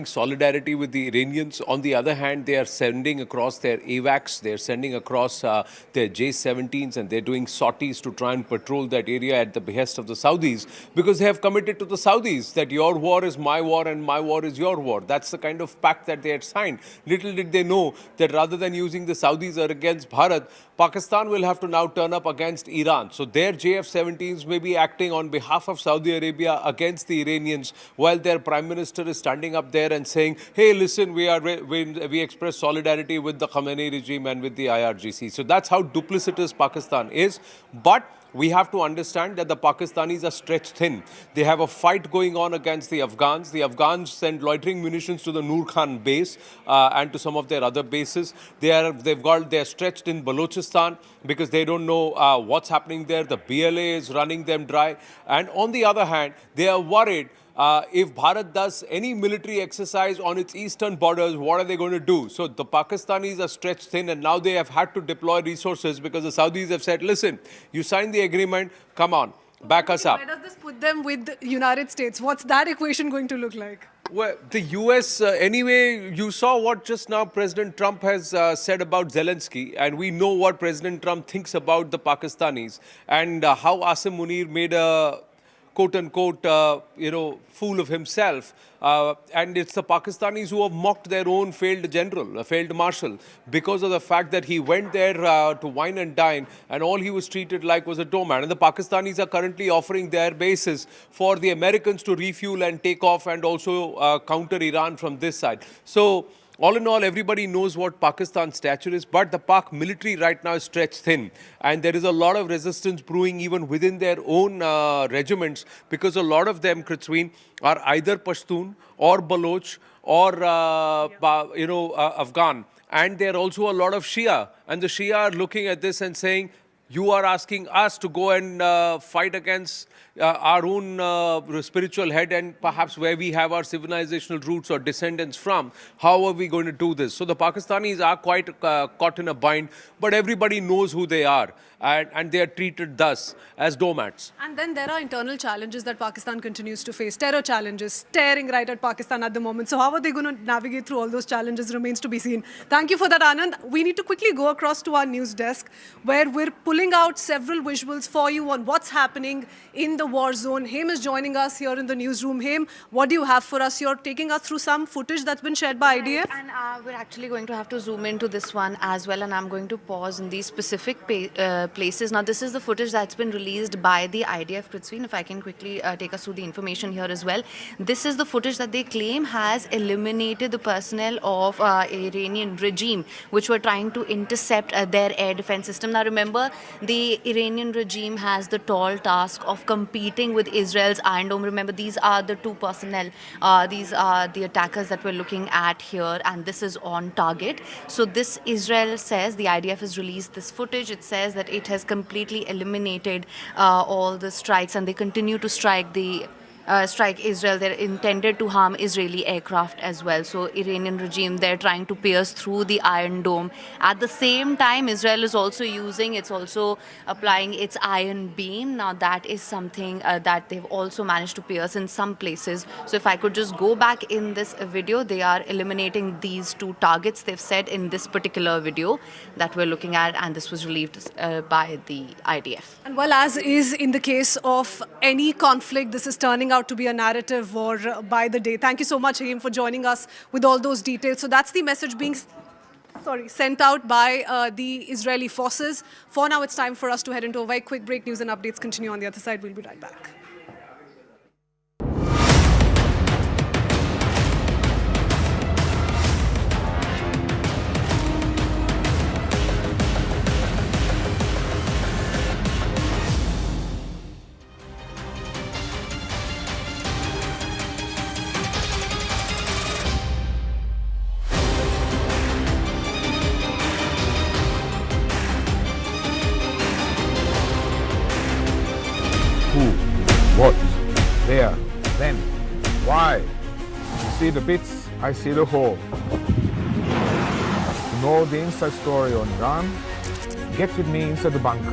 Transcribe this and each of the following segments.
solidarity with the Iranians. On the other hand, they are sending across their AWACS, they're sending across their J-17s, and they're doing sorties to try and patrol that area at the behest of the Saudis, because they have committed to the Saudis that your war is my war and my war is your war. That's the kind of pact that they had signed. Little did they know that rather than using the Saudis against Bharat, Pakistan will have to now turn up against Iran. So their JF-17s may be acting on behalf of Saudi Arabia against the Iranians, while their Prime Minister is standing up there and saying, hey, listen, we express solidarity with the Khamenei regime and with the IRGC. So that's how duplicitous Pakistan is. But we have to understand that the Pakistanis are stretched thin. They have a fight going on against the Afghans. The Afghans send loitering munitions to the Nur Khan base and to some of their other bases. They're stretched in Balochistan because they don't know what's happening there. The BLA is running them dry. And on the other hand, they are worried if Bharat does any military exercise on its eastern borders, what are they going to do? So the Pakistanis are stretched thin, and now they have had to deploy resources because the Saudis have said, listen, you signed the agreement, come on, back us up. Where does this put them with the United States? What's that equation going to look like? Well, the US, anyway, you saw what just now President Trump has said about Zelensky, and we know what President Trump thinks about the Pakistanis, and how Asim Munir made a quote-unquote, fool of himself. And it's the Pakistanis who have mocked their own failed general, a failed marshal, because of the fact that he went there to wine and dine, and all he was treated like was a doorman. And the Pakistanis are currently offering their bases for the Americans to refuel and take off and also counter Iran from this side. So, all in all, everybody knows what Pakistan's stature is, but the Pak military right now is stretched thin. And there is a lot of resistance brewing even within their own regiments, because a lot of them, Kritsween, are either Pashtun or Baloch or, Afghan. And there are also a lot of Shia. And the Shia are looking at this and saying, you are asking us to go and fight against our own spiritual head and perhaps where we have our civilizational roots or descendants from. How are we going to do this? So the Pakistanis are quite caught in a bind, but everybody knows who they are. And they are treated thus, as doormats. And then there are internal challenges that Pakistan continues to face. Terror challenges, staring right at Pakistan at the moment. So how are they going to navigate through all those challenges remains to be seen. Thank you for that, Anand. We need to quickly go across to our news desk, where we're pulling out several visuals for you on what's happening in the war zone. Haim is joining us here in the newsroom. Haim, what do you have for us? You're taking us through some footage that's been shared by IDF. And we're actually going to have to zoom into this one as well, and I'm going to pause in these specific places. Now, this is the footage that's been released by the IDF, Prithvi. If I can quickly take us through the information here as well. This is the footage that they claim has eliminated the personnel of Iranian regime, which were trying to intercept their air defense system. Now, remember, the Iranian regime has the tall task of competing with Israel's Iron Dome. Remember, these are the two personnel. These are the attackers that we're looking at here, and this is on target. So this, Israel says, the IDF has released this footage. It says that it has completely eliminated all the strikes, and they continue to strike Israel. They're intended to harm Israeli aircraft as well. So Iranian regime, they're trying to pierce through the Iron Dome. At the same time, Israel is also applying its Iron Beam. Now that is something that they've also managed to pierce in some places. So if I could just go back in this video, they are eliminating these two targets, they've said, in this particular video that we're looking at, and this was released by the IDF. And well, as is in the case of any conflict, this is turning out to be a narrative war by the day. Thank you so much, Haim, for joining us with all those details. So that's the message being sent out by the Israeli forces. For now, it's time for us to head into a very quick break. News and updates continue on the other side. We'll be right back. What? There. Then. Why? You see the bits, I see the whole. To know the inside story on Iran, get with me inside the bunker.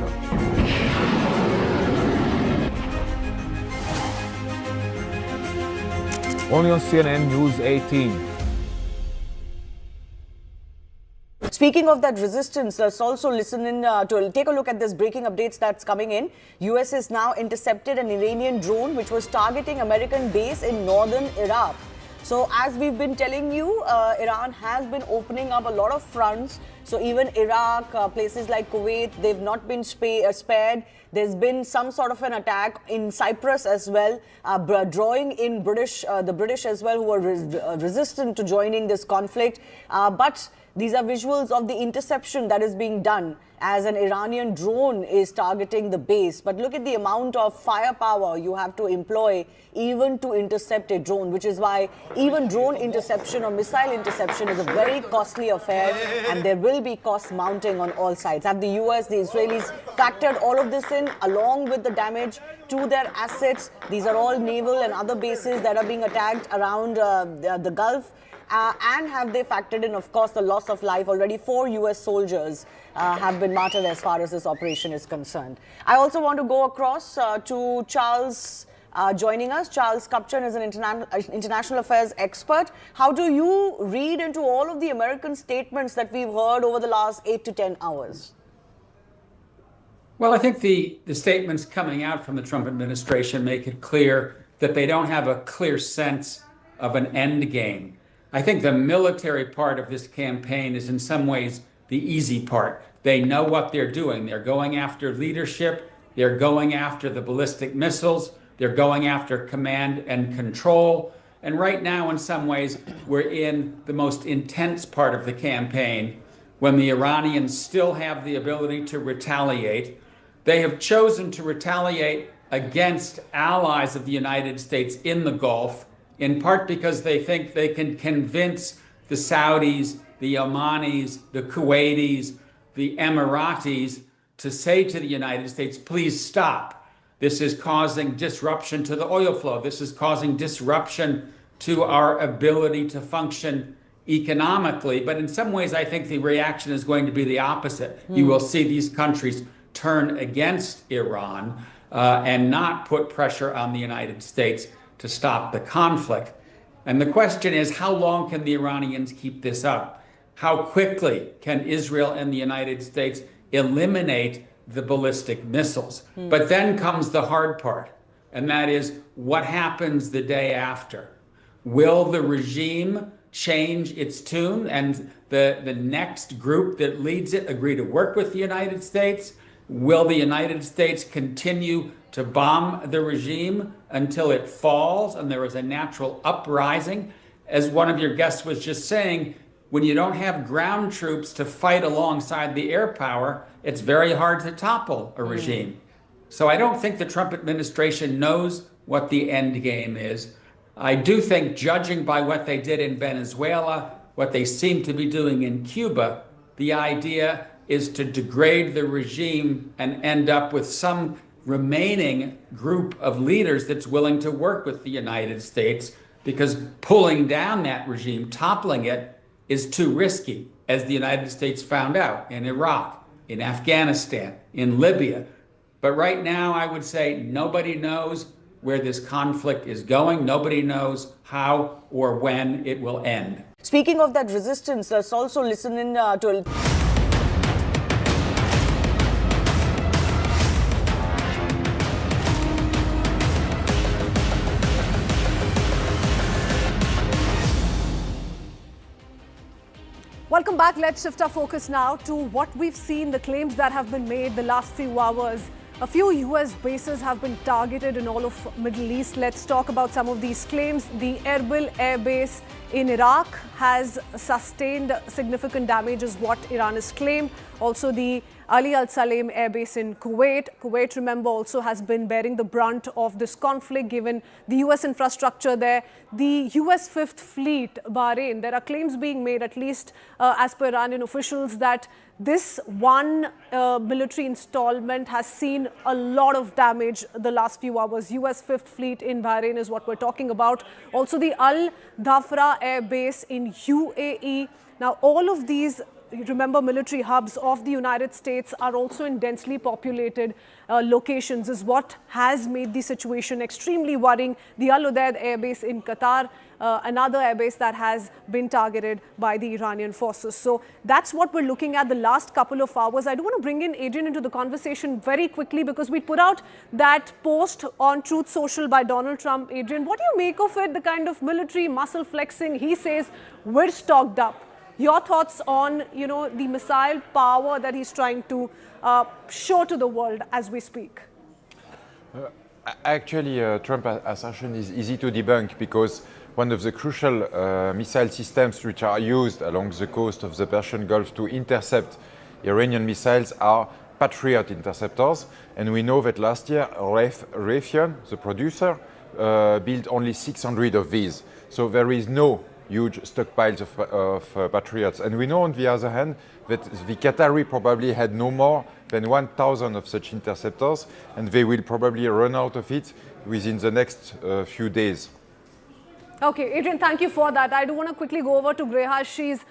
Only on CNN News 18. Speaking of that resistance, let's also listen in to take a look at this breaking updates that's coming in. US has now intercepted an Iranian drone which was targeting American base in northern Iraq. So as we've been telling you, Iran has been opening up a lot of fronts. So even Iraq, places like Kuwait, they've not been spared. There's been some sort of an attack in Cyprus as well, drawing in the British as well, who are resistant to joining this conflict. But these are visuals of the interception that is being done as an Iranian drone is targeting the base. But look at the amount of firepower you have to employ even to intercept a drone, which is why even drone interception or missile interception is a very costly affair, and there will be costs mounting on all sides. Have the US, the Israelis factored all of this in along with the damage to their assets? These are all naval and other bases that are being attacked around the Gulf. And have they factored in, of course, the loss of life? Already 4 US soldiers have been martyred as far as this operation is concerned. I also want to go across to Charles joining us. Charles Kupchan is an international affairs expert. How do you read into all of the American statements that we've heard over the last 8 to 10 hours? Well, I think the statements coming out from the Trump administration make it clear that they don't have a clear sense of an end game. I think the military part of this campaign is in some ways the easy part. They know what they're doing. They're going after leadership. They're going after the ballistic missiles. They're going after command and control. And right now, in some ways, we're in the most intense part of the campaign when the Iranians still have the ability to retaliate. They have chosen to retaliate against allies of the United States in the Gulf, in part because they think they can convince the Saudis, the Omanis, the Kuwaitis, the Emiratis to say to the United States, please stop. This is causing disruption to the oil flow. This is causing disruption to our ability to function economically. But in some ways, I think the reaction is going to be the opposite. You will see these countries turn against Iran and not put pressure on the United States to stop the conflict. And the question is, how long can the Iranians keep this up? How quickly can Israel and the United States eliminate the ballistic missiles? But then comes the hard part, and that is what happens the day after. Will the regime change its tune and the next group that leads it agree to work with the United States? Will the United States continue to bomb the regime until it falls and there is a natural uprising? As one of your guests was just saying, when you don't have ground troops to fight alongside the air power, it's very hard to topple a regime. So I don't think the Trump administration knows what the end game is. I do think, judging by what they did in Venezuela, what they seem to be doing in Cuba, the idea is to degrade the regime and end up with some remaining group of leaders that's willing to work with the United States, because pulling down that regime, toppling it, is too risky, as the United States found out in Iraq, in Afghanistan, in Libya. But right now, I would say nobody knows where this conflict is going. Nobody knows how or when it will end. Speaking of that resistance, let's also listen in to... Welcome back. Let's shift our focus now to what we've seen, the claims that have been made the last few hours. A few US bases have been targeted in all of Middle East. Let's talk about some of these claims. The Erbil Air Base in Iraq has sustained significant damage, is what Iran has claimed. Also, the Ali Al Salem Air Base in Kuwait. Kuwait, remember, also has been bearing the brunt of this conflict given the US infrastructure there. The US Fifth Fleet, Bahrain, there are claims being made, at least as per Iranian officials, that this one military installment has seen a lot of damage the last few hours. US Fifth Fleet in Bahrain is what we're talking about. Also, the Al Dhafra Air Base in UAE. Now, all of these remember, military hubs of the United States are also in densely populated locations, is what has made the situation extremely worrying. The Al Udeid Air Base in Qatar, another airbase that has been targeted by the Iranian forces. So that's what we're looking at the last couple of hours. I do want to bring in Adrian into the conversation very quickly because we put out that post on Truth Social by Donald Trump. Adrian, what do you make of it? The kind of military muscle flexing. He says we're stocked up. Your thoughts on, the missile power that he's trying to show to the world as we speak? Actually, Trump's assertion is easy to debunk because one of the crucial missile systems which are used along the coast of the Persian Gulf to intercept Iranian missiles are Patriot interceptors. And we know that last year, Raytheon, the producer, built only 600 of these. So there is no huge stockpiles of Patriots. And we know, on the other hand, that the Qatari probably had no more than 1,000 of such interceptors, and they will probably run out of it within the next few days. Okay, Adrian, thank you for that. I do want to quickly go over to Greha. She's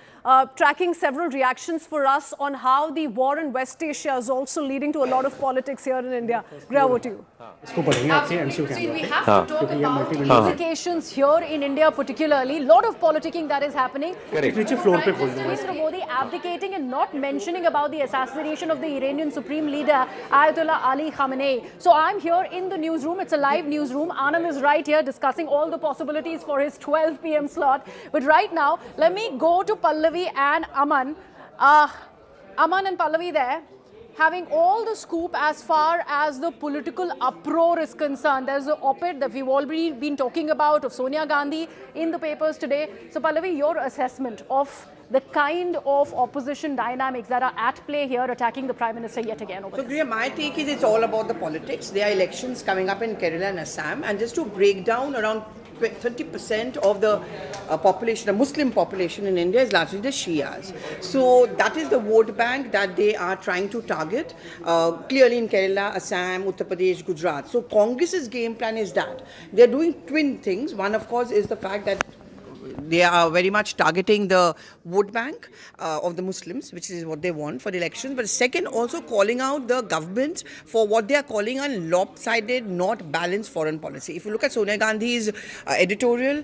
tracking several reactions for us on how the war in West Asia is also leading to a lot of politics here in India. Greha, over to you. We have to talk about implications here in India particularly. A lot of politicking that is happening. Prime Minister Modi abdicating and not mentioning about the assassination of the Iranian Supreme Leader Ayatollah Ali Khamenei. So I'm here in the newsroom. It's a live newsroom. Anand is right here discussing all the possibilities for his 12 p.m. slot. But right now, let me go to Pallavi and Aman. Aman and Pallavi there, having all the scoop as far as the political uproar is concerned. There's an op-ed that we've already been talking about of Sonia Gandhi in the papers today. So Pallavi, your assessment of the kind of opposition dynamics that are at play here attacking the Prime Minister yet again over So Priya, my take is it's all about the politics. There are elections coming up in Kerala and Assam, and just to break down, around 30% of the population, the Muslim population in India is largely the Shias. So that is the vote bank that they are trying to target, clearly in Kerala, Assam, Uttar Pradesh, Gujarat. So Congress's game plan is that they're doing twin things. One, of course, is the fact that they are very much targeting the vote bank of the Muslims, which is what they want for the elections. But second, also calling out the government for what they are calling a lopsided, not balanced foreign policy. If you look at Sonia Gandhi's editorial,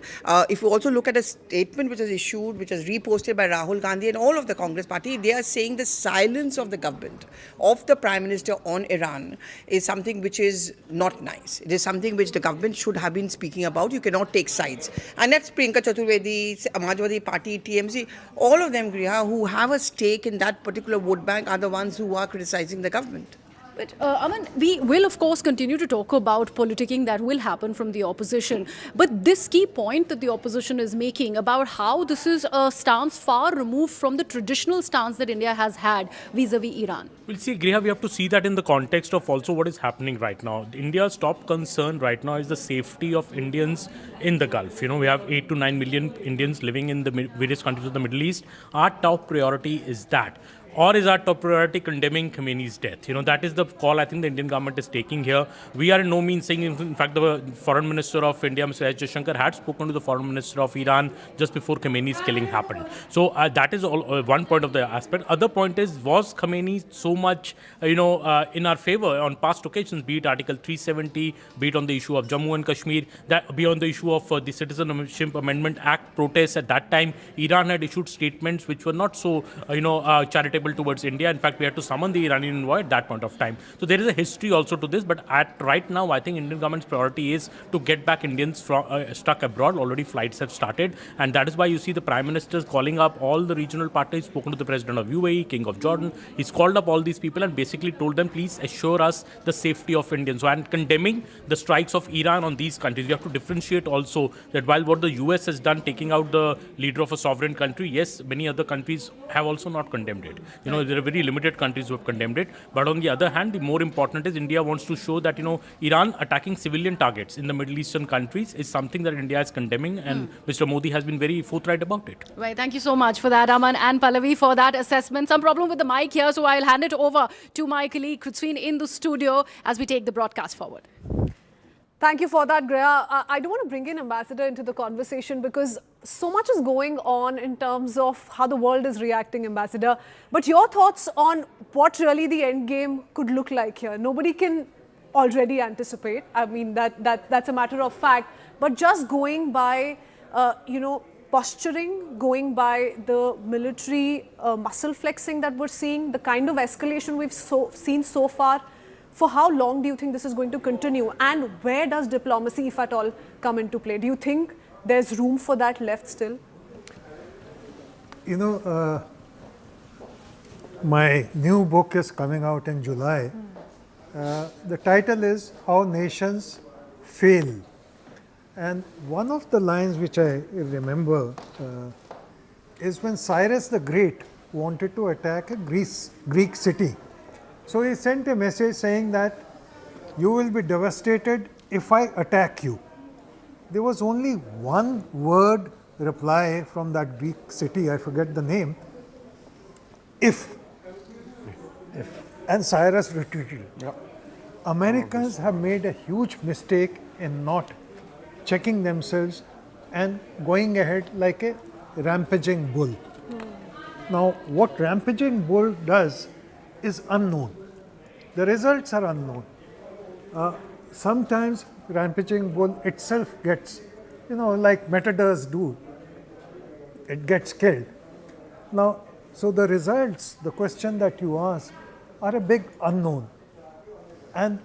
if you also look at a statement which is issued, which is reposted by Rahul Gandhi and all of the Congress party, they are saying the silence of the government, of the Prime Minister on Iran is something which is not nice. It is something which the government should have been speaking about. You cannot take sides. And that's Priyanka Chaturvedi, Samajwadi Party, TMC, all of them, Griha, who have a stake in that particular vote bank are the ones who are criticizing the government. But Aman, we will of course continue to talk about politicking that will happen from the opposition. But this key point that the opposition is making about how this is a stance far removed from the traditional stance that India has had vis-a-vis Iran. We'll see, Griha, we have to see that in the context of also what is happening right now. India's top concern right now is the safety of Indians in the Gulf. We have 8 to 9 million Indians living in the various countries of the Middle East. Our top priority is that. Or is our top priority condemning Khamenei's death? That is the call I think the Indian government is taking here. We are in no means saying, in fact, the Foreign Minister of India, Mr. S. Jaishankar, had spoken to the Foreign Minister of Iran just before Khamenei's killing happened. So that is all, one point of the aspect. Other point is, was Khamenei so much, in our favor on past occasions, be it Article 370, be it on the issue of Jammu and Kashmir, that be on the issue of the Citizenship Amendment Act protests at that time. Iran had issued statements which were not so, charitable towards India. In fact, we had to summon the Iranian envoy at that point of time. So there is a history also to this, but right now, I think Indian government's priority is to get back Indians stuck abroad. Already flights have started, and that is why you see the Prime Minister calling up all the regional parties, spoken to the President of UAE, King of Jordan. He's called up all these people and basically told them, please assure us the safety of Indians. So, and condemning the strikes of Iran on these countries. You have to differentiate also that while what the US has done, taking out the leader of a sovereign country, yes, many other countries have also not condemned it. There are very limited countries who have condemned it. But on the other hand, the more important is India wants to show that, Iran attacking civilian targets in the Middle Eastern countries is something that India is condemning, and Mr. Modi has been very forthright about it. Right, thank you so much for that, Aman and Pallavi, for that assessment. Some problem with the mic here, so I'll hand it over to my colleague Krutsveen in the studio as we take the broadcast forward. Thank you for that, Greha. I do want to bring in Ambassador into the conversation because so much is going on in terms of how the world is reacting, Ambassador. But your thoughts on what really the end game could look like here? Nobody can already anticipate. I mean, that's a matter of fact. But just going by, posturing, going by the military muscle flexing that we're seeing, the kind of escalation we've seen so far, for how long do you think this is going to continue? And where does diplomacy, if at all, come into play? Do you think there's room for that left still? You know, my new book is coming out in July. The title is How Nations Fail. And one of the lines which I remember is when Cyrus the Great wanted to attack a Greek city. So he sent a message saying that you will be devastated if I attack you. There was only one word reply from that Greek city, I forget the name, if. And Cyrus retreated. Yep. Americans have made a huge mistake in not checking themselves and going ahead like a rampaging bull. Now, what rampaging bull does is unknown. The results are unknown. Sometimes rampaging bull itself gets, like matadors do, it gets killed. Now, so the results, the question that you ask, are a big unknown. And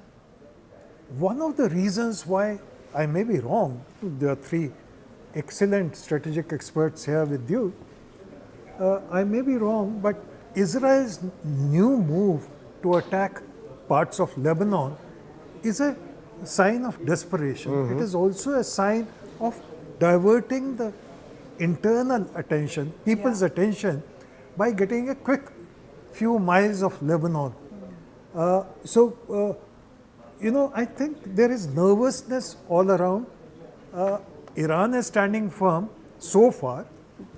one of the reasons why, I may be wrong, there are three excellent strategic experts here with you, I may be wrong, but Israel's new move to attack parts of Lebanon is a sign of desperation. It is also a sign of diverting the internal attention, people's attention, by getting a quick few miles of Lebanon. I think there is nervousness all around. Iran is standing firm so far.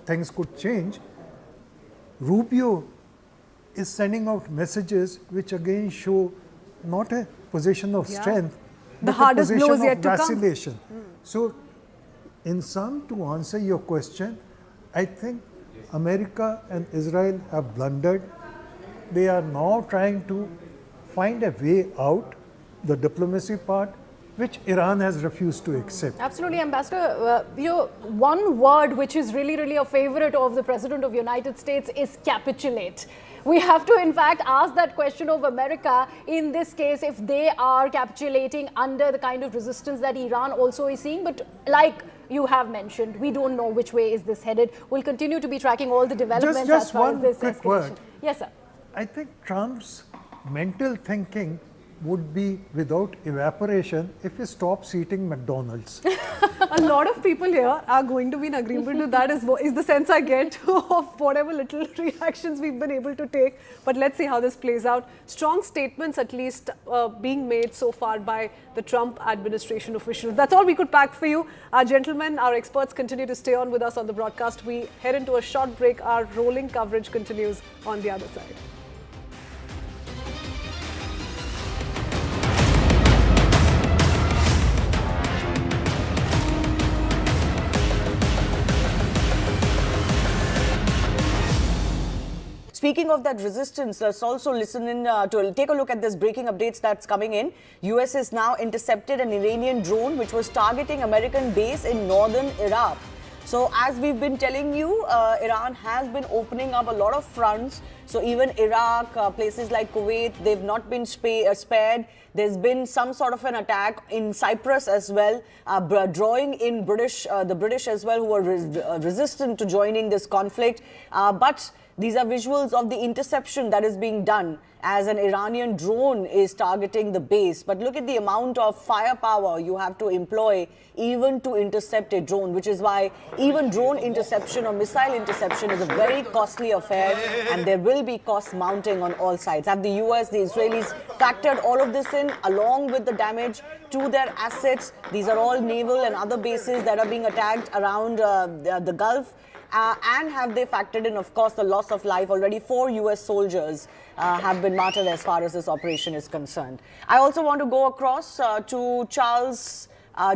Things could change. Rubio is sending out messages which again show not a position of strength, the but hardest a position blow is of yet to come. vacillation. So, in sum, to answer your question, I think America and Israel have blundered. They are now trying to find a way out, the diplomacy part, which Iran has refused to accept. Absolutely, Ambassador. One word which is really, really a favorite of the President of the United States is capitulate. We have to, in fact, ask that question of America in this case if they are capitulating under the kind of resistance that Iran also is seeing. But like you have mentioned, we don't know which way is this headed. We'll continue to be tracking all the developments as far as this quick escalation. Word. Yes, sir. I think Trump's mental thinking would be without evaporation if he stops eating McDonald's. A lot of people here are going to be in agreement with that, is the sense I get of whatever little reactions we've been able to take. But let's see how this plays out. Strong statements at least being made so far by the Trump administration officials. That's all we could pack for you. Our gentlemen, our experts continue to stay on with us on the broadcast. We head into a short break. Our rolling coverage continues on the other side. Speaking of that resistance, let's also listen in to take a look at this breaking updates that's coming in. US has now intercepted an Iranian drone which was targeting American base in northern Iraq. So as we've been telling you, Iran has been opening up a lot of fronts. So even Iraq, places like Kuwait, they've not been spared. There's been some sort of an attack in Cyprus as well, drawing in the British as well, who are resistant to joining this conflict. But these are visuals of the interception that is being done as an Iranian drone is targeting the base. But look at the amount of firepower you have to employ even to intercept a drone, which is why even drone interception or missile interception is a very costly affair, and there will be costs mounting on all sides. Have the US, the Israelis factored all of this in along with the damage to their assets? These are all naval and other bases that are being attacked around the Gulf. And have they factored in, of course, the loss of life? Already 4 US soldiers have been martyred as far as this operation is concerned. I also want to go across to Charles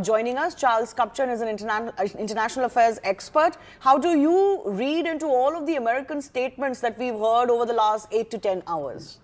joining us. Charles Kupchan is an international affairs expert. How do you read into all of the American statements that we've heard over the last 8 to 10 hours?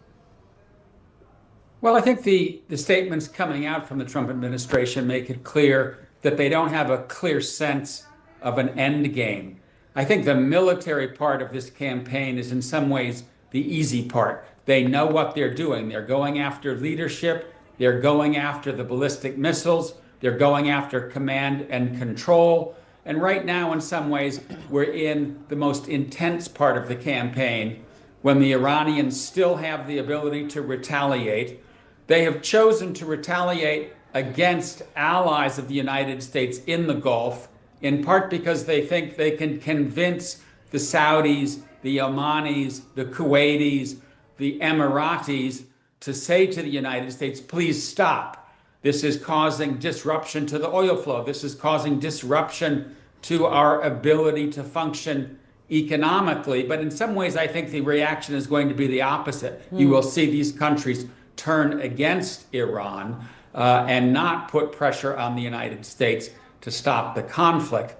Well, I think the statements coming out from the Trump administration make it clear that they don't have a clear sense of an end game. I think the military part of this campaign is in some ways the easy part. They know what they're doing. They're going after leadership. They're going after the ballistic missiles. They're going after command and control. And right now, in some ways, we're in the most intense part of the campaign when the Iranians still have the ability to retaliate. They have chosen to retaliate against allies of the United States in the Gulf, in part because they think they can convince the Saudis, the Omanis, the Kuwaitis, the Emiratis to say to the United States, please stop. This is causing disruption to the oil flow. This is causing disruption to our ability to function economically. But in some ways, I think the reaction is going to be the opposite. You will see these countries turn against Iran and not put pressure on the United States to stop the conflict.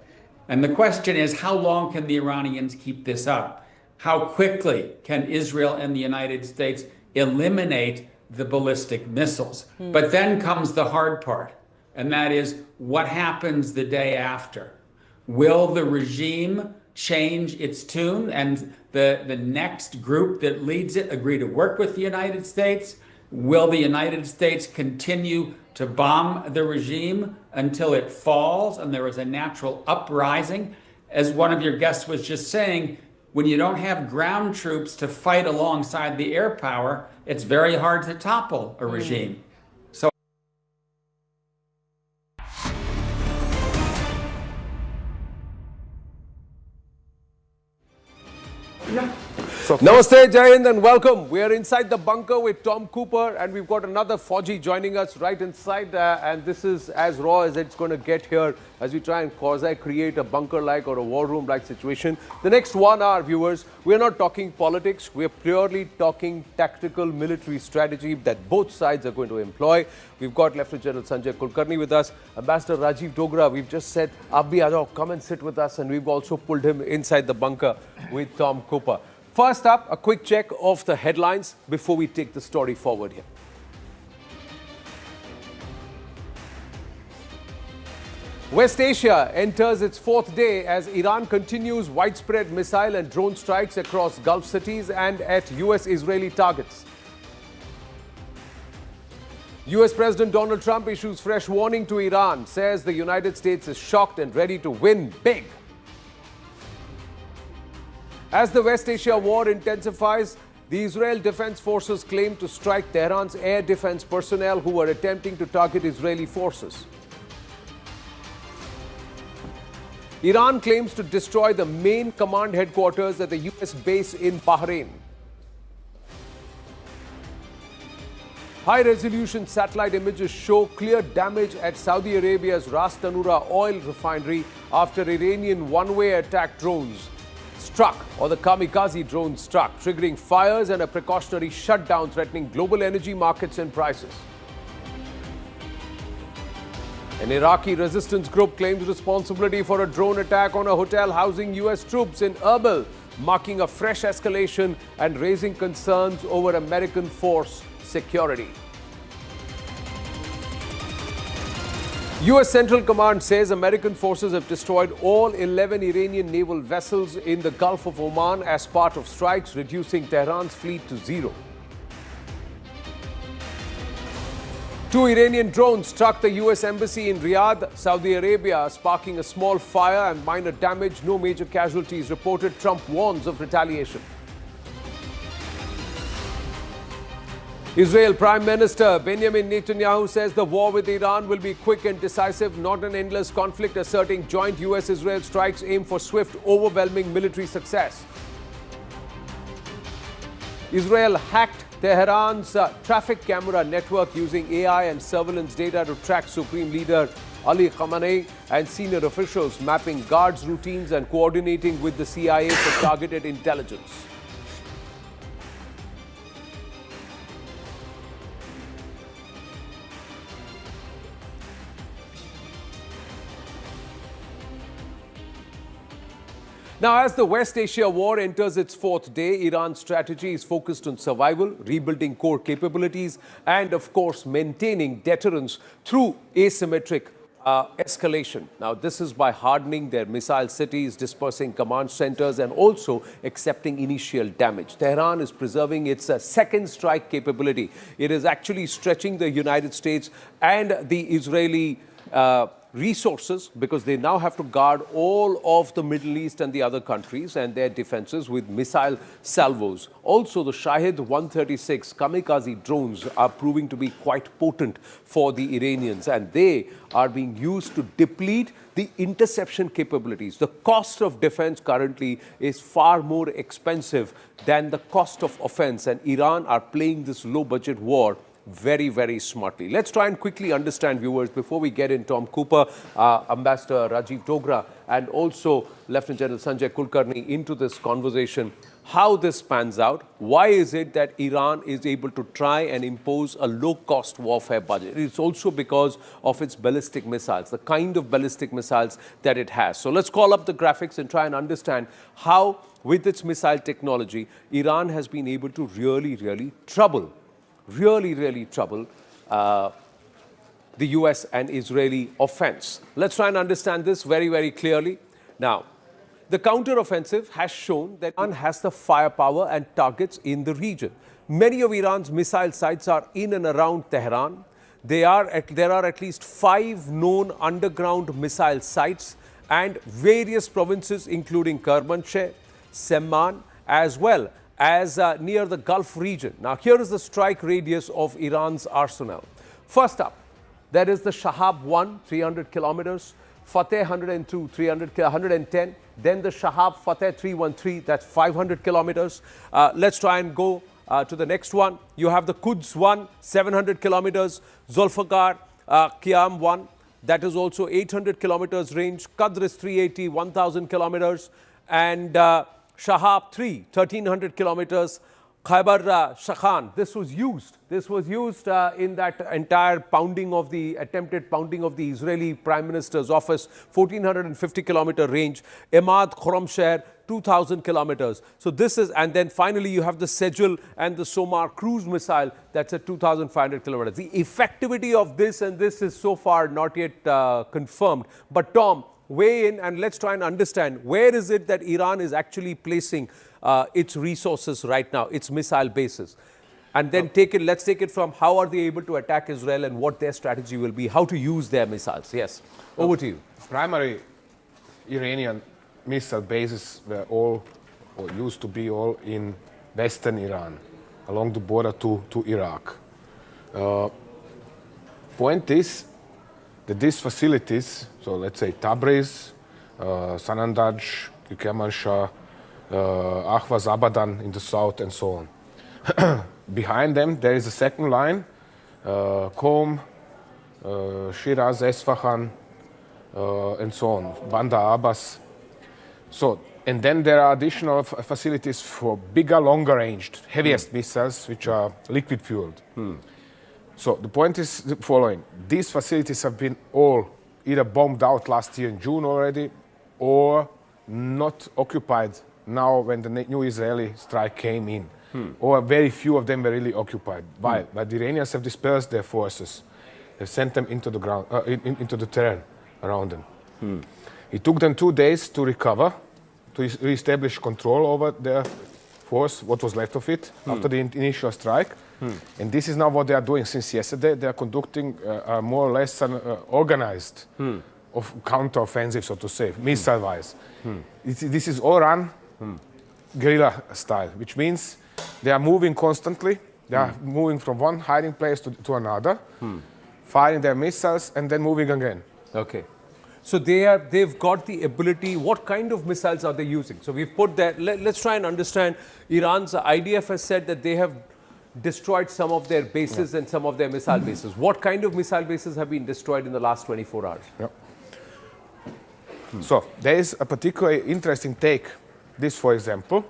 And the question is, how long can the Iranians keep this up? How quickly can Israel and the United States eliminate the ballistic missiles? But then comes the hard part, and that is what happens the day after. Will the regime change its tune and the next group that leads it agree to work with the United States? Will the United States continue to bomb the regime until it falls and there is a natural uprising? As one of your guests was just saying, when you don't have ground troops to fight alongside the air power, it's very hard to topple a regime. So Namaste, Jai Hind, and welcome. We are inside the bunker with Tom Cooper, and we've got another Fauji joining us right inside. And this is as raw as it's going to get here as we try and quasi-create a bunker-like or a war room-like situation. The next 1 hour, viewers, we're not talking politics. We're purely talking tactical military strategy that both sides are going to employ. We've got Lieutenant General Sanjay Kulkarni with us, Ambassador Rajiv Dogra. We've just said, Abhi Aajao, come and sit with us, and we've also pulled him inside the bunker with Tom Cooper. First up, a quick check of the headlines before we take the story forward here. West Asia enters its 4th day as Iran continues widespread missile and drone strikes across Gulf cities and at US-Israeli targets. US President Donald Trump issues fresh warning to Iran, says the United States is shocked and ready to win big. As the West Asia war intensifies, the Israel Defense Forces claim to strike Tehran's air defense personnel who were attempting to target Israeli forces. Iran claims to destroy the main command headquarters at the US base in Bahrain. High-resolution satellite images show clear damage at Saudi Arabia's Ras Tanura oil refinery after Iranian one-way attack drones struck, or the kamikaze drone struck, triggering fires and a precautionary shutdown threatening global energy markets and prices. An Iraqi resistance group claims responsibility for a drone attack on a hotel housing US troops in Erbil, marking a fresh escalation and raising concerns over American force security. US Central Command says American forces have destroyed all 11 Iranian naval vessels in the Gulf of Oman as part of strikes, reducing Tehran's fleet to 0. 2 Iranian drones struck the US embassy in Riyadh, Saudi Arabia, sparking a small fire and minor damage. No major casualties reported. Trump warns of retaliation. Israel Prime Minister Benjamin Netanyahu says the war with Iran will be quick and decisive, not an endless conflict, asserting joint US-Israel strikes aim for swift, overwhelming military success. Israel hacked Tehran's traffic camera network using AI and surveillance data to track Supreme Leader Ali Khamenei and senior officials, mapping guards' routines and coordinating with the CIA for targeted intelligence. Now, as the West Asia war enters its fourth day, Iran's strategy is focused on survival, rebuilding core capabilities, and of course, maintaining deterrence through asymmetric escalation. Now, this is by hardening their missile cities, dispersing command centers, and also accepting initial damage. Tehran is preserving its second strike capability. It is actually stretching the United States and the Israeli resources, because they now have to guard all of the Middle East and the other countries and their defenses with missile salvos. Also, the Shahid 136 kamikaze drones are proving to be quite potent for the Iranians, and they are being used to deplete the interception capabilities. The cost of defense currently is far more expensive than the cost of offense, and Iran are playing this low-budget war very, very smartly. Let's try and quickly understand, viewers, before we get in Tom Cooper, Ambassador Rajiv Dogra, and also Lieutenant General Sanjay Kulkarni into this conversation, how this pans out. Why is it that Iran is able to try and impose a low-cost warfare budget? It's also because of its ballistic missiles, the kind of ballistic missiles that it has. So let's call up the graphics and try and understand how, with its missile technology, Iran has been able to really trouble the US and Israeli offense. Let's try and understand this very clearly. Now, the counter-offensive has shown that Iran has the firepower and targets in the region. Many of Iran's missile sites are in and around Tehran. There are at least 5 known underground missile sites, and various provinces including Kermanshah, Semman, as well as near the Gulf region. Now, here is the strike radius of Iran's arsenal. First up, there is the Shahab 1, 300 kilometers, Fateh 102, 110, then the Shahab Fateh 313, that's 500 kilometers. Let's try and go to the next one. You have the Quds 1, 700 kilometers, Zulfikar Qiyam 1, that is also 800 kilometers range, Qadr is 380, 1000 kilometers, and Shahab 3, 1300 kilometers, Khyber Shakhan. This was used in that entire attempted pounding of the Israeli Prime Minister's office, 1450 kilometer range, Emad Khorramshahr, 2000 kilometers. So this is, and then finally you have the Sejul and the Somar cruise missile, that's at 2500 kilometers. The effectivity of this is so far not yet confirmed. But Tom, weigh in and let's try and understand, where is it that Iran is actually placing its resources right now, its missile bases? And then let's take it from how are they able to attack Israel and what their strategy will be, how to use their missiles. Yes, over to you. Primary Iranian missile bases were all, or used to be all, in western Iran, along the border to Iraq. Point is that these facilities, so let's say Tabriz, Sanandaj, Kermanshah, Ahvaz Abadan in the south, and so on. Behind them, there is a second line, Qom, Shiraz, Esfahan, and so on, Bandar Abbas. So, and then there are additional facilities for bigger, longer-ranged, heaviest missiles, which are liquid-fueled. So the point is the following. These facilities have been all either bombed out last year in June already, or not occupied now when the new Israeli strike came in. Or very few of them were really occupied. Why? But the Iranians have dispersed their forces. They've sent them into the ground, into the terrain around them. It took them 2 days to recover, to re-establish control over their force, what was left of it, after the initial strike. And this is now what they are doing since yesterday. They are conducting more or less an organized counter-offensive, so to say, missile-wise. This is all run guerrilla style, which means they are moving constantly. They are moving from one hiding place to another, firing their missiles, and then moving again. Okay. So they've got the ability. What kind of missiles are they using? So we've put that. Let's try and understand. Iran's IDF has said that they have destroyed some of their bases and some of their missile bases. What kind of missile bases have been destroyed in the last 24 hours? So there is a particularly interesting take. This, for example,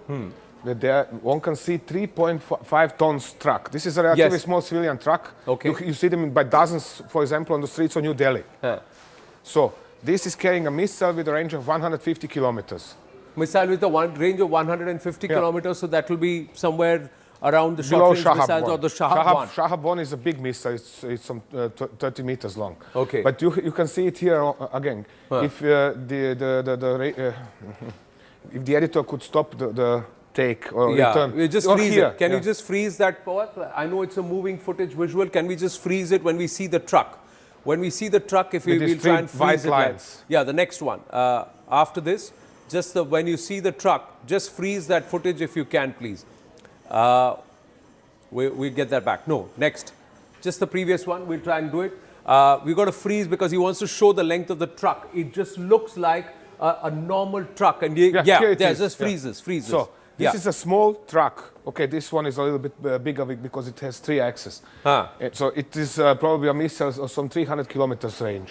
that there one can see 3.5 tons truck. This is a relatively small civilian truck. Okay. You see them by dozens, for example, on the streets of New Delhi. So this is carrying a missile with a range of 150 kilometers. Missile with a range of 150 kilometers, so that will be somewhere around the Below short-range Shahab missiles 1. or the Shahab-1. Shahab-1 is a big missile. It's some 30 meters long. Okay. But you can see it here again. If if the editor could stop the take or return. We just freeze it. Can you just freeze that part? I know it's a moving footage visual. Can we just freeze it when we see the truck? When we see the truck, if we will try and freeze it. The next one. After this, just when you see the truck, just freeze that footage if you can, please. We get that back. No, next. Just the previous one. We'll try and do it. We got to freeze because he wants to show the length of the truck. It just looks like a normal truck. And just freezes. So this is a small truck. Okay, this one is a little bit bigger because it has 3 axes. So it is probably a missile of some 300 kilometers range.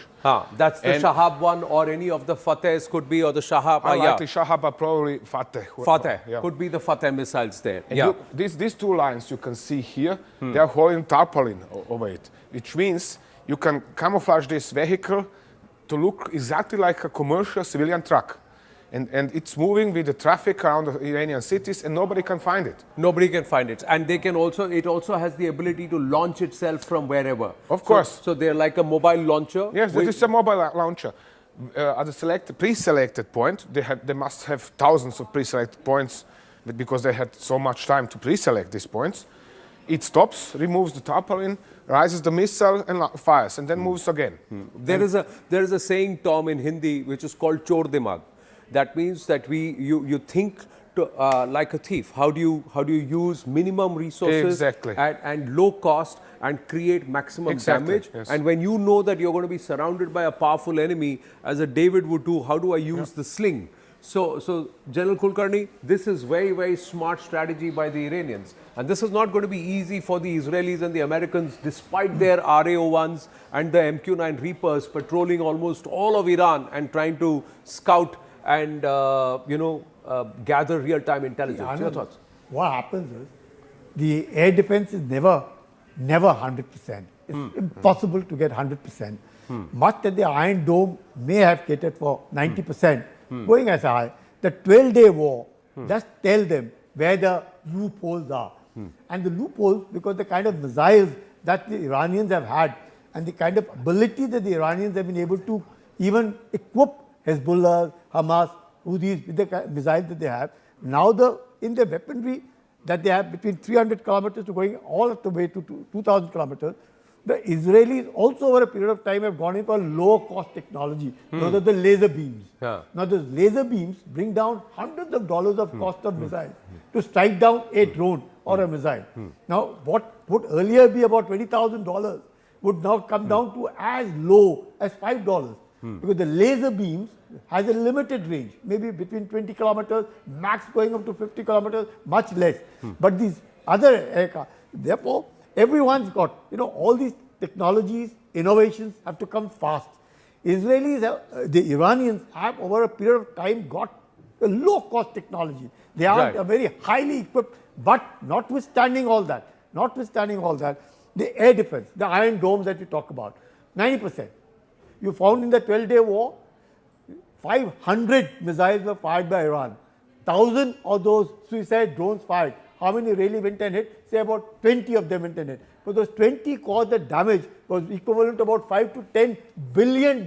That's the Shahab one, or any of the Fatehs could be, or the Shahab. Unlikely Shahab are probably Fateh. Could be the Fateh missiles there. And these 2 lines you can see here, they are holding tarpaulin over it, which means you can camouflage this vehicle to look exactly like a commercial civilian truck. And it's moving with the traffic around the Iranian cities, and nobody can find it. Nobody can find it. And they can also, it also has the ability to launch itself from wherever. Of course. So they're like a mobile launcher. Yes, it is a mobile launcher. At the pre-selected point, they must have thousands of pre-selected points because they had so much time to pre-select these points. It stops, removes the tarpaulin, rises the missile and fires, and then moves again. There is a saying, Tom, in Hindi, which is called chor dimag. That means that you think like a thief. How do you use minimum resources and low cost and create maximum damage? Yes. And when you know that you're going to be surrounded by a powerful enemy, as a David would do, how do I use the sling? So General Kulkarni, this is very, very smart strategy by the Iranians. And this is not going to be easy for the Israelis and the Americans, despite their RAO-1s and the MQ-9 Reapers patrolling almost all of Iran and trying to scout and gather real-time intelligence. Your thoughts? What happens is the air defense is never 100%. It's impossible to get 100%. Much that the Iron Dome may have catered for 90%, going as high. The 12-day war, just tell them where the loopholes are. And the loopholes, because the kind of missiles that the Iranians have had and the kind of ability that the Iranians have been able to even equip Hezbollah, Hamas, Houthis with the missiles that they have. Now in the weaponry that they have between 300 kilometers to going all the way to 2,000 kilometers, the Israelis also over a period of time have gone in for low cost technology. Those are the laser beams. Now those laser beams bring down hundreds of dollars of cost of missiles to strike down a drone or a missile. Now what would earlier be about $20,000 would now come down to as low as $5. Because the laser beams has a limited range, maybe between 20 kilometers, max going up to 50 kilometers, much less. But these other aircraft, therefore, everyone's got, all these technologies, innovations have to come fast. Israelis, the Iranians have over a period of time got a low-cost technology. They are very highly equipped, but notwithstanding all that, the air defense, the Iron Dome that you talk about, 90%. You found in the 12-day war, 500 missiles were fired by Iran. 1,000 of those suicide drones fired. How many really went and hit? Say about 20 of them went and hit. But those 20 caused the damage was equivalent to about $5 to $10 billion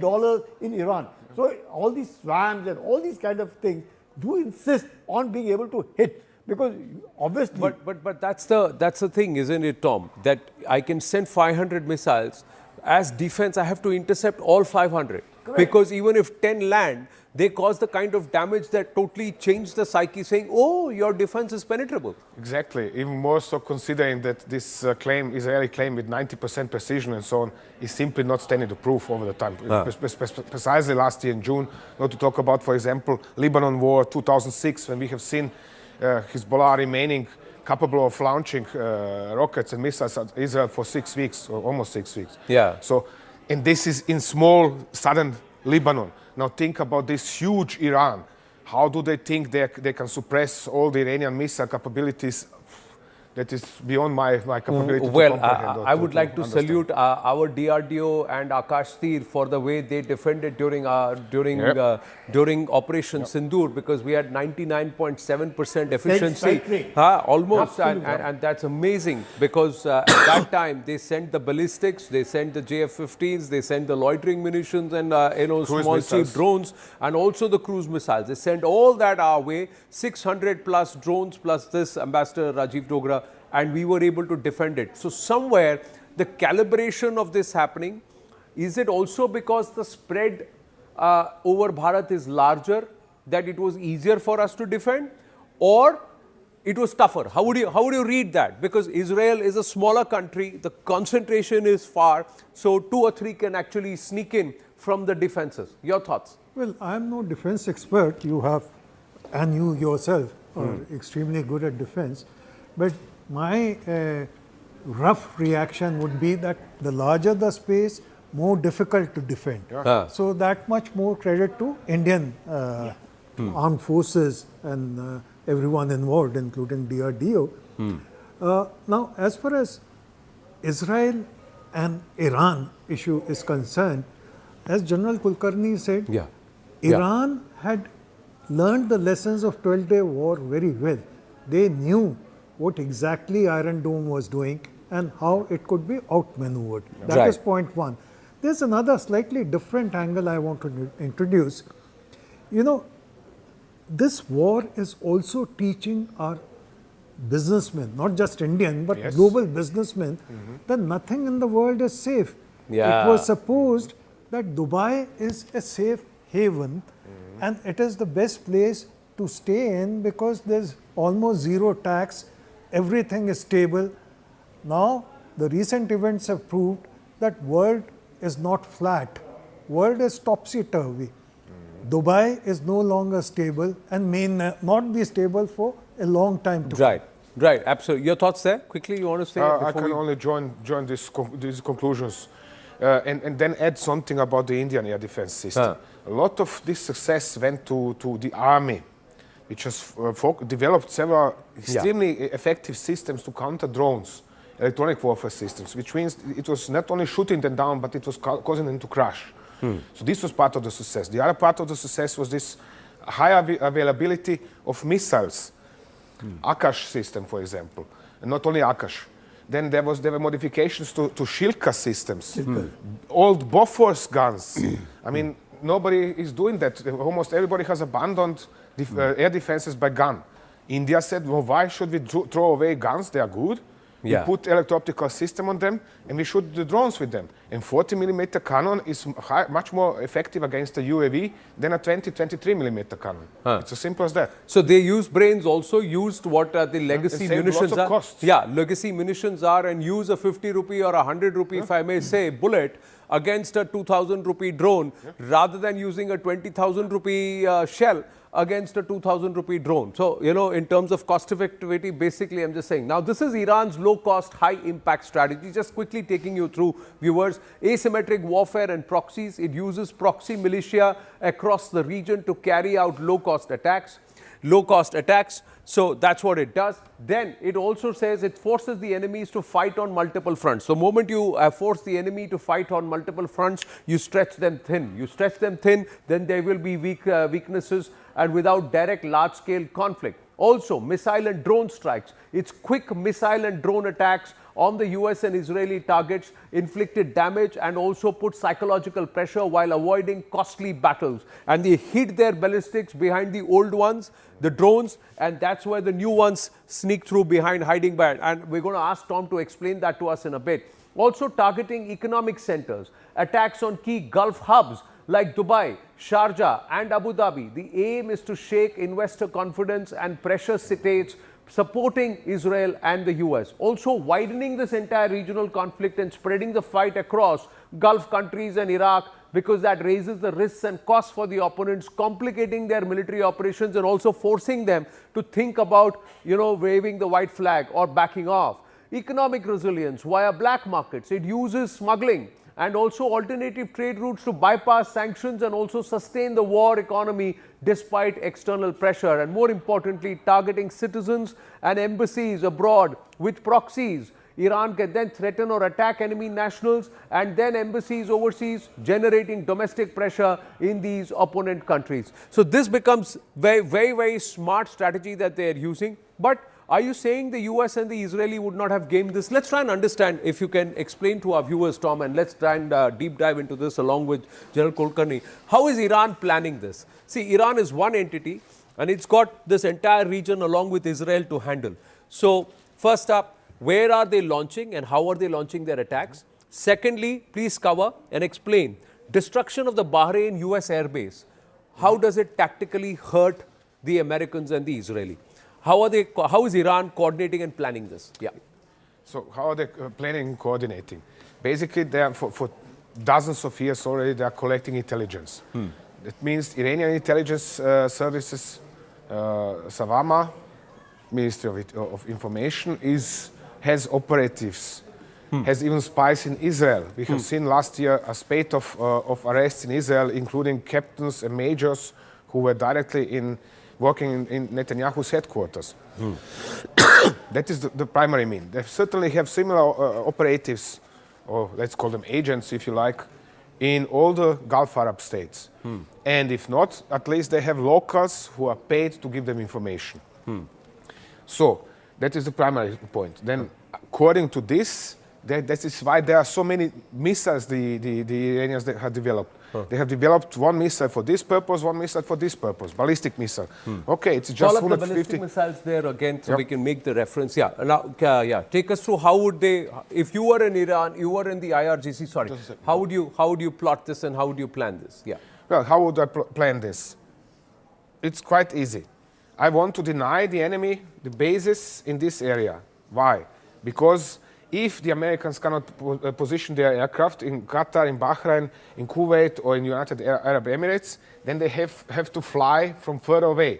in Iran. So all these swams and all these kind of things do insist on being able to hit. Because obviously... But that's the thing, isn't it, Tom? That I can send 500 missiles. As defense, I have to intercept all 500. Correct. Because even if 10 land, they cause the kind of damage that totally changed the psyche, saying, oh, your defense is penetrable. Exactly. Even more so considering that this Israeli claim with 90% precision and so on, is simply not standing to proof over the time. Precisely last year in June, not to talk about, for example, Lebanon War 2006, when we have seen Hezbollah remaining capable of launching rockets and missiles at Israel for 6 weeks, or almost 6 weeks. So, and this is in small southern Lebanon. Now think about this huge Iran. How do they think they can suppress all the Iranian missile capabilities? that is beyond my capability to Well, comprehend. I would like to understand. salute our DRDO and Akash Tir for the way they defended during Operation Sindoor, because we had 99.7% efficiency, almost, and that's amazing, because at that time they sent the ballistics, they sent the JF-15s, they sent the loitering munitions and small cheap drones, and also the cruise missiles. They sent all that our way, 600 plus drones plus this, Ambassador Rajiv Dogra, and we were able to defend it. So somewhere the calibration of this happening, is it also because the spread over Bharat is larger that it was easier for us to defend, or it was tougher? How would you read that? Because Israel is a smaller country, the concentration is far, so 2 or 3 can actually sneak in from the defenses. Your thoughts? Well, I'm no defense expert. You have, and you yourself are extremely good at defense. But my rough reaction would be that the larger the space, more difficult to defend. So that much more credit to Indian armed forces and everyone involved, including DRDO. Now, as far as Israel and Iran issue is concerned, as General Kulkarni said, Iran had learned the lessons of 12-day war very well. They knew what exactly Iron Dome was doing and how it could be outmaneuvered. That is point one. There's another slightly different angle I want to introduce. You know, this war is also teaching our businessmen, not just Indian, but global businessmen, that nothing in the world is safe. It was supposed that Dubai is a safe haven and it is the best place to stay in because there's almost zero tax, everything is stable. Now, the recent events have proved that world is not flat. World is topsy-turvy. Dubai is no longer stable and may not be stable for a long time to come. Right, absolutely. Your thoughts there? Quickly, you want to say? I can only join these conclusions and then add something about the Indian air defense system. A lot of this success went to the army, which has developed several extremely effective systems to counter drones, electronic warfare systems, which means it was not only shooting them down, but it was causing them to crash. So this was part of the success. The other part of the success was this high availability of missiles. Akash system, for example, and not only Akash. Then there were modifications to Shilka systems, old Bofors guns. I mean, nobody is doing that. Almost everybody has abandoned air defenses by gun. India said, well, why should we throw away guns? They are good. We put electro-optical system on them and we shoot the drones with them. And 40mm cannon is much more effective against a UAV than a 23mm cannon. It's as simple as that. So they used brains, also used what the legacy munitions lots of are. costs. Legacy munitions are, and use a 50 rupee or a 100 rupee, if I may say, bullet against a 2,000 rupee drone rather than using a 20,000 rupee shell against a 2,000 rupee drone. So, you know, in terms of cost effectivity, basically I'm just saying. Now, this is Iran's low cost, high impact strategy. Just quickly taking you through, viewers, asymmetric warfare and proxies. It uses proxy militia across the region to carry out low cost attacks. So that's what it does. Then it also says it forces the enemies to fight on multiple fronts. So the moment you force the enemy to fight on multiple fronts, you stretch them thin. Then there will be weaknesses and without direct large-scale conflict. Also, missile and drone strikes. It's quick missile and drone attacks on the US and Israeli targets, inflicted damage and also put psychological pressure while avoiding costly battles. And they hid their ballistics behind the old ones, the drones, and that's where the new ones sneak through behind, hiding behind. And we're going to ask Tom to explain that to us in a bit. Also targeting economic centers, attacks on key Gulf hubs like Dubai, Sharjah and Abu Dhabi. The aim is to shake investor confidence and pressure states supporting Israel and the US. Also widening this entire regional conflict and spreading the fight across Gulf countries and Iraq, because that raises the risks and costs for the opponents, complicating their military operations and also forcing them to think about, you know, waving the white flag or backing off. Economic resilience via black markets. It uses smuggling and also alternative trade routes to bypass sanctions and also sustain the war economy despite external pressure, and more importantly, targeting citizens and embassies abroad with proxies. Iran can then threaten or attack enemy nationals and then embassies overseas, generating domestic pressure in these opponent countries. So this becomes very smart strategy that they are using. But are you saying the US and the Israeli would not have gamed this? Let's try and understand, if you can explain to our viewers, Tom, and let's try and deep dive into this along with General Kulkarni. How is Iran planning this? See, Iran is one entity and it's got this entire region along with Israel to handle. So first up, where are they launching and how are they launching their attacks? Secondly, please cover and explain destruction of the Bahrain US airbase. How does it tactically hurt the Americans and the Israeli? How is Iran coordinating and planning this? Yeah. So how are they planning and coordinating? Basically, they are for dozens of years already, they are collecting intelligence. That means Iranian intelligence services, Savama, Ministry of Information, has operatives, has even spies in Israel. We have seen last year a spate of arrests in Israel, including captains and majors who were directly working in Netanyahu's headquarters. That is the primary mean. They certainly have similar operatives, or let's call them agents if you like, in all the Gulf Arab states. And if not, at least they have locals who are paid to give them information. So that is the primary point. Then according to this, that is why there are so many missiles the Iranians have developed. They have developed one missile for this purpose, one missile for this purpose, ballistic missile. Okay, it's just 150. The ballistic missiles there again, so we can make the reference. Yeah, now, take us through how would they, if you were in Iran, you were in the IRGC, sorry, how would you plot this and how would you plan this? Yeah. Well, how would I plan this? It's quite easy. I want to deny the enemy the bases in this area. Why? Because if the Americans cannot position their aircraft in Qatar, in Bahrain, in Kuwait, or in United Arab Emirates, then they have to fly from further away.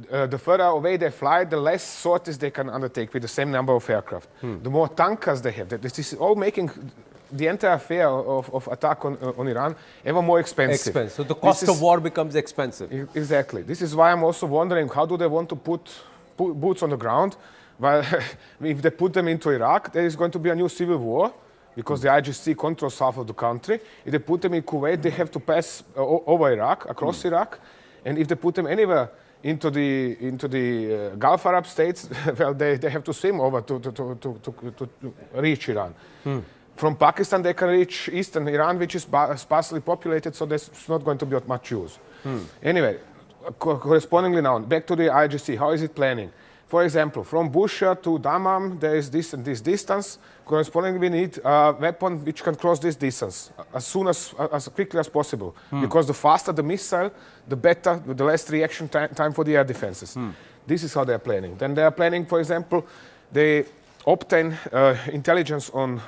The further away they fly, the less sorties they can undertake with the same number of aircraft. The more tankers they have. This is all making the entire affair of attack on Iran ever more expensive. So the cost of war becomes expensive. Exactly. This is why I'm also wondering, how do they want to put boots on the ground? Well, if they put them into Iraq, there is going to be a new civil war because the IGC controls half of the country. If they put them in Kuwait, they have to pass over Iraq, across Iraq. And if they put them anywhere into the Gulf Arab states, well, they have to swim over to reach Iran. From Pakistan, they can reach eastern Iran, which is sparsely populated, so there's not going to be much use. Anyway, correspondingly now, back to the IGC, how is it planning? For example, from Bushehr to Dammam, there is this and this distance. Correspondingly, we need a weapon which can cross this distance as quickly as possible. Because the faster the missile, the better, the less reaction time for the air defenses. This is how they are planning. Then they are planning, for example, they obtain intelligence on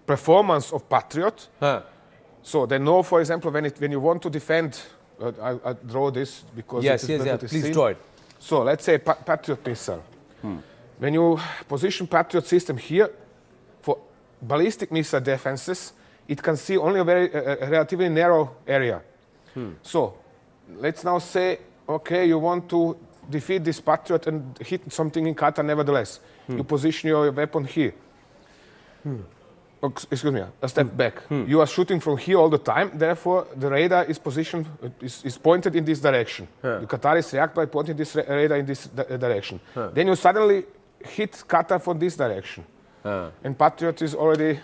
performance of Patriot. So they know, for example, when you want to defend, I draw this because yes, please draw it. So let's say Patriot missile. When you position Patriot system here for ballistic missile defenses, it can see only a relatively narrow area. So let's now say, okay, you want to defeat this Patriot and hit something in Qatar nevertheless. You position your weapon here. Excuse me, a step back. You are shooting from here all the time, therefore the radar is positioned, is pointed in this direction. The Qataris react by pointing this radar in this direction. Then you suddenly hit Qatar from this direction. And Patriot is already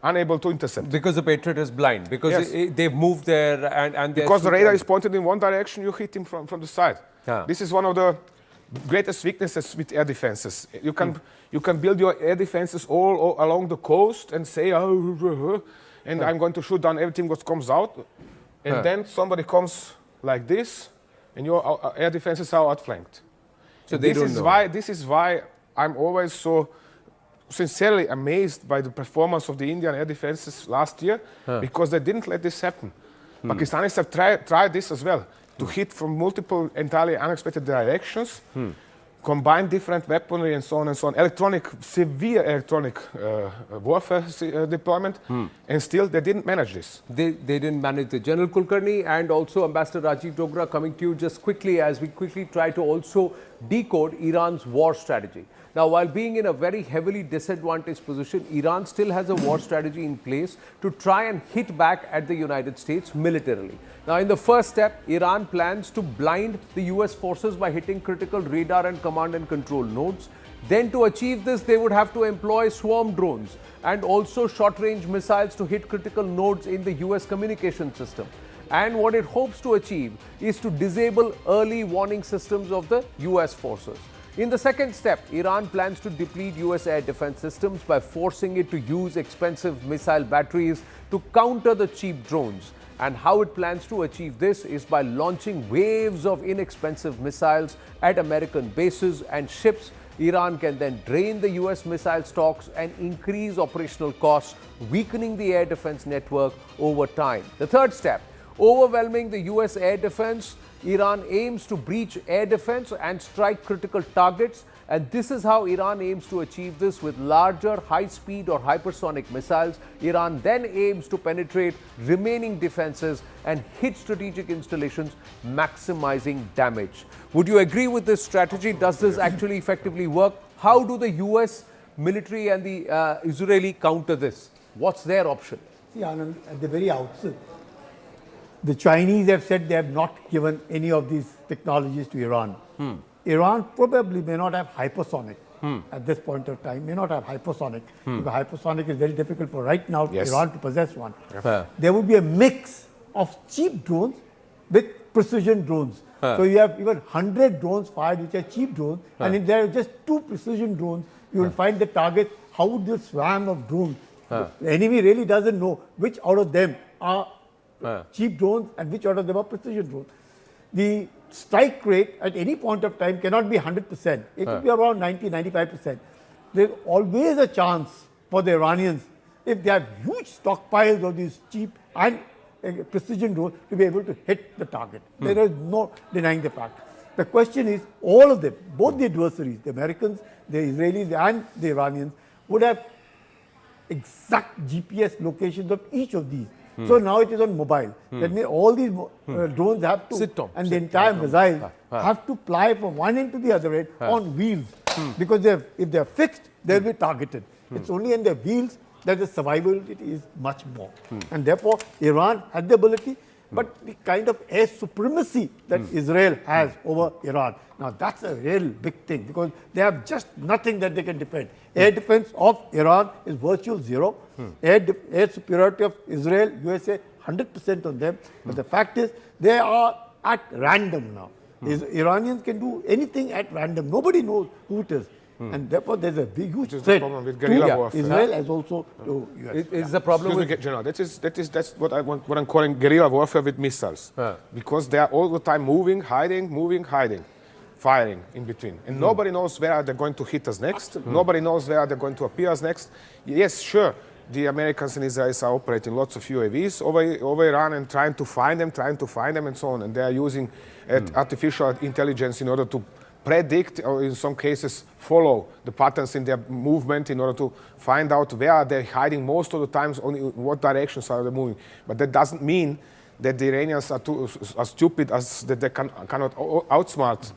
unable to intercept. Because the Patriot is blind, because they've moved there and because the radar is pointed in one direction, you hit him from the side. This is one of the greatest weaknesses with air defenses. You can build your air defenses all along the coast and say, and I'm going to shoot down everything that comes out. And then somebody comes like this, and your air defenses are outflanked. So this is why I'm always so sincerely amazed by the performance of the Indian air defenses last year, because they didn't let this happen. Pakistanis have tried this as well, to hit from multiple entirely unexpected directions, combine different weaponry and so on and so on, severe electronic warfare deployment, and still they didn't manage this. They didn't manage the General Kulkarni and also Ambassador Rajiv Dogra, coming to you just quickly as we quickly try to also decode Iran's war strategy. Now, while being in a very heavily disadvantaged position, Iran still has a war strategy in place to try and hit back at the United States militarily. Now, in the first step, Iran plans to blind the US forces by hitting critical radar and command and control nodes. Then to achieve this, they would have to employ swarm drones and also short-range missiles to hit critical nodes in the US communication system. And what it hopes to achieve is to disable early warning systems of the US forces. In the second step, Iran plans to deplete US air defense systems by forcing it to use expensive missile batteries to counter the cheap drones. And how it plans to achieve this is by launching waves of inexpensive missiles at American bases and ships. Iran can then drain the US missile stocks and increase operational costs, weakening the air defense network over time. The third step, overwhelming the US air defense, Iran aims to breach air defense and strike critical targets. And this is how Iran aims to achieve this with larger high-speed or hypersonic missiles. Iran then aims to penetrate remaining defenses and hit strategic installations, maximizing damage. Would you agree with this strategy? Does this actually effectively work? How do the US military and the Israeli counter this? What's their option? See, Anand, at the very outset, the Chinese have said they have not given any of these technologies to Iran. Iran probably may not have hypersonic at this point of time, may not have hypersonic, because hypersonic is very difficult for right now Iran to possess one. There would be a mix of cheap drones with precision drones. So you have even 100 drones fired which are cheap drones, and if there are just 2 precision drones, you will find the target. How would this swarm of drones? The enemy really doesn't know which out of them are cheap drones and which out of them are precision drones. The strike rate at any point of time cannot be 100%. It will be around 90-95%. There's always a chance for the Iranians, if they have huge stockpiles of these cheap and precision drones, to be able to hit the target. There is no denying the fact. The question is, all of them, both the adversaries, the Americans, the Israelis and the Iranians, would have exact GPS locations of each of these. So now it is on mobile. That means all these drones have to, and the entire missile have to fly from one end to the other end on wheels. Because if they are fixed, they will be targeted. It's only in the wheels that the survivability is much more. And therefore, Iran had the ability, but the kind of air supremacy that Israel has over Iran, now that's a real big thing, because they have just nothing that they can defend. Air defense of Iran is virtual zero. Air superiority of Israel, USA, 100% on them. But the fact is, they are at random now. Iranians can do anything at random. Nobody knows who it is. And therefore, there's a big, huge threat with guerrilla warfare. Israel as also to US. Is the problem with General, that's what I'm calling guerrilla warfare with missiles. Because they are all the time moving, hiding, firing in between. And nobody knows where they're going to hit us next. Nobody knows where they're going to appear us next. Yes, sure, the Americans and Israelis are operating lots of UAVs over Iran and trying to find them and so on. And they are using artificial intelligence in order to predict, or in some cases follow the patterns in their movement in order to find out where they're hiding most of the times, in what directions are they moving. But that doesn't mean that the Iranians are stupid, as that they cannot outsmart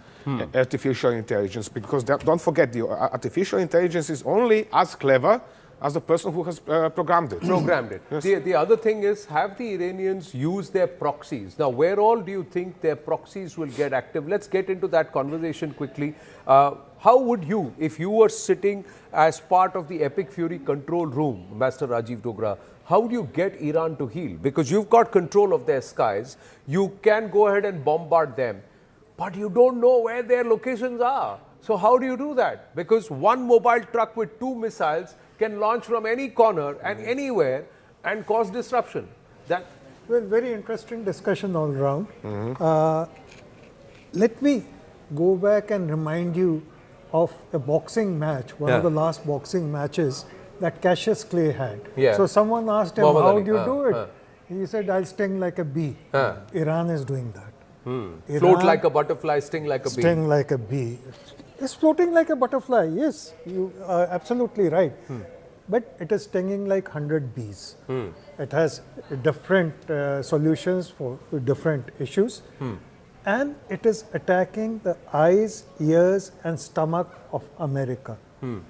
artificial intelligence, because don't forget, the artificial intelligence is only as clever as the person who has programmed it. Yes. The other thing is, have the Iranians used their proxies? Now, where all do you think their proxies will get active? Let's get into that conversation quickly. How would you, if you were sitting as part of the Epic Fury control room, Ambassador Rajiv Dogra, how do you get Iran to heel? Because you've got control of their skies. You can go ahead and bombard them, but you don't know where their locations are. So how do you do that? Because one mobile truck with 2 missiles can launch from any corner and anywhere and cause disruption. Well, very interesting discussion all around. Let me go back and remind you of a boxing match, one of the last boxing matches that Cassius Clay had. So someone asked him, how do you do it? He said, I'll sting like a bee. Iran is doing that. Float like a butterfly, sting like a bee. Sting like a bee. It's floating like a butterfly, yes, you are absolutely right. But it is stinging like 100 bees. It has different solutions for different issues. And it is attacking the eyes, ears and stomach of America.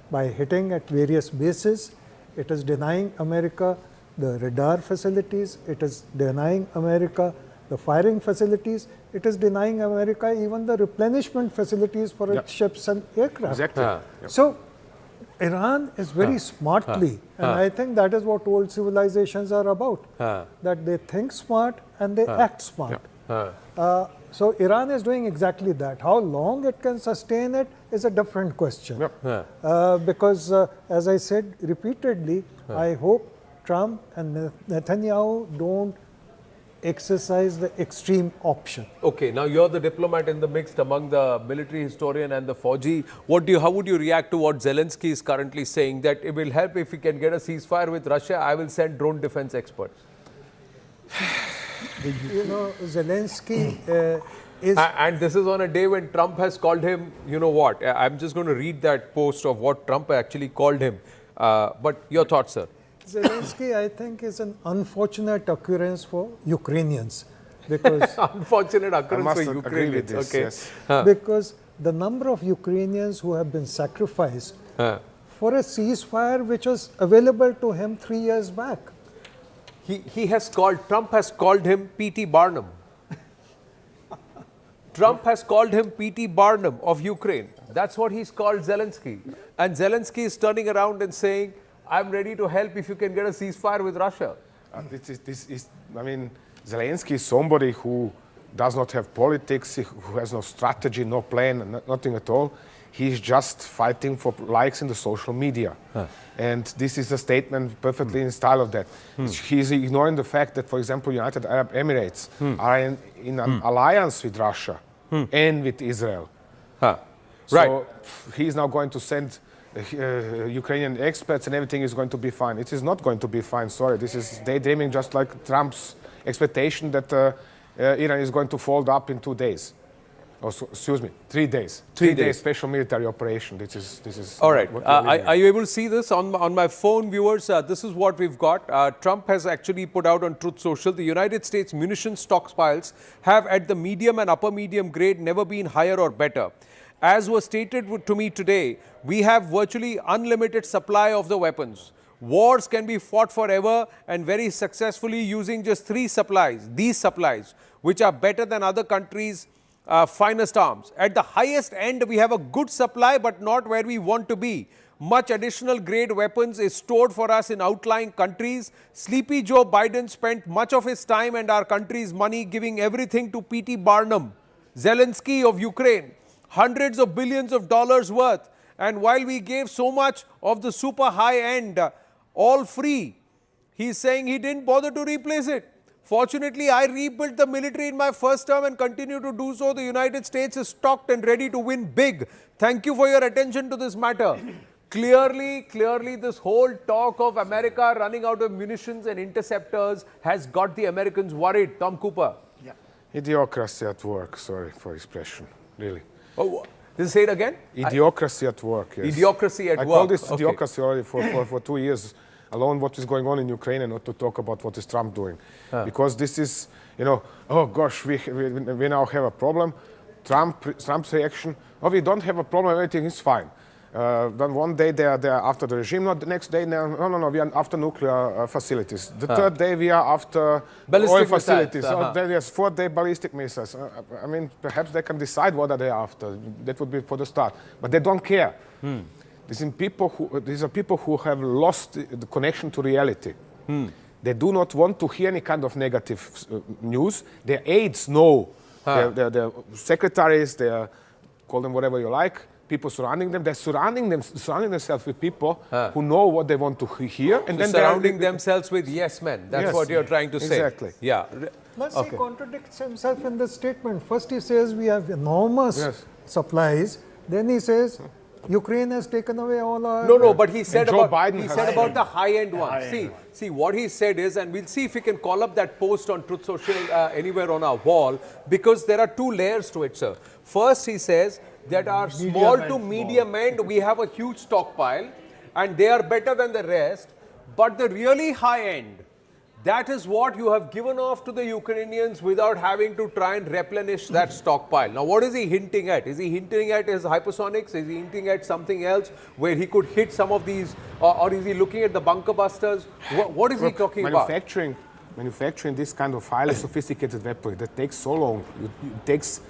By hitting at various bases, it is denying America the radar facilities, it is denying America the firing facilities, it is denying America even the replenishment facilities for its ships and aircraft. Exactly. So, Iran is very smartly, and I think that is what old civilizations are about, that they think smart and they act smart. So, Iran is doing exactly that. How long it can sustain it is a different question. Because, as I said repeatedly, I hope Trump and Netanyahu don't exercise the extreme option. Okay, now you're the diplomat in the mix among the military historian and the Fauji. How would you react to what Zelensky is currently saying, that it will help if we can get a ceasefire with Russia? I will send drone defense experts. You know, Zelensky is... And this is on a day when Trump has called him, you know what, I'm just going to read that post of what Trump actually called him. But your thoughts, sir? Zelensky, I think, is an unfortunate occurrence for Ukrainians, because unfortunate occurrence for Ukrainians. Okay, yes. Because the number of Ukrainians who have been sacrificed for a ceasefire which was available to him 3 years back. Trump has called him P.T. Barnum. Trump has called him P.T. Barnum of Ukraine. That's what he's called Zelensky. And Zelensky is turning around and saying, I'm ready to help if you can get a ceasefire with Russia. I mean, Zelensky is somebody who does not have politics, who has no strategy, no plan, nothing at all. He's just fighting for likes in the social media. And this is a statement perfectly in style of that. He's ignoring the fact that, for example, United Arab Emirates are in an alliance with Russia and with Israel. So he's now going to send Ukrainian experts and everything is going to be fine. It is not going to be fine, sorry. This is daydreaming, just like Trump's expectation that Iran is going to fold up in 2 days. Oh, excuse me, 3 days. 3 days special military operation. This is all right. Are you able to see this on my phone, viewers? This is what we've got. Trump has actually put out on Truth Social, the United States munitions stockpiles have at the medium and upper medium grade never been higher or better. As was stated to me today, we have virtually unlimited supply of the weapons. Wars can be fought forever and very successfully using just 3 supplies, these supplies, which are better than other countries' finest arms. At the highest end, we have a good supply, but not where we want to be. Much additional grade weapons is stored for us in outlying countries. Sleepy Joe Biden spent much of his time and our country's money giving everything to P.T. Barnum, Zelensky of Ukraine. Hundreds of billions of dollars worth, and while we gave so much of the super high end all free, he's saying he didn't bother to replace it. Fortunately, I rebuilt the military in my first term and continue to do so. The United States is stocked and ready to win big. Thank you for your attention to this matter. Clearly, this whole talk of America running out of munitions and interceptors has got the Americans worried. Tom Cooper. Yeah. Idiocracy at work, sorry for expression, really. Oh, say it again? Idiocracy at work, yes. Idiocracy at work. I call this idiocracy already for 2 years. Alone what is going on in Ukraine and not to talk about what is Trump doing. Because this is, you know, oh gosh, we now have a problem. Trump's reaction, oh, we don't have a problem, everything is fine. Then one day they are after the regime, not the next day, no, we are after nuclear facilities. The third day we are after ballistic oil facilities. Missiles. Then there's 4-day ballistic missiles. I mean, perhaps they can decide what are they after. That would be for the start. But they don't care. These are people who have lost the connection to reality. They do not want to hear any kind of negative news. Their aides know. Their secretaries, call them whatever you like, people surrounding them. They're surrounding themselves with people who know what they want to hear. And then surrounding themselves with yes men. That's what you're trying to say. Exactly. Yeah. Plus, he contradicts himself in this statement. First, he says we have enormous supplies. Then he says Ukraine has taken away all our... No, but he said about the high-end one. See, what he said is, and we'll see if we can call up that post on Truth Social anywhere on our wall, because there are 2 layers to it, sir. First, he says that are small to medium end, we have a huge stockpile and they are better than the rest. But the really high end, that is what you have given off to the Ukrainians without having to try and replenish that stockpile. Now, what is he hinting at? Is he hinting at his hypersonics? Is he hinting at something else where he could hit some of these? Or is he looking at the bunker busters? What is he talking about? Manufacturing this kind of highly sophisticated weaponry that takes so long. It takes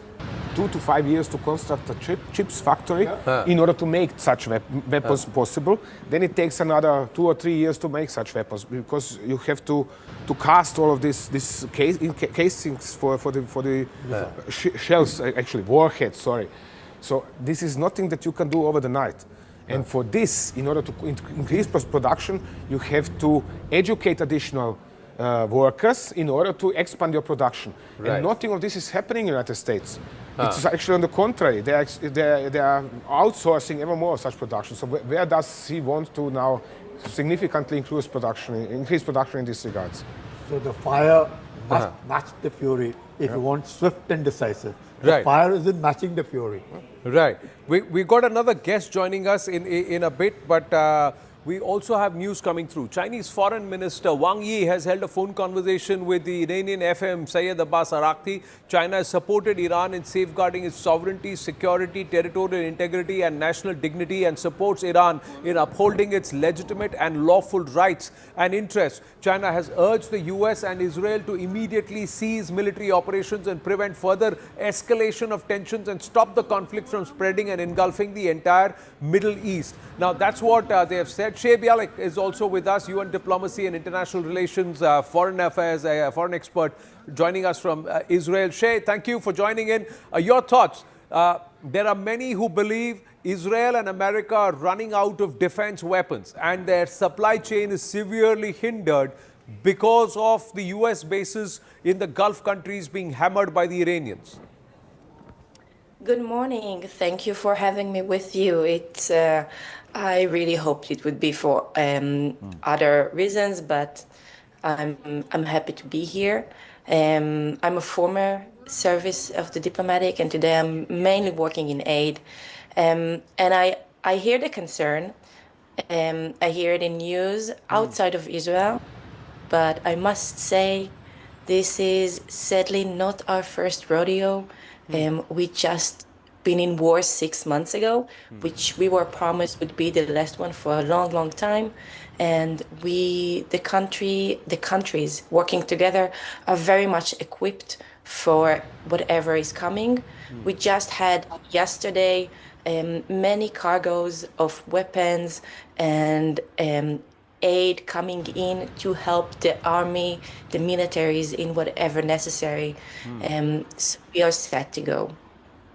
2 to 5 years to construct a chips factory in order to make such weapons possible. Then it takes another 2 or 3 years to make such weapons because you have to cast all of these casings for the shells, actually warheads. Sorry. So this is nothing that you can do over the night. And for this, in order to increase production, you have to educate additional workers in order to expand your production. And nothing of this is happening in the United States. It's actually on the contrary. They are outsourcing ever more of such production. So where does he want to now significantly increase production in these regards? So the fire must match the fury if you want swift and decisive. The fire isn't matching the fury. Right. We got another guest joining us in a bit, but we also have news coming through. Chinese Foreign Minister Wang Yi has held a phone conversation with the Iranian FM Sayyid Abbas Araghchi. China has supported Iran in safeguarding its sovereignty, security, territorial integrity and national dignity and supports Iran in upholding its legitimate and lawful rights and interests. China has urged the US and Israel to immediately cease military operations and prevent further escalation of tensions and stop the conflict from spreading and engulfing the entire Middle East. Now, that's what they have said. Shay Bialik is also with us, UN Diplomacy and International Relations, Foreign Affairs, foreign expert, joining us from Israel. Shay, thank you for joining in. Your thoughts? There are many who believe Israel and America are running out of defense weapons and their supply chain is severely hindered because of the US bases in the Gulf countries being hammered by the Iranians. Good morning. Thank you for having me with you. I really hoped it would be for other reasons, but I'm happy to be here. I'm a former service of the diplomatic, and today I'm mainly working in aid. And I hear the concern. I hear the news outside of Israel, but I must say this is sadly not our first rodeo. We just been in war 6 months ago, which we were promised would be the last one for a long, long time. And the countries working together are very much equipped for whatever is coming. We just had yesterday many cargoes of weapons and aid coming in to help the army, the militaries in whatever necessary. So we are set to go.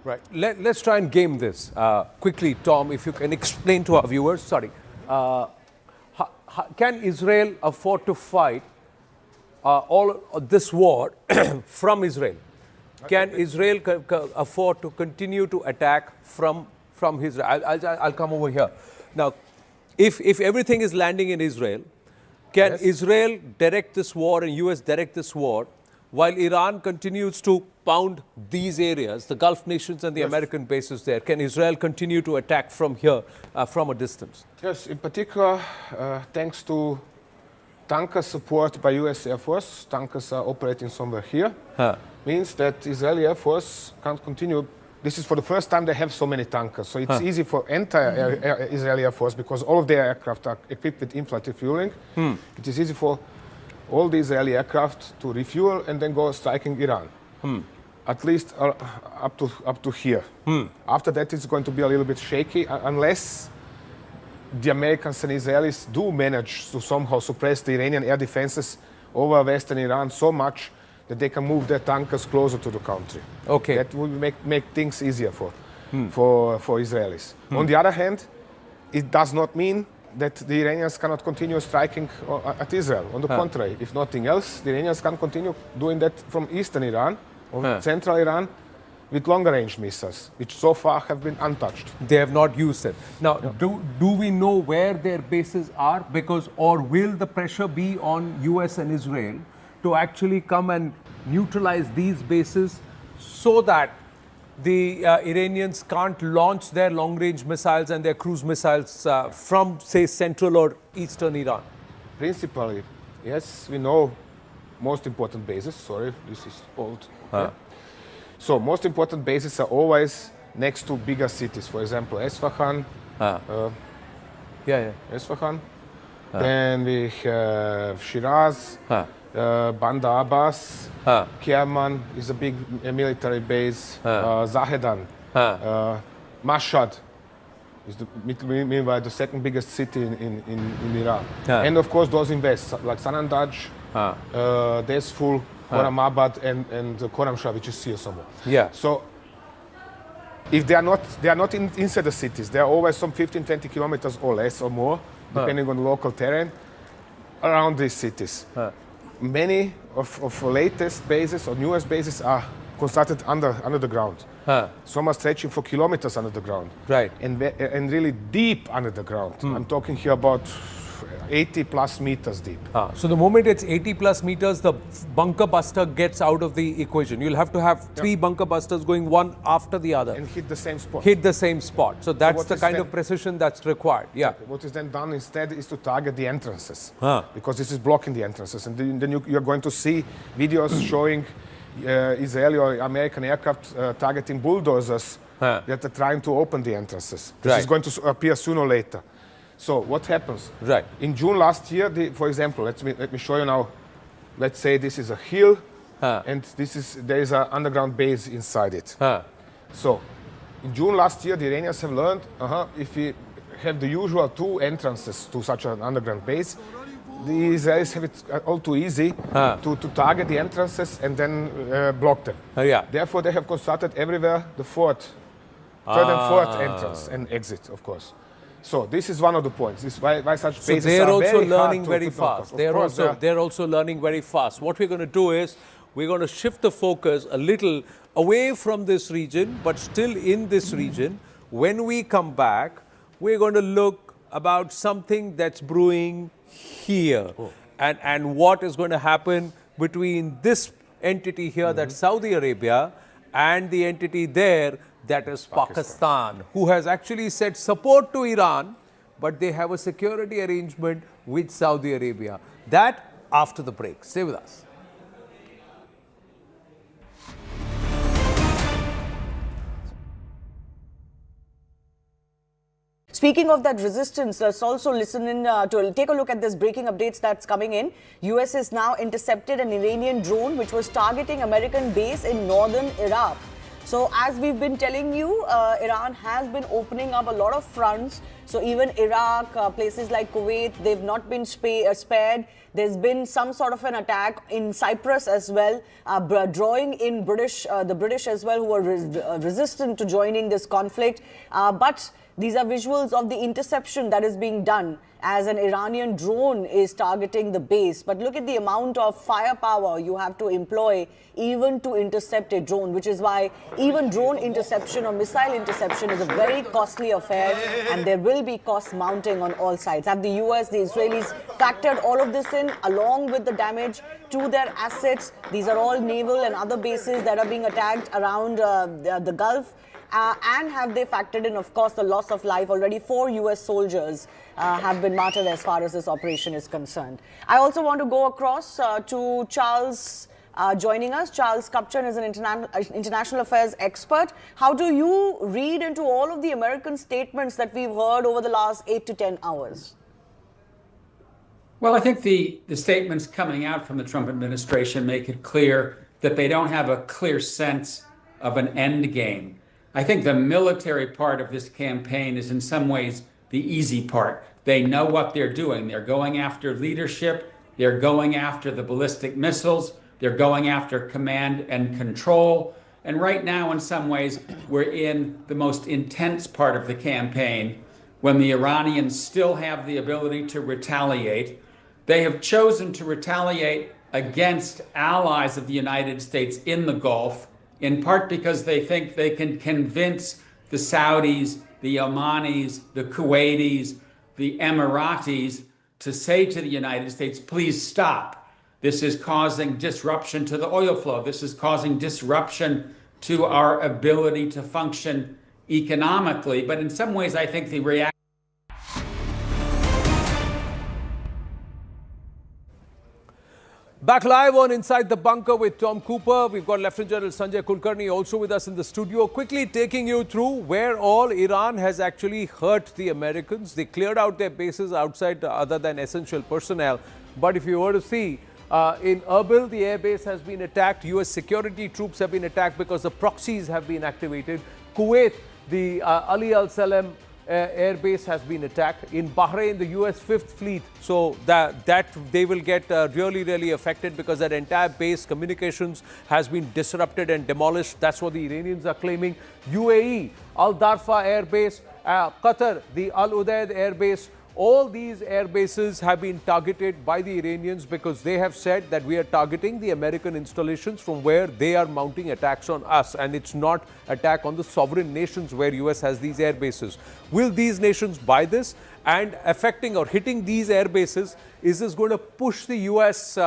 Right. Let's try and game this quickly, Tom, if you can explain to our viewers. Sorry. Can Israel afford to fight all this war from Israel? Can Israel afford to continue to attack from Israel? I'll come over here. Now, if everything is landing in Israel, can Israel direct this war and US direct this war while Iran continues to pound these areas, the Gulf nations and the American bases there? Can Israel continue to attack from here, from a distance? Yes, in particular, thanks to tanker support by US Air Force. Tankers are operating somewhere here. Means that Israeli Air Force can't continue. This is for the first time they have so many tankers. So it's easy for entire Israeli Air Force because all of their aircraft are equipped with in-flight refueling. It is easy for all the Israeli aircraft to refuel and then go striking Iran. At least up to here. After that, it's going to be a little bit shaky unless the Americans and Israelis do manage to somehow suppress the Iranian air defenses over western Iran so much that they can move their tankers closer to the country. Okay. That would make things easier for Israelis. On the other hand, it does not mean that the Iranians cannot continue striking at Israel. On the contrary, if nothing else, the Iranians can continue doing that from eastern Iran or central Iran with longer-range missiles, which so far have been untouched. They have not used it. Now, do we know where their bases are? Because, or will the pressure be on US and Israel to actually come and neutralize these bases so that the Iranians can't launch their long-range missiles and their cruise missiles from, say, central or eastern Iran? Principally, yes, we know most important bases. Sorry, this is old. Huh. So most important bases are always next to bigger cities. For example, Esfahan. Esfahan. Then we have Shiraz, Bandar Abbas, Kerman is a big military base, Zahedan, Mashhad is meanwhile the second biggest city in Iran. And of course those in west, like Sanandaj, Desful, Khorramabad, and Khorramshahr, which is here somewhere. Yeah. So if they are not inside the cities, they are always some 15-20 kilometers or less or more, depending on local terrain, around these cities. Many of the latest bases or newest bases are constructed under the ground. Some are stretching for kilometers under the ground. Right. And really deep under the ground. I'm talking here about 80 plus meters deep. So the moment it's 80 plus meters, the bunker buster gets out of the equation. You'll have to have three bunker busters going one after the other. And hit the same spot. Hit the same spot. So that's the kind of precision that's required. Yeah. What is then done instead is to target the entrances. Because this is blocking the entrances. And then you're going to see videos showing Israeli or American aircraft targeting bulldozers that are trying to open the entrances. This is going to appear sooner or later. So what happens? Right. In June last year, for example, let me show you now. Let's say this is a hill, and there is an underground base inside it. So in June last year, the Iranians have learned if we have the usual two entrances to such an underground base, the Israelis have it all too easy to target the entrances and then block them. Therefore, they have constructed everywhere the third and fourth entrance and exit, of course. So this is one of the points. This is why such bases they're are also very learning hard very fast. They're also learning very fast. What we're going to do is we're going to shift the focus a little away from this region, but still in this region. When we come back, we're going to look about something that's brewing here and what is going to happen between this entity here, that's Saudi Arabia, and the entity there, that is Pakistan, who has actually said support to Iran, but they have a security arrangement with Saudi Arabia. That after the break. Stay with us. Speaking of that resistance, let's also listen in to take a look at this breaking updates that's coming in. US has now intercepted an Iranian drone which was targeting American base in northern Iraq. So as we've been telling you, Iran has been opening up a lot of fronts. So even Iraq, places like Kuwait, they've not been spared. There's been some sort of an attack in Cyprus as well, drawing in the British as well, who are resistant to joining this conflict. But these are visuals of the interception that is being done as an Iranian drone is targeting the base. But look at the amount of firepower you have to employ even to intercept a drone, which is why even drone interception or missile interception is a very costly affair, and there will be costs mounting on all sides. Have the US, the Israelis factored all of this in along with the damage to their assets? These are all naval and other bases that are being attacked around the Gulf. And have they factored in, of course, the loss of life? Already 4 US soldiers have been martyred as far as this operation is concerned. I also want to go across to Charles joining us. Charles Kupchan is an international affairs expert. How do you read into all of the American statements that we've heard over the last 8 to 10 hours? Well, I think the statements coming out from the Trump administration make it clear that they don't have a clear sense of an end game. I think the military part of this campaign is in some ways the easy part. They know what they're doing. They're going after leadership. They're going after the ballistic missiles. They're going after command and control. And right now, in some ways, we're in the most intense part of the campaign when the Iranians still have the ability to retaliate. They have chosen to retaliate against allies of the United States in the Gulf, in part because they think they can convince the Saudis, the Omanis, the Kuwaitis, the Emiratis to say to the United States, please stop. This is causing disruption to the oil flow. This is causing disruption to our ability to function economically. But in some ways, I think the reaction. Back live on Inside the Bunker with Tom Cooper. We've got Lieutenant General Sanjay Kulkarni also with us in the studio. Quickly taking you through where all Iran has actually hurt the Americans. They cleared out their bases outside other than essential personnel. But if you were to see, in Erbil, the airbase has been attacked. US security troops have been attacked because the proxies have been activated. Kuwait, the Ali Al Salem air base has been attacked. In Bahrain, the US 5th Fleet, so that they will get really affected because that entire base communications has been disrupted and demolished. That's what the Iranians are claiming. UAE, Al Darfa air base, Qatar, the Al Udeid air base. All these air bases have been targeted by the Iranians because they have said that we are targeting the American installations from where they are mounting attacks on us, and it's not attack on the sovereign nations where US has these air bases. Will these nations buy this? And affecting or hitting these air bases, is this going to push the US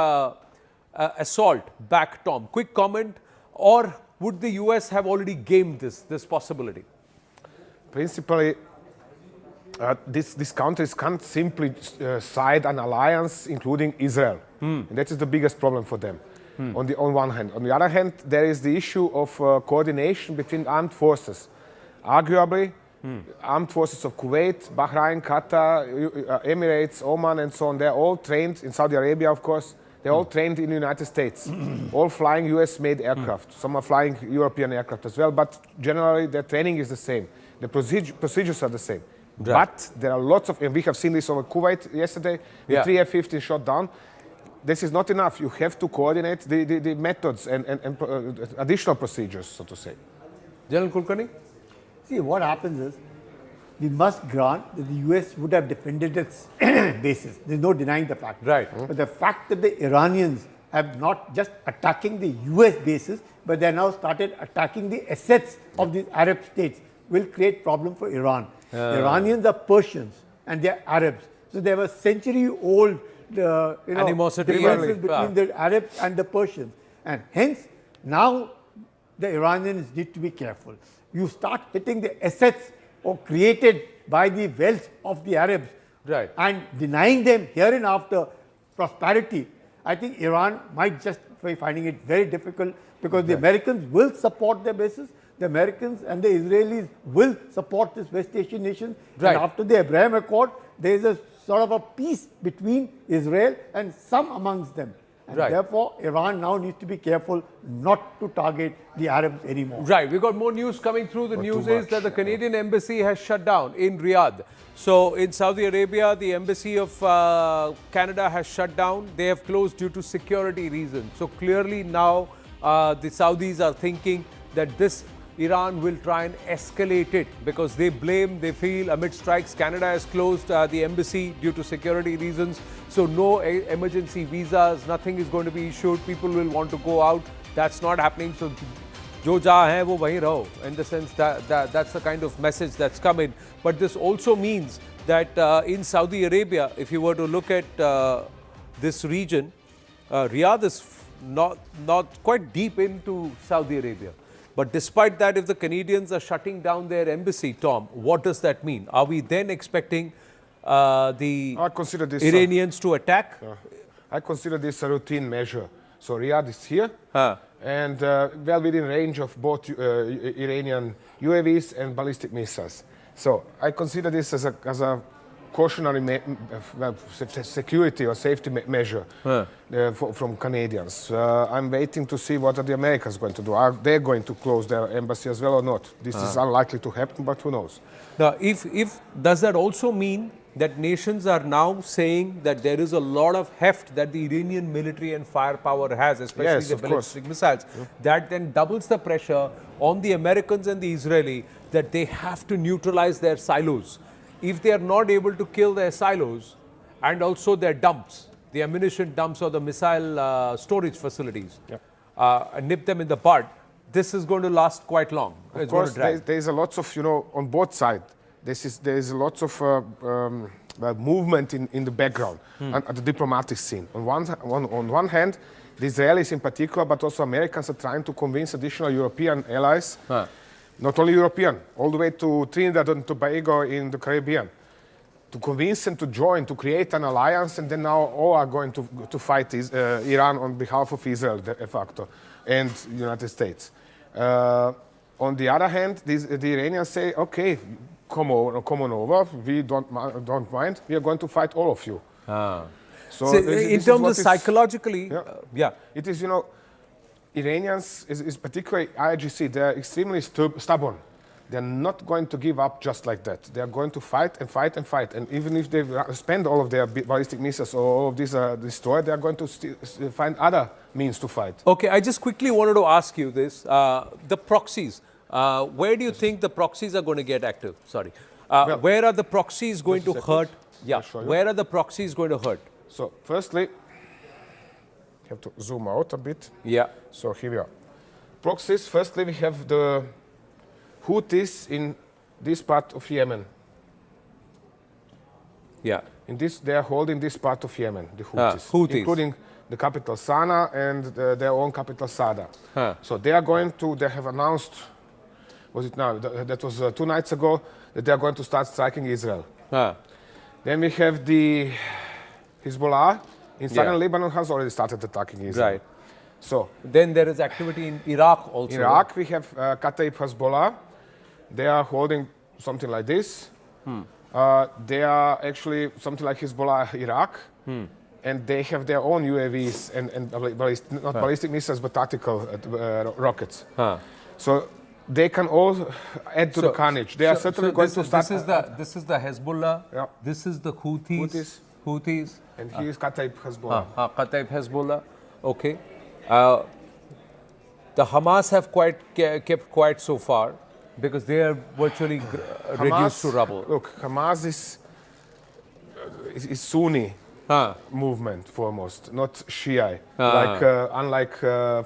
assault back, Tom? Quick comment. Or would the US have already gamed this possibility? Principally, these countries can't simply side an alliance, including Israel. And that is the biggest problem for them, on one hand. On the other hand, there is the issue of coordination between armed forces. Arguably, armed forces of Kuwait, Bahrain, Qatar, Emirates, Oman, and so on, they're all trained, in Saudi Arabia, of course, they're all trained in the United States, all flying US-made aircraft. Some are flying European aircraft as well, but generally their training is the same. The procedures are the same. Right. But there are lots of, and we have seen this over Kuwait yesterday, the 3 F-15 shot down. This is not enough. You have to coordinate the methods and additional procedures, so to say. General Kulkarni? See, what happens is, we must grant that the US would have defended its bases. There's no denying the fact. Right. But the fact that the Iranians have not just attacking the US bases, but they now started attacking the assets of these Arab states will create problem for Iran. The Iranians are Persians and they're Arabs. So there was century-old animosity differences between the Arabs and the Persians. And hence, now the Iranians need to be careful. You start hitting the assets or created by the wealth of the Arabs, right, and denying them hereinafter prosperity. I think Iran might just be finding it very difficult because the Americans will support their bases. The Americans and the Israelis will support this West Asian nation. Right. And after the Abraham Accord, there is a sort of a peace between Israel and some amongst them. And therefore, Iran now needs to be careful not to target the Arabs anymore. Right. We've got more news coming through. The news is that the Canadian embassy has shut down in Riyadh. So in Saudi Arabia, the embassy of Canada has shut down. They have closed due to security reasons. So clearly now the Saudis are thinking that this Iran will try and escalate it because they feel amid strikes, Canada has closed the embassy due to security reasons. So no emergency visas, nothing is going to be issued. People will want to go out. That's not happening. So jo jahan hai wo wahin raho. In the sense that's the kind of message that's coming. But this also means that in Saudi Arabia, if you were to look at this region, Riyadh is not quite deep into Saudi Arabia. But despite that, if the Canadians are shutting down their embassy, Tom, what does that mean? Are we then expecting the Iranians to attack? I consider this a routine measure. So Riyadh is here, and well within range of both Iranian UAVs and ballistic missiles. So I consider this as a cautionary security or safety measure from Canadians. I'm waiting to see what are the Americans going to do. Are they going to close their embassy as well or not? This is unlikely to happen, but who knows? Now, does that also mean that nations are now saying that there is a lot of heft that the Iranian military and firepower has, especially the ballistic missiles, that then doubles the pressure on the Americans and the Israeli that they have to neutralize their silos? If they are not able to kill their silos and also their dumps, the ammunition dumps or the missile storage facilities, and nip them in the bud, this is going to last quite long. Of course, there is a lot of, on both sides, there is lots of movement in the background at the diplomatic scene. On one hand, the Israelis in particular, but also Americans are trying to convince additional European allies, not only European, all the way to Trinidad and Tobago in the Caribbean, to convince them to join, to create an alliance, and then now all are going to fight Iran on behalf of Israel, de facto, and the United States. On the other hand, the Iranians say, okay, come on over, we don't mind, we are going to fight all of you. So in terms of psychologically, it is, Iranians, is particularly IRGC, they are extremely stubborn. They're not going to give up just like that. They are going to fight and fight and fight. And even if they spend all of their ballistic missiles or all of these are destroyed, they are going to find other means to fight. Okay, I just quickly wanted to ask you this. The proxies, where do you think the proxies are going to get active? Sorry. Where are the proxies going to hurt? Yeah, where are the proxies going to hurt? So, firstly, you have to zoom out a bit. Yeah. So, here we are. Proxies, firstly, we have the Houthis in this part of Yemen. Yeah. They are holding this part of Yemen, the Houthis. Including the capital Sana'a and their own capital Sada. So they have announced, was it now? That was 2 nights ago, that they are going to start striking Israel. Then we have the Hezbollah in southern Lebanon has already started attacking Israel. Right. So then there is activity in Iraq also. In Iraq, we have Kataib Hezbollah. They are holding something like this. They are actually something like Hezbollah Iraq. And they have their own UAVs and not ballistic missiles, but tactical rockets. So they can all add to the carnage. They are certainly going to start. This is the Hezbollah. Yeah. This is the Houthis. And he is Kataib Hezbollah. Kataib Hezbollah. Okay. The Hamas have kept quiet so far because they are virtually reduced to rubble. Look, Hamas is Sunni movement foremost, not Shia. Unlike,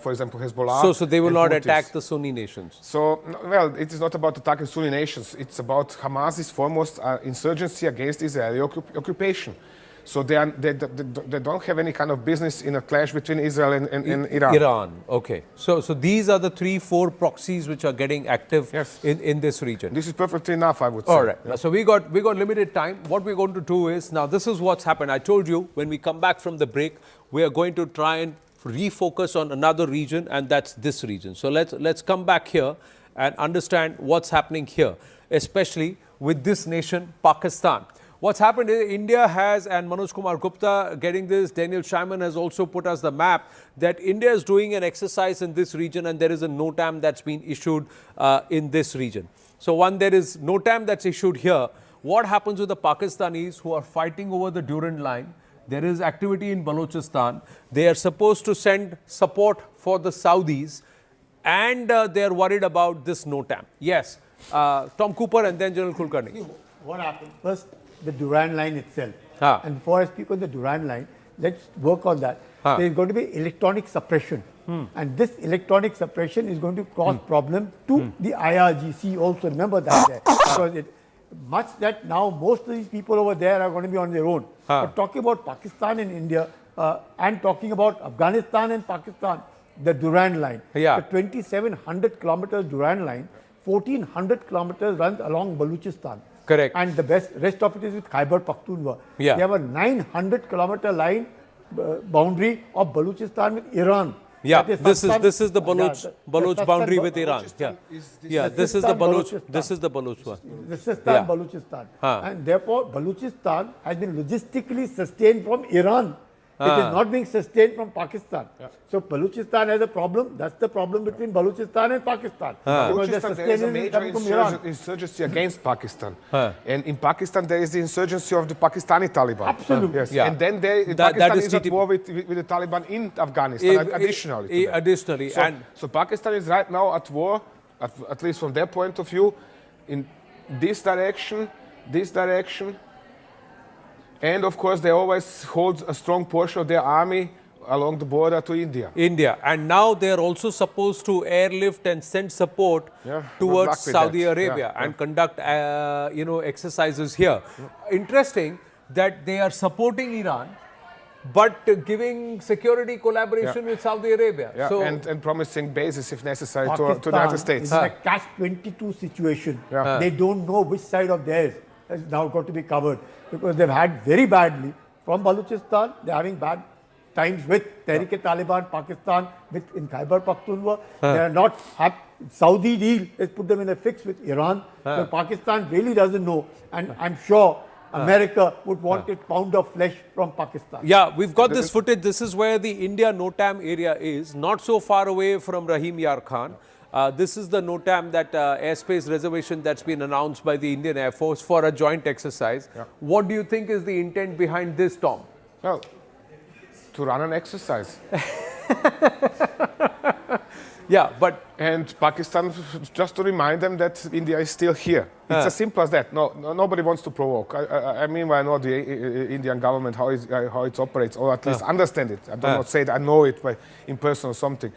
for example, Hezbollah. So they will not attack the Sunni nations. So, well, it is not about attacking Sunni nations. It's about Hamas's foremost insurgency against Israeli occupation. So they don't have any kind of business in a clash between Israel and Iran. Iran, okay. So these are the 3-4 proxies which are getting active in this region. This is perfectly enough, I would say. All right. Yeah. So we got limited time. What we're going to do is, now this is what's happened. I told you when we come back from the break, we are going to try and refocus on another region, and that's this region. So let's come back here and understand what's happening here, especially with this nation, Pakistan. What's happened is India has, and Manoj Kumar Gupta getting this, Daniel Scheinman has also put us the map, that India is doing an exercise in this region and there is a NOTAM that's been issued in this region. So there is NOTAM that's issued here. What happens with the Pakistanis who are fighting over the Durand line? There is activity in Balochistan. They are supposed to send support for the Saudis and they are worried about this NOTAM. Yes, Tom Cooper and then General Kulkarni. What happened? First, the Durand line itself. And before I speak on the Durand line, let's work on that. There is going to be electronic suppression. And this electronic suppression is going to cause problem to the IRGC also. Remember that. Because much that now most of these people over there are going to be on their own. But talking about Pakistan and India and talking about Afghanistan and Pakistan, the Durand line, the 2,700 kilometers Durand line, 1,400 kilometers runs along Balochistan. Correct. And the rest of it is with Khyber Pakhtunkhwa. They have a 900-kilometer line boundary of Balochistan with Iran. Yeah, this is the Baloch boundary with Iran. This is the Baloch one. This is Balochistan. And therefore, Balochistan has been logistically sustained from Iran. It is not being sustained from Pakistan. So Balochistan has a problem. That's the problem between Balochistan and Pakistan. Balochistan, there is a major insurgency against Pakistan. And in Pakistan, there is the insurgency of the Pakistani Taliban. Absolutely. Yes. And then Pakistan is at war with the Taliban in Afghanistan, additionally. So Pakistan is right now at war, at least from their point of view, in this direction, and of course, they always hold a strong portion of their army along the border to India. And now they are also supposed to airlift and send support towards Saudi Arabia and conduct, exercises here. Interesting that they are supporting Iran but giving security collaboration with Saudi Arabia. Yeah, So, and promising bases if necessary to Pakistan the United States. is in a catch-22 situation. Yeah. They don't know which side of theirs has now got to be covered because they've had very badly from Balochistan. They're having bad times with Tehrik-e-Taliban, Pakistan, with in Khyber Pakhtunkhwa. They are not happy. Saudi deal has put them in a fix with Iran. So Pakistan really doesn't know, and I'm sure America would want a pound of flesh from Pakistan. yeah, we've got this footage. This is where the India NOTAM area is, not so far away from Rahim Yar Khan. This is the NOTAM, that airspace reservation that's been announced by the Indian Air Force for a joint exercise. What do you think is the intent behind this, Tom? Well, to run an exercise. Yeah, but and Pakistan, just to remind them that India is still here. It's as simple as that. Nobody wants to provoke. I mean, I know the Indian government, how it operates, or at least understand it. I do not say that I know it in person or something.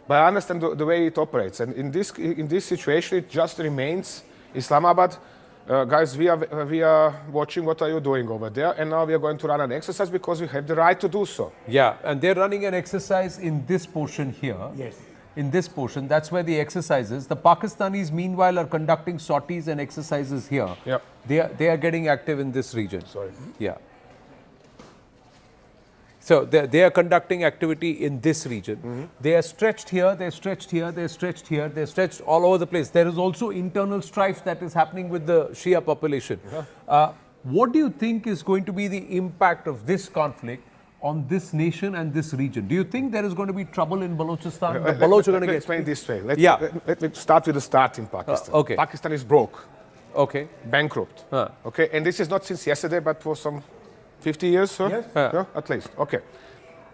But I understand the way it operates. And in this situation, it just remains Islamabad. Guys, we are watching what are you doing over there, and now we are going to run an exercise because we have the right to do so. yeah, and they're running an exercise in this portion here. Yes. In this portion, that's where the exercise is. The Pakistanis, meanwhile, are conducting sorties and exercises here. Yep. They are getting active in this region. Sorry. Yeah. So they are conducting activity in this region. They are stretched here, they're stretched here, they're stretched here, they're stretched all over the place. There is also internal strife that is happening with the Shia population. What do you think is going to be the impact of this conflict on this nation and this region? Do you think there is going to be trouble in Balochistan? The Baloch are going to get... explain this way. Let me start with the start in Pakistan. Okay. Pakistan is broke. Okay. Bankrupt. Okay, and this is not since yesterday, but for some 50 years, huh? Yes. Yeah, at least. Okay.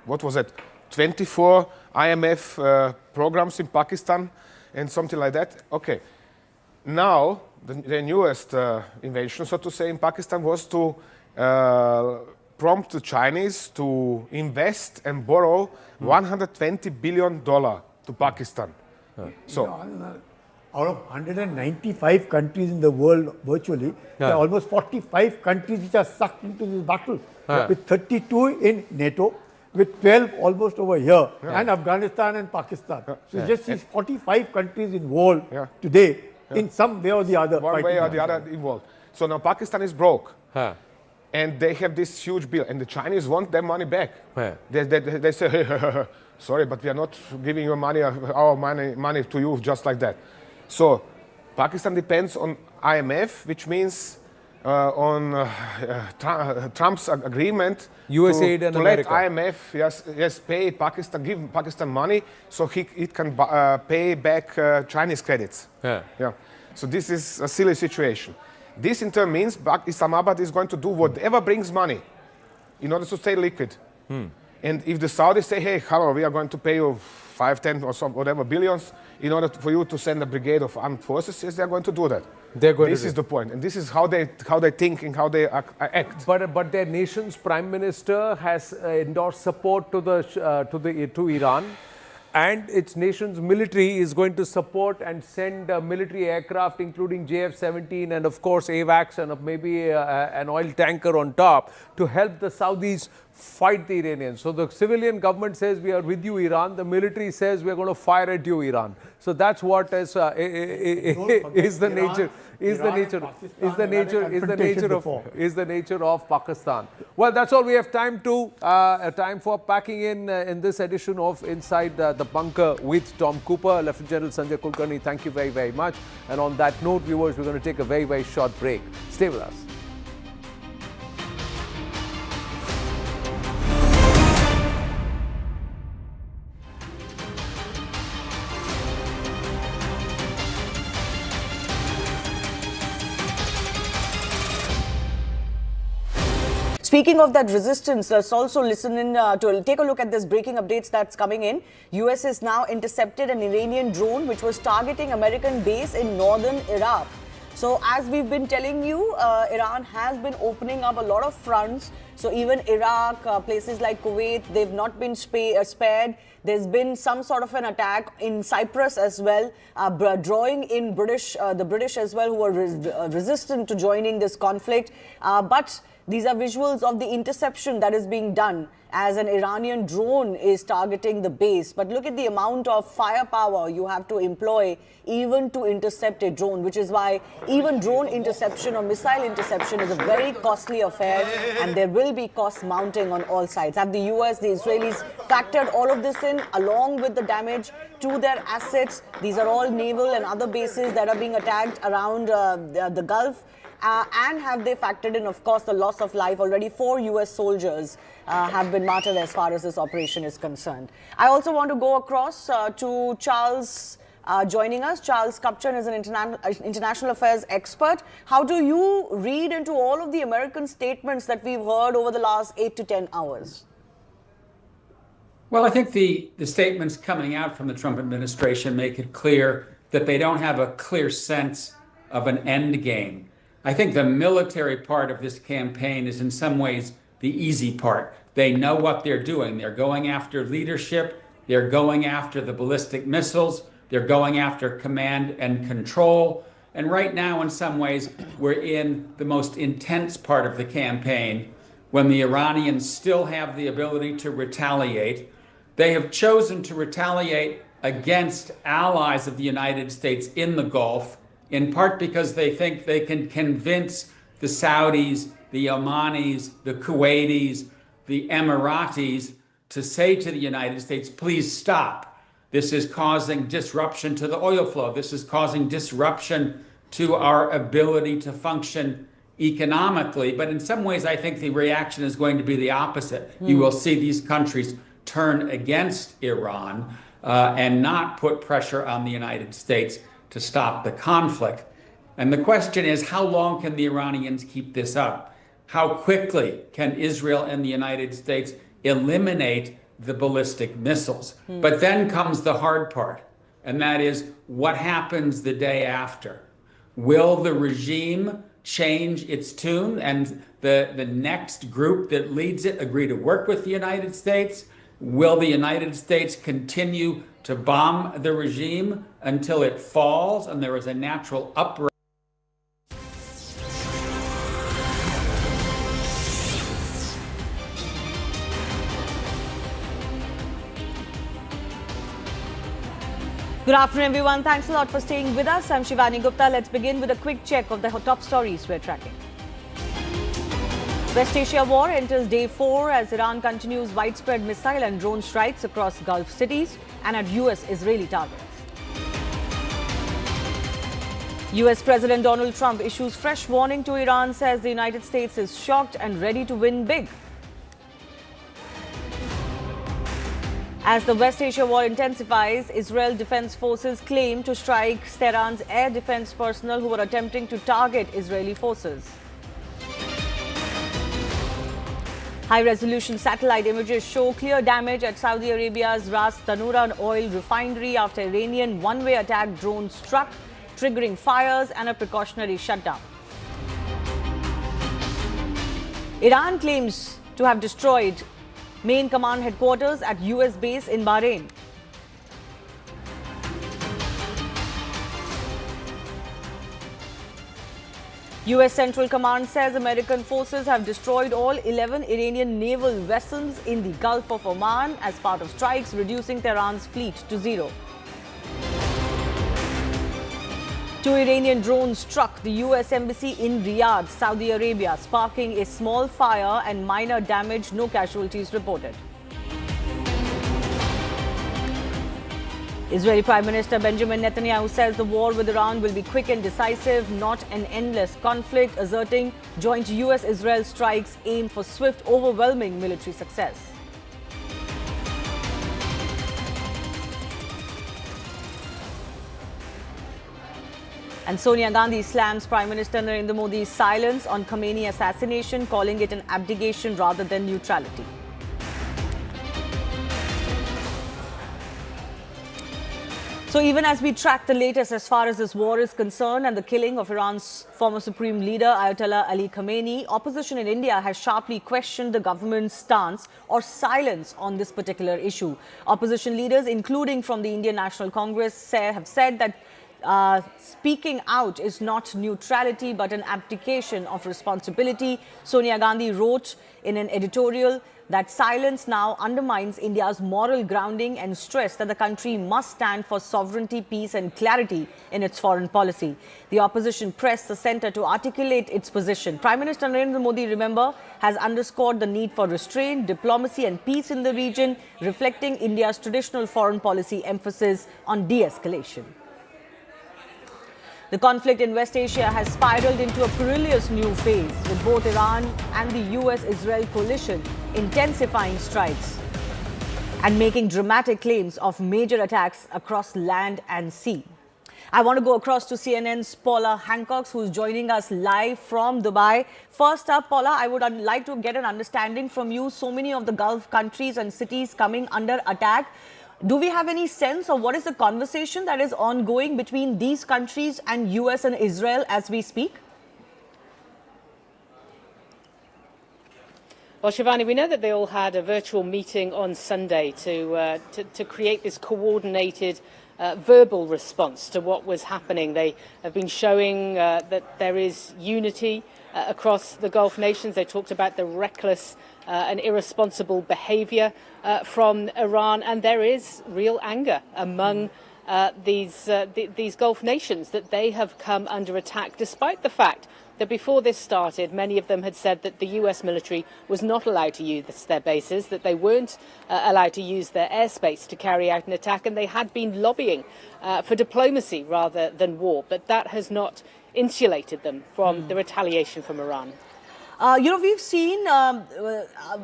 What was it? 24 IMF programs in Pakistan and something like that. Okay. Now, the newest invention, so to say, in Pakistan was to prompt the Chinese to invest and borrow $120 billion to Pakistan. So, out of 195 countries in the world virtually, there are almost 45 countries which are sucked into this battle, with 32 in NATO, with 12 almost over here, and Afghanistan and Pakistan. So just these 45 countries involved today in some way or the other. One way or the other involved. So now Pakistan is broke. And they have this huge bill, and the Chinese want their money back. They say, hey, sorry, but we are not giving you money, our money to you just like that. So Pakistan depends on IMF, which means on Trump's agreement USAID and to America. let IMF pay Pakistan, give Pakistan money so it can pay back Chinese credits. So this is a silly situation. This in turn means Islamabad is going to do whatever brings money in order to stay liquid. And if the Saudis say, hey, hello, we are going to pay you 5, 10 or some whatever billions in order for you to send a brigade of armed forces, yes, they're going to do that. This is the point, and this is how they think and how they act. But their nation's prime minister has endorsed support to Iran, and its nation's military is going to support and send military aircraft, including JF-17 and of course AWACS and maybe an oil tanker on top, to help the Saudis fight the Iranians. So the civilian government says we are with you, Iran. The military says we are going to fire at you, Iran. So that's what is the nature of Pakistan. Well, that's all we have time for packing in this edition of Inside the Bunker with Tom Cooper. Lieutenant General Sanjay Kulkarni, thank you very, very much. And on that note, viewers, we're going to take a very, very short break. Stay with us. Speaking of that resistance, let's also listen in to take a look at this breaking updates that's coming in. US has now intercepted an Iranian drone which was targeting American base in northern Iraq. So as we've been telling you, Iran has been opening up a lot of fronts. So even Iraq, places like Kuwait, they've not been spared. There's been some sort of an attack in Cyprus as well, drawing in the British as well, who are resistant to joining this conflict. But these are visuals of the interception that is being done as an Iranian drone is targeting the base. But look at the amount of firepower you have to employ even to intercept a drone, which is why even drone interception or missile interception is a very costly affair, and there will be costs mounting on all sides. Have the US, the Israelis factored all of this in along with the damage to their assets? These are all naval and other bases that are being attacked around the Gulf. And have they factored in, of course, the loss of life? Already 4 US soldiers have been martyred as far as this operation is concerned. I also want to go across to Charles joining us. Charles Kupchan is an international affairs expert. How do you read into all of the American statements that we've heard over the last 8 to 10 hours? Well, I think the statements coming out from the Trump administration make it clear that they don't have a clear sense of an end game. I think the military part of this campaign is in some ways the easy part. They know what they're doing. They're going after leadership. They're going after the ballistic missiles. They're going after command and control. And right now, in some ways, we're in the most intense part of the campaign when the Iranians still have the ability to retaliate. They have chosen to retaliate against allies of the United States in the Gulf, in part because they think they can convince the Saudis, the Omanis, the Kuwaitis, the Emiratis to say to the United States, please stop. This is causing disruption to the oil flow. This is causing disruption to our ability to function economically. But in some ways, I think the reaction is going to be the opposite. You will see these countries turn against Iran and not put pressure on the United States to stop the conflict. And the question is, how long can the Iranians keep this up? How quickly can Israel and the United States eliminate the ballistic missiles? But then comes the hard part, and that is what happens the day after. Will the regime change its tune and the next group that leads it agree to work with the United States? Will the United States continue to bomb the regime until it falls and there is a natural uprising? Good afternoon, everyone. Thanks a lot for staying with us. I'm Shivani Gupta. Let's begin with a quick check of the top stories we're tracking. West Asia war enters day 4 as Iran continues widespread missile and drone strikes across Gulf cities and at US-Israeli targets. US President Donald Trump issues fresh warning to Iran, says the United States is shocked and ready to win big. As the West Asia war intensifies, Israel Defense Forces claim to strike Tehran's air defense personnel who were attempting to target Israeli forces. High-resolution satellite images show clear damage at Saudi Arabia's Ras Tanura oil refinery after Iranian one-way attack drone struck, triggering fires and a precautionary shutdown. Iran claims to have destroyed main command headquarters at US base in Bahrain. US Central Command says American forces have destroyed all 11 Iranian naval vessels in the Gulf of Oman as part of strikes, reducing Tehran's fleet to 0. 2 Iranian drones struck the US embassy in Riyadh, Saudi Arabia, sparking a small fire and minor damage. No casualties reported. Israeli Prime Minister Benjamin Netanyahu says the war with Iran will be quick and decisive, not an endless conflict, asserting joint US-Israel strikes aim for swift, overwhelming military success. And Sonia Gandhi slams Prime Minister Narendra Modi's silence on Khomeini assassination, calling it an abdication rather than neutrality. So even as we track the latest as far as this war is concerned and the killing of Iran's former supreme leader Ayatollah Ali Khamenei, opposition in India has sharply questioned the government's stance or silence on this particular issue. Opposition leaders, including from the Indian National Congress, have said that speaking out is not neutrality but an abdication of responsibility. Sonia Gandhi wrote in an editorial that silence now undermines India's moral grounding and stressed that the country must stand for sovereignty, peace and clarity in its foreign policy. The opposition pressed the centre to articulate its position. Prime Minister Narendra Modi, remember, has underscored the need for restraint, diplomacy and peace in the region, reflecting India's traditional foreign policy emphasis on de-escalation. The conflict in West Asia has spiraled into a perilous new phase, with both Iran and the US-Israel coalition intensifying strikes and making dramatic claims of major attacks across land and sea. I want to go across to CNN's Paula Hancock, who's joining us live from Dubai. First up, Paula, I would like to get an understanding from you. So many of the Gulf countries and cities coming under attack. Do we have any sense of what is the conversation that is ongoing between these countries and US and Israel as we speak? Well, Shivani, we know that they all had a virtual meeting on Sunday to create this coordinated verbal response to what was happening. They have been showing that there is unity across the Gulf nations. They talked about the reckless and irresponsible behaviour from Iran, and there is real anger among these Gulf nations that they have come under attack, despite the fact that before this started, many of them had said that the US military was not allowed to use their bases, that they weren't allowed to use their airspace to carry out an attack, and they had been lobbying for diplomacy rather than war. But that has not insulated them from the retaliation from Iran. We've seen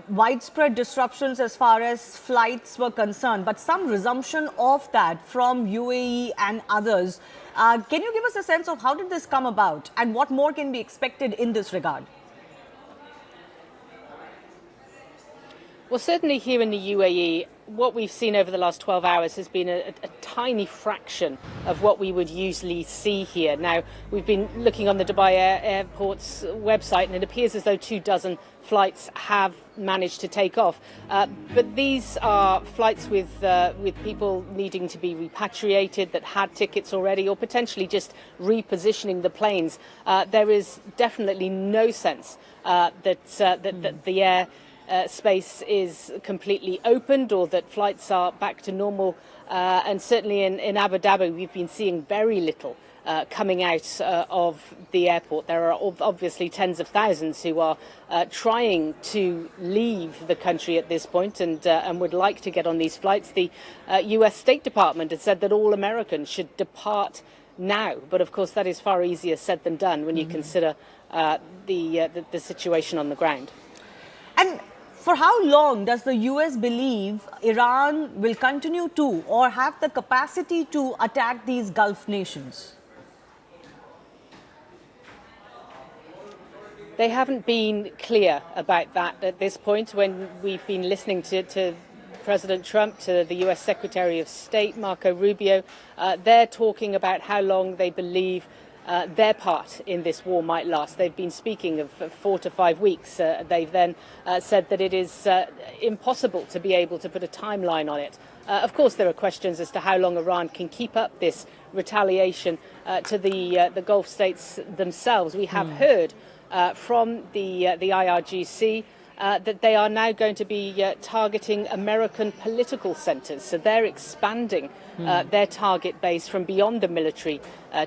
widespread disruptions as far as flights were concerned, but some resumption of that from UAE and others. Can you give us a sense of how did this come about and what more can be expected in this regard? Well, certainly here in the UAE, what we've seen over the last 12 hours has been a tiny fraction of what we would usually see here. Now, we've been looking on the Dubai airport's website, and it appears as though 24 flights have managed to take off. But these are flights with people needing to be repatriated that had tickets already, or potentially just repositioning the planes. There is definitely no sense that the air space is completely opened or that flights are back to normal. And certainly in Abu Dhabi, we've been seeing very little coming out of the airport. There are obviously tens of thousands who are trying to leave the country at this point and would like to get on these flights. The US State Department has said that all Americans should depart now. But of course, that is far easier said than done when you consider the situation on the ground. And for how long does the US believe Iran will continue to or have the capacity to attack these Gulf nations? They haven't been clear about that at this point. When we've been listening to President Trump, to the US Secretary of State, Marco Rubio, they're talking about how long they believe their part in this war might last. They've been speaking of 4 to 5 weeks. They've then said that it is impossible to be able to put a timeline on it. Of course, there are questions as to how long Iran can keep up this retaliation to the Gulf states themselves. We have heard from the IRGC that they are now going to be targeting American political centres. So they're expanding their target base from beyond the military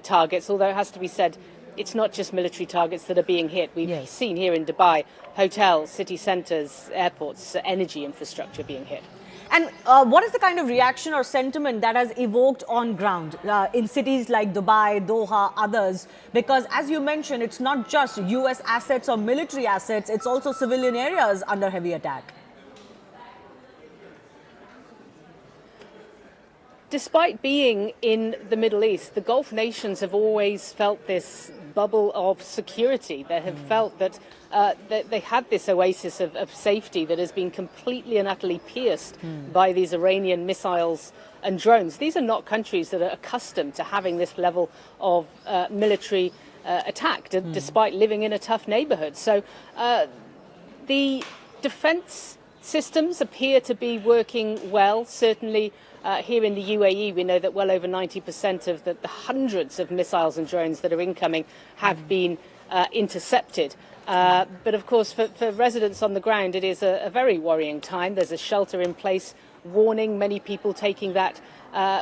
targets, although it has to be said, it's not just military targets that are being hit. We've seen here in Dubai, hotels, city centres, airports, energy infrastructure being hit. And what is the kind of reaction or sentiment that has evoked on ground in cities like Dubai, Doha, others? Because as you mentioned, it's not just US assets or military assets, it's also civilian areas under heavy attack. despite being in the Middle East, the Gulf nations have always felt this bubble of security. They have felt that they had this oasis of safety that has been completely and utterly pierced by these Iranian missiles and drones. These are not countries that are accustomed to having this level of military attack, despite living in a tough neighborhood. So the defense systems appear to be working well. Certainly here in the UAE, we know that well over 90% of the hundreds of missiles and drones that are incoming have been intercepted. But of course, for residents on the ground, it is a very worrying time. There's a shelter-in-place warning, many people taking that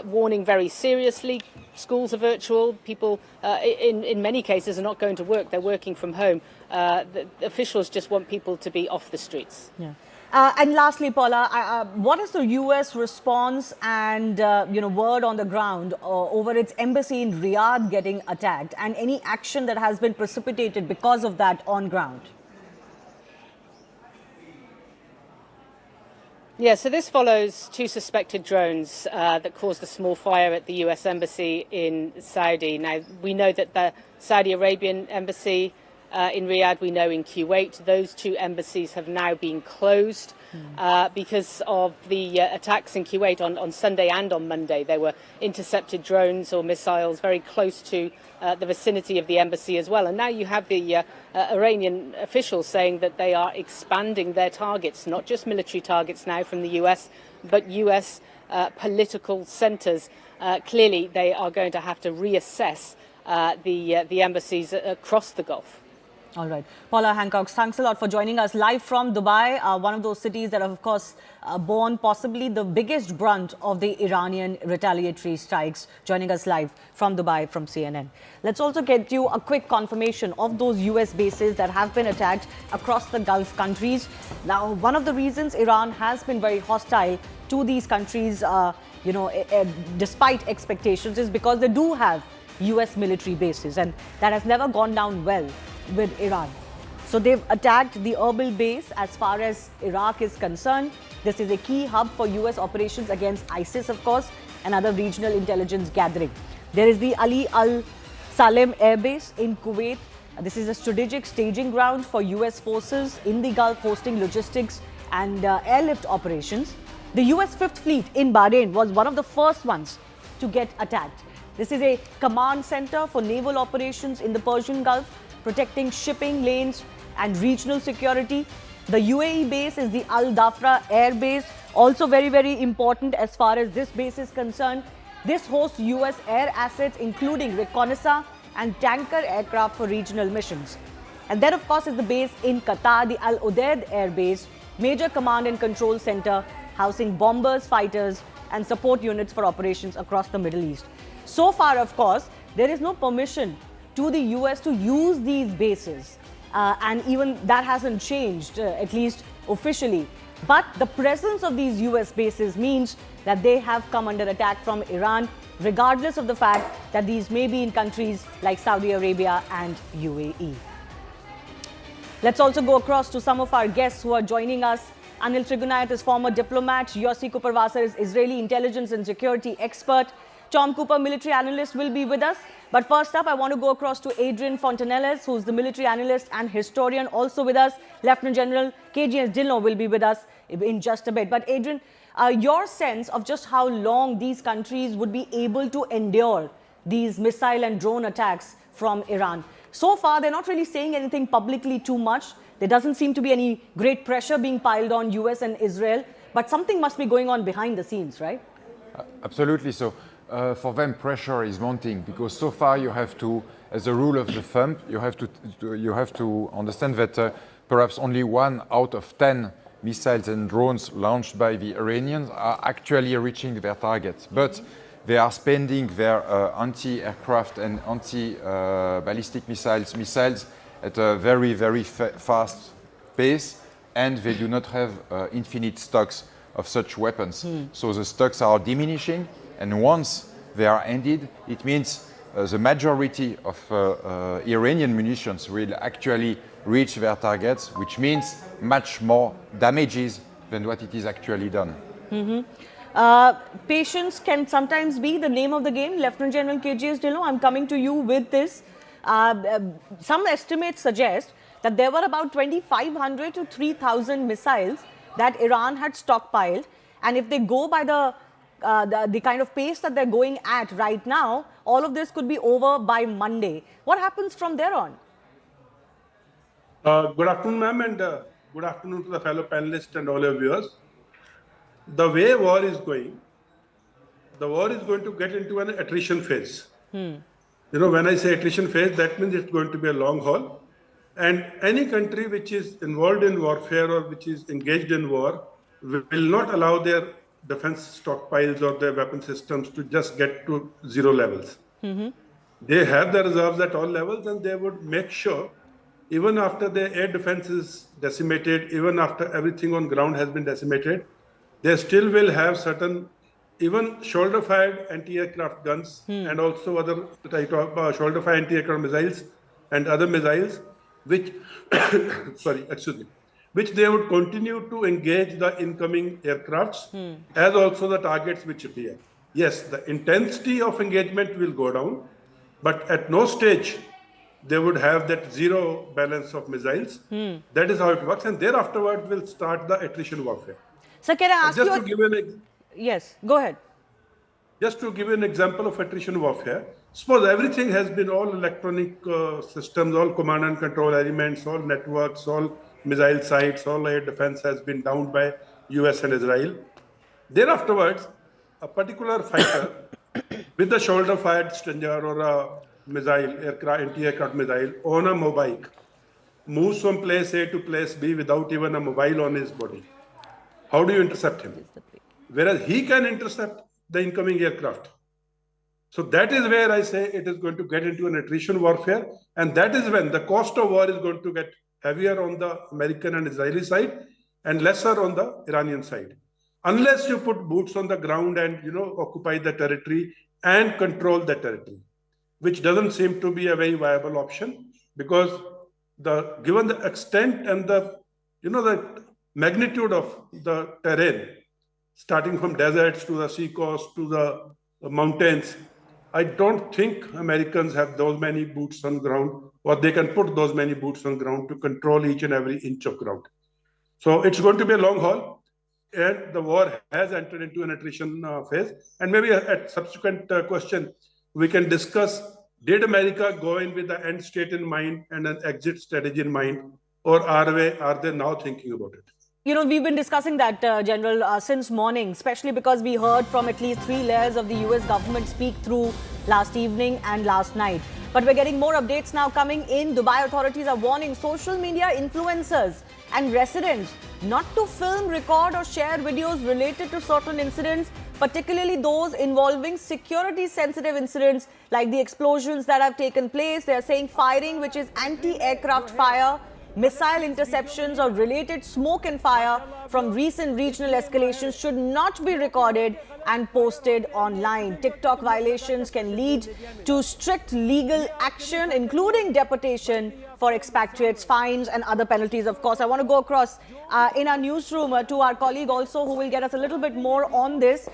warning very seriously. Schools are virtual. People, in many cases, are not going to work. They're working from home. The officials just want people to be off the streets. Yeah. And lastly, Paula, what is the U.S. response and word on the ground over its embassy in Riyadh getting attacked, and any action that has been precipitated because of that on ground? Yeah, so this follows two suspected drones that caused a small fire at the U.S. Embassy in Saudi. Now, we know that the Saudi Arabian Embassy in Riyadh, we know in Kuwait, those two embassies have now been closed because of the attacks in Kuwait on Sunday and on Monday. There were intercepted drones or missiles very close to the vicinity of the embassy as well. And now you have the Iranian officials saying that they are expanding their targets, not just military targets now from the US, but US political centers. Clearly, they are going to have to reassess the embassies across the Gulf. All right. Paula Hancock, thanks a lot for joining us live from Dubai, one of those cities that have, of course, borne possibly the biggest brunt of the Iranian retaliatory strikes. Joining us live from Dubai from CNN. Let's also get you a quick confirmation of those US bases that have been attacked across the Gulf countries. Now, one of the reasons Iran has been very hostile to these countries, despite expectations, is because they do have US military bases, and that has never gone down well with Iran. So they've attacked the Erbil base as far as Iraq is concerned. This is a key hub for US operations against ISIS, of course, and other regional intelligence gathering. There is the Ali Al Salem Air Base in Kuwait. This is a strategic staging ground for US forces in the Gulf, hosting logistics and airlift operations. The US Fifth Fleet in Bahrain was one of the first ones to get attacked. This is a command center for naval operations in the Persian Gulf, protecting shipping lanes and regional security. The UAE base is the Al Dhafra Air Base, also very, very important as far as this base is concerned. This hosts US air assets, including reconnaissance and tanker aircraft for regional missions. And then, of course, is the base in Qatar, the Al Udeid Air Base, major command and control center, housing bombers, fighters, and support units for operations across the Middle East. So far, of course, there is no permission to the US to use these bases, and even that hasn't changed, at least officially. But the presence of these US bases means that they have come under attack from Iran, regardless of the fact that these may be in countries like Saudi Arabia and UAE. Let's also go across to some of our guests who are joining us. Anil Trigunayat is former diplomat. Yossi Kuperwasser is Israeli intelligence and security expert. Tom Cooper, military analyst, will be with us. But first up, I want to go across to Adrian Fontanelles, who's the military analyst and historian, also with us. Lieutenant General KGS Dillon will be with us in just a bit. But Adrian, your sense of just how long these countries would be able to endure these missile and drone attacks from Iran. So far, they're not really saying anything publicly too much. There doesn't seem to be any great pressure being piled on US and Israel. But something must be going on behind the scenes, right? Absolutely. So for them, pressure is mounting because so far you have to, as a rule of the thumb, you have to understand that perhaps only 1 out of 10 missiles and drones launched by the Iranians are actually reaching their targets. But they are spending their anti-aircraft and anti-ballistic missiles at a very, very fast pace, and they do not have infinite stocks of such weapons. So the stocks are diminishing, and once they are ended, it means the majority of Iranian munitions will actually reach their targets, which means much more damages than what it is actually done. Patience can sometimes be the name of the game. Lieutenant General KGS Dhillon, I'm coming to you with this. Some estimates suggest that there were about 2,500 to 3,000 missiles that Iran had stockpiled. And if they go by the kind of pace that they're going at right now, all of this could be over by Monday. What happens from there on? Good afternoon, ma'am, and good afternoon to the fellow panelists and all your viewers. The way war is going, the war is going to get into an attrition phase. You know, when I say attrition phase, that means it's going to be a long haul. And any country which is involved in warfare or which is engaged in war will not allow their defense stockpiles or their weapon systems to just get to zero levels. They have the reserves at all levels, and they would make sure, even after the air defense is decimated, even after everything on ground has been decimated, they still will have certain, even shoulder-fired anti-aircraft guns and also other type of shoulder-fired anti-aircraft missiles and other missiles, which, which they would continue to engage the incoming aircrafts as also the targets which appear. Yes, the intensity of engagement will go down, but at no stage they would have that zero balance of missiles. That is how it works, and thereafter will start the attrition warfare. So can I ask just you? To give yes, go ahead. Just to give you an example of attrition warfare, suppose everything has been all electronic systems, all command and control elements, all networks, all missile sites, all air defense has been downed by US and Israel. Thereafterwards, a particular fighter with a shoulder-fired Stinger or a missile, anti-aircraft missile on a mobile, moves from place A to place B without even a mobile on his body. How do you intercept him? Whereas he can intercept the incoming aircraft. So that is where I say it is going to get into an attrition warfare, and that is when the cost of war is going to get heavier on the American and Israeli side and lesser on the Iranian side. Unless you put boots on the ground and, you know, occupy the territory and control the territory, which doesn't seem to be a very viable option, because given the extent and the, you know, the magnitude of the terrain, starting from deserts to the seacoast to the mountains, I don't think Americans have those many boots on ground, or they can put those many boots on ground to control each and every inch of ground. So it's going to be a long haul, and the war has entered into an attrition phase. And maybe at subsequent question, we can discuss, did America go in with the end state in mind and an exit strategy in mind, or are they now thinking about it? You know, we've been discussing that, General, since morning, especially because we heard from at least 3 layers of the US government speak through last evening and last night. But we're getting more updates now coming in. Dubai authorities are warning social media influencers and residents not to film, record or share videos related to certain incidents, particularly those involving security-sensitive incidents like the explosions that have taken place. They're saying firing, which is anti-aircraft fire, missile interceptions or related smoke and fire from recent regional escalations should not be recorded and posted online. TikTok violations can lead to strict legal action, including deportation for expatriates, fines and other penalties. Of course, I want to go across in our newsroom to our colleague also, who will get us a little bit more on this,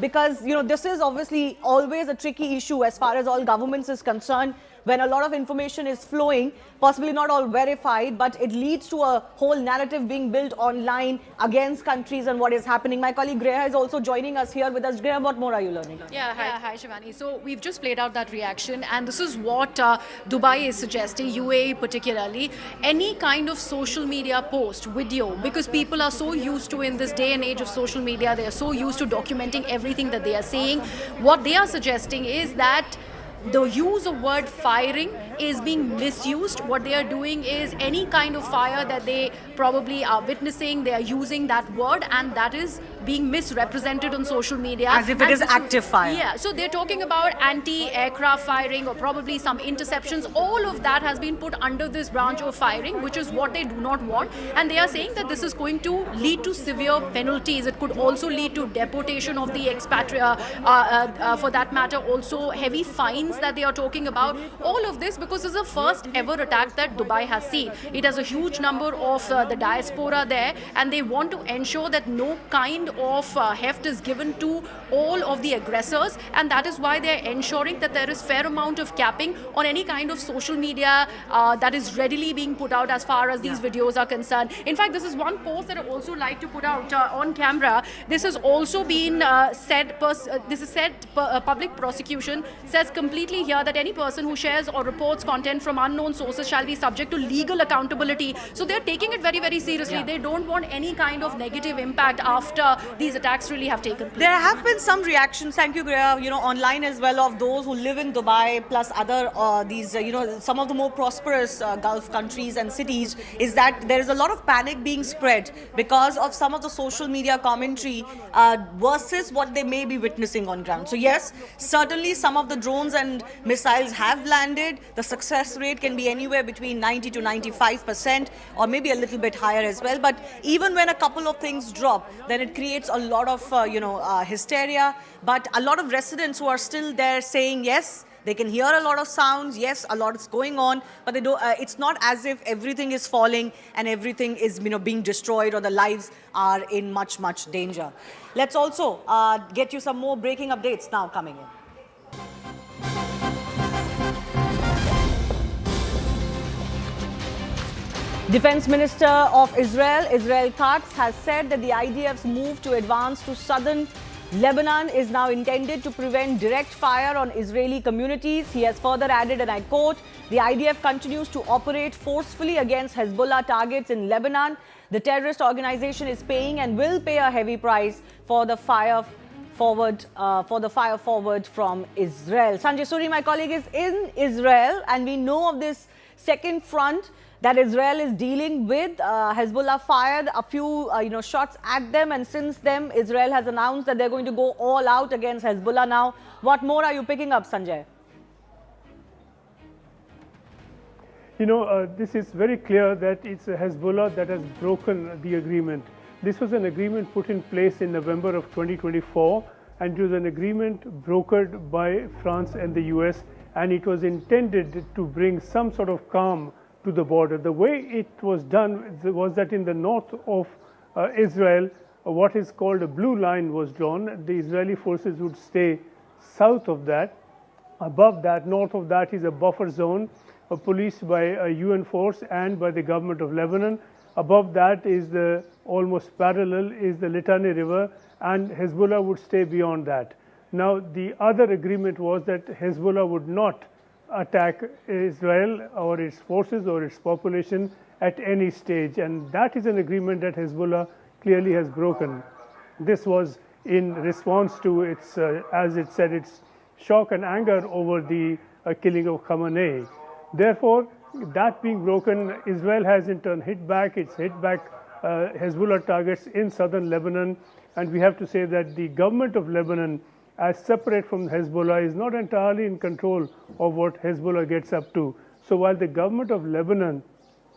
because, you know, this is obviously always a tricky issue as far as all governments is concerned. When a lot of information is flowing, possibly not all verified, but it leads to a whole narrative being built online against countries and what is happening. My colleague Greha is also joining us here with us. Greha, what more are you learning? Yeah, hi Shivani. So we've just played out that reaction, and this is what Dubai is suggesting, UAE particularly. Any kind of social media post, video, because people are so used to, in this day and age of social media, they are so used to documenting everything that they are saying. What they are suggesting is that the use of word firing is being misused. What they are doing is any kind of fire that they probably are witnessing, they are using that word, and that is being misrepresented on social media. As if it is active fire. Yeah, so they're talking about anti-aircraft firing or probably some interceptions. All of that has been put under this branch of firing, which is what they do not want. And they are saying that this is going to lead to severe penalties. It could also lead to deportation of the expatriate, for that matter, also heavy fines that they are talking about. All of this because because this is the first ever attack that Dubai has seen. It has a huge number of the diaspora there, and they want to ensure that no kind of heft is given to all of the aggressors, and that is why they're ensuring that there is fair amount of capping on any kind of social media that is readily being put out as far as these videos are concerned. In fact, this is one post that I also like to put out on camera. This has also been public prosecution says completely here that any person who shares or reports content from unknown sources shall be subject to legal accountability. So they're taking it very, very seriously. They don't want any kind of negative impact after these attacks really have taken place. There have been some reactions, thank you, Greya, online as well, of those who live in Dubai plus other some of the more prosperous Gulf countries and cities, is that there is a lot of panic being spread because of some of the social media commentary versus what they may be witnessing on ground. So yes, certainly some of the drones and missiles have landed. The success rate can be anywhere between 90 to 95%, or maybe a little bit higher as well. But even when a couple of things drop, then it creates a lot of hysteria. But a lot of residents who are still there saying yes, they can hear a lot of sounds, yes, a lot is going on, but they don't, it's not as if everything is falling and everything is being destroyed, or the lives are in much, much danger. Let's also get you some more breaking updates now coming in. Defense Minister of Israel, Israel Katz, has said that the IDF's move to advance to southern Lebanon is now intended to prevent direct fire on Israeli communities. He has further added, and I quote, "The IDF continues to operate forcefully against Hezbollah targets in Lebanon. The terrorist organization is paying and will pay a heavy price for the fire forward from Israel." Sanjay Suri, my colleague, is in Israel, and we know of this second front that Israel is dealing with. Hezbollah fired a few shots at them, and since then Israel has announced that they're going to go all out against Hezbollah now. What more are you picking up, Sanjay? This is very clear that it's Hezbollah that has broken the agreement. This was an agreement put in place in November of 2024, and it was an agreement brokered by France and the US, and it was intended to bring some sort of calm to the border. The way it was done was that in the north of Israel, what is called a blue line was drawn. The Israeli forces would stay south of that. Above that, north of that, is a buffer zone policed by a UN force and by the government of Lebanon. Above that is almost parallel is the Litani River, and Hezbollah would stay beyond that. Now, the other agreement was that Hezbollah would not attack Israel or its forces or its population at any stage, and that is an agreement that Hezbollah clearly has broken. This was in response to its, as it said, its shock and anger over the killing of Khamenei. Therefore, that being broken, Israel has in turn hit back. It's hit back Hezbollah targets in southern Lebanon, and we have to say that the government of Lebanon, as separate from Hezbollah, is not entirely in control of what Hezbollah gets up to. So while the government of Lebanon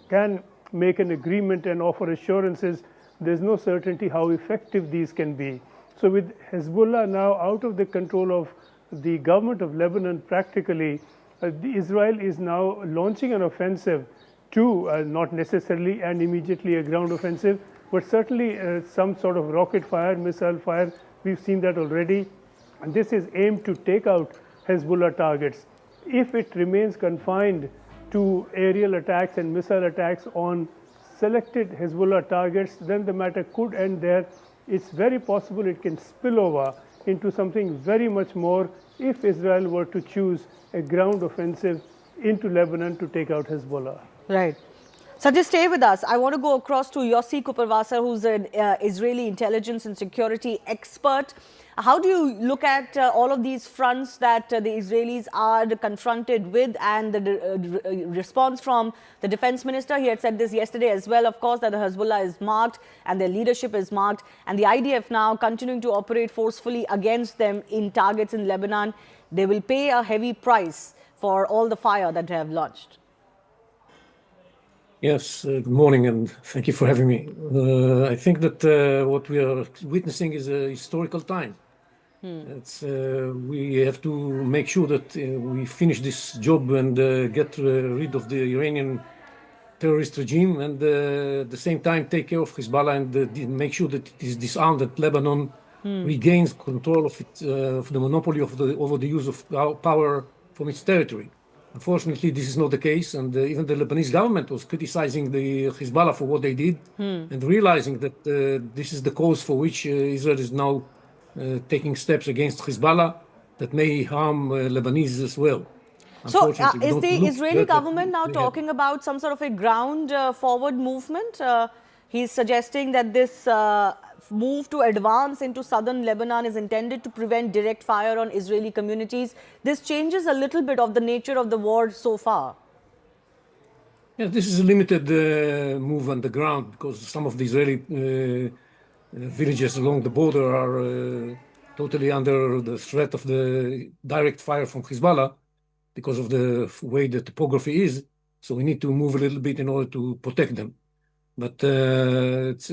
can make an agreement and offer assurances, there's no certainty how effective these can be. So with Hezbollah now out of the control of the government of Lebanon, practically, Israel is now launching an offensive to, not necessarily and immediately a ground offensive, but certainly some sort of rocket fire, missile fire. We've seen that already. And this is aimed to take out Hezbollah targets. If it remains confined to aerial attacks and missile attacks on selected Hezbollah targets, then the matter could end there. It's very possible it can spill over into something very much more if Israel were to choose a ground offensive into Lebanon to take out Hezbollah. Right. So just stay with us. I want to go across to Yossi Kuperwasser, who's an Israeli intelligence and security expert. How do you look at all of these fronts that the Israelis are confronted with, and the response from the defense minister? He had said this yesterday as well, of course, that the Hezbollah is marked and their leadership is marked, and the IDF now continuing to operate forcefully against them in targets in Lebanon. They will pay a heavy price for all the fire that they have launched. Yes, good morning, and thank you for having me. I think that what we are witnessing is a historical time. We have to make sure that we finish this job and get rid of the Iranian terrorist regime, and at the same time take care of Hezbollah and make sure that it is disarmed, that Lebanon regains control of the monopoly over the use of power from its territory. Unfortunately, this is not the case, and even the Lebanese government was criticizing the Hezbollah for what they did, and realizing that this is the cause for which Israel is now taking steps against Hezbollah that may harm Lebanese as well. So, is the Israeli government now talking about some sort of a ground forward movement? He's suggesting that this move to advance into southern Lebanon is intended to prevent direct fire on Israeli communities. This changes a little bit of the nature of the war so far. Yeah, this is a limited move on the ground because some of the Israeli villages along the border are totally under the threat of the direct fire from Hezbollah because of the way the topography is. So we need to move a little bit in order to protect them. But it's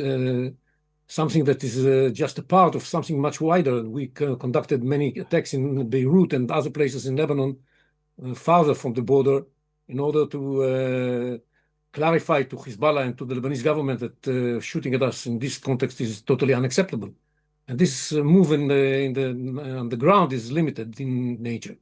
something that is just a part of something much wider. We conducted many attacks in Beirut and other places in Lebanon farther from the border in order to clarify to Hezbollah and to the Lebanese government that shooting at us in this context is totally unacceptable. And this move on the ground is limited in nature.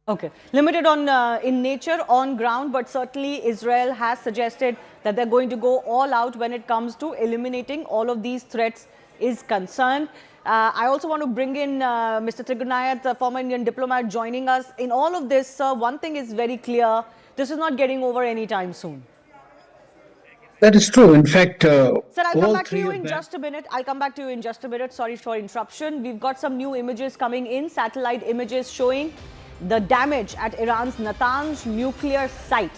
Okay, limited on in nature, on ground, but certainly Israel has suggested that they're going to go all out when it comes to eliminating all of these threats is concerned. I also want to bring in Mr. Trigunayat, the former Indian diplomat, joining us. In all of this, sir, one thing is very clear. This is not getting over anytime soon. That is true. In fact, Sir, I'll come back to you in just a minute. I'll come back to you in just a minute. Sorry for interruption. We've got some new images coming in, satellite images showing the damage at Iran's Natanz nuclear site.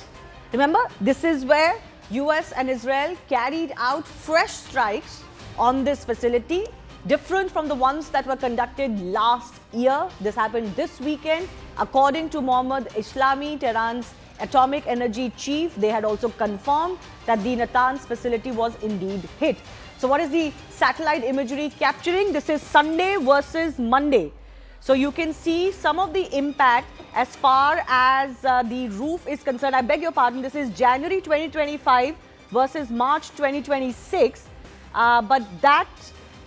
Remember, this is where US and Israel carried out fresh strikes on this facility, different from the ones that were conducted last year. This happened this weekend. According to Mohammad Islami, Tehran's atomic energy chief, they had also confirmed that the Natanz facility was indeed hit. So what is the satellite imagery capturing? This is Sunday versus Monday. So you can see some of the impact as far as the roof is concerned. I beg your pardon, this is January 2025 versus March 2026. But that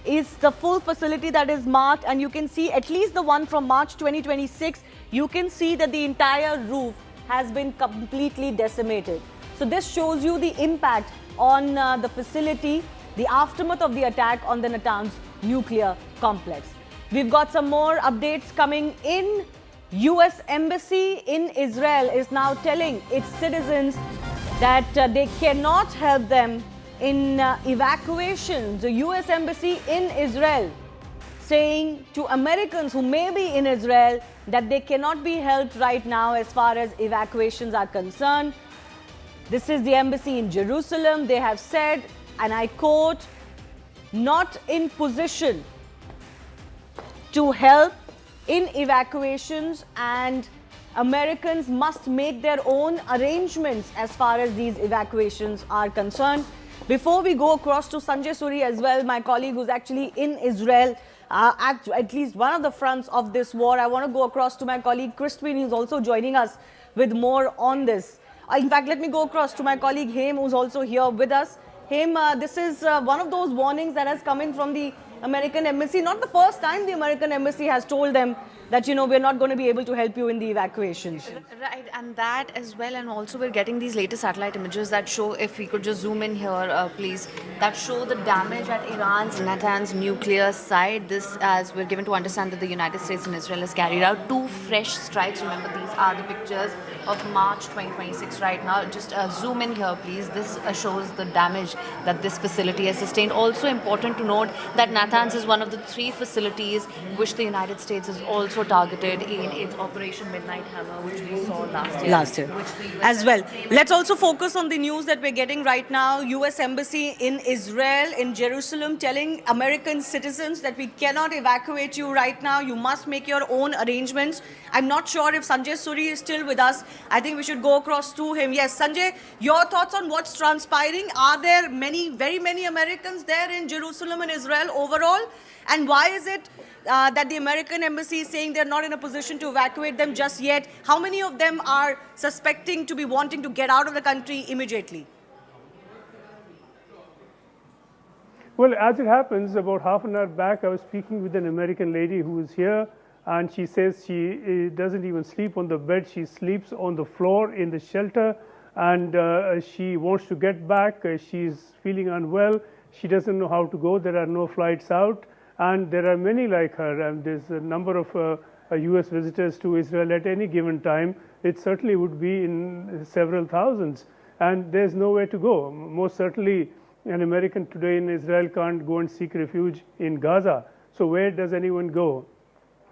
is the full facility that is marked, and you can see at least the one from March 2026. You can see that the entire roof has been completely decimated. So this shows you the impact on the facility, the aftermath of the attack on the Natanz nuclear complex. We've got some more updates coming in. US Embassy in Israel is now telling its citizens that they cannot help them in evacuation. The US Embassy in Israel saying to Americans who may be in Israel that they cannot be helped right now as far as evacuations are concerned. This is the embassy in Jerusalem. They have said, and I quote, not in position to help in evacuations, and Americans must make their own arrangements as far as these evacuations are concerned. Before we go across to Sanjay Suri as well, my colleague who's actually in Israel, at least one of the fronts of this war, I want to go across to my colleague Christine, who's also joining us with more on this. In fact, let me go across to my colleague Haim, who's also here with us. Haim, this is one of those warnings that has come in from the American Embassy. Not the first time the American Embassy has told them that, you know, we're not going to be able to help you in the evacuations. Right, and that as well, and also we're getting these latest satellite images that show, if we could just zoom in here, please, that show the damage at Iran's Natanz nuclear site. This, as we're given to understand, that the United States and Israel has carried out 2 fresh strikes. Remember, these are the pictures of March 2026 right now. Just zoom in here, please. This shows the damage that this facility has sustained. Also important to note that Natanz is one of the 3 facilities which the United States is also targeted in its Operation Midnight Hammer, which we saw last year. As well. Let's also focus on the news that we're getting right now. US Embassy in Israel, in Jerusalem, telling American citizens that we cannot evacuate you right now. You must make your own arrangements. I'm not sure if Sanjay Suri is still with us. I think we should go across to him. Yes, Sanjay, your thoughts on what's transpiring? Are there many, very many Americans there in Jerusalem and Israel over overall? And why is it that the American embassy is saying they're not in a position to evacuate them just yet? How many of them are suspecting to be wanting to get out of the country immediately? Well, as it happens, about half an hour back, I was speaking with an American lady who is here, and she says she doesn't even sleep on the bed. She sleeps on the floor in the shelter, and she wants to get back. She's feeling unwell. She doesn't know how to go. There are no flights out, and there are many like her, and there's a number of U.S. visitors to Israel at any given time. It certainly would be in several thousands, and there's nowhere to go. Most certainly, an American today in Israel can't go and seek refuge in Gaza. So where does anyone go,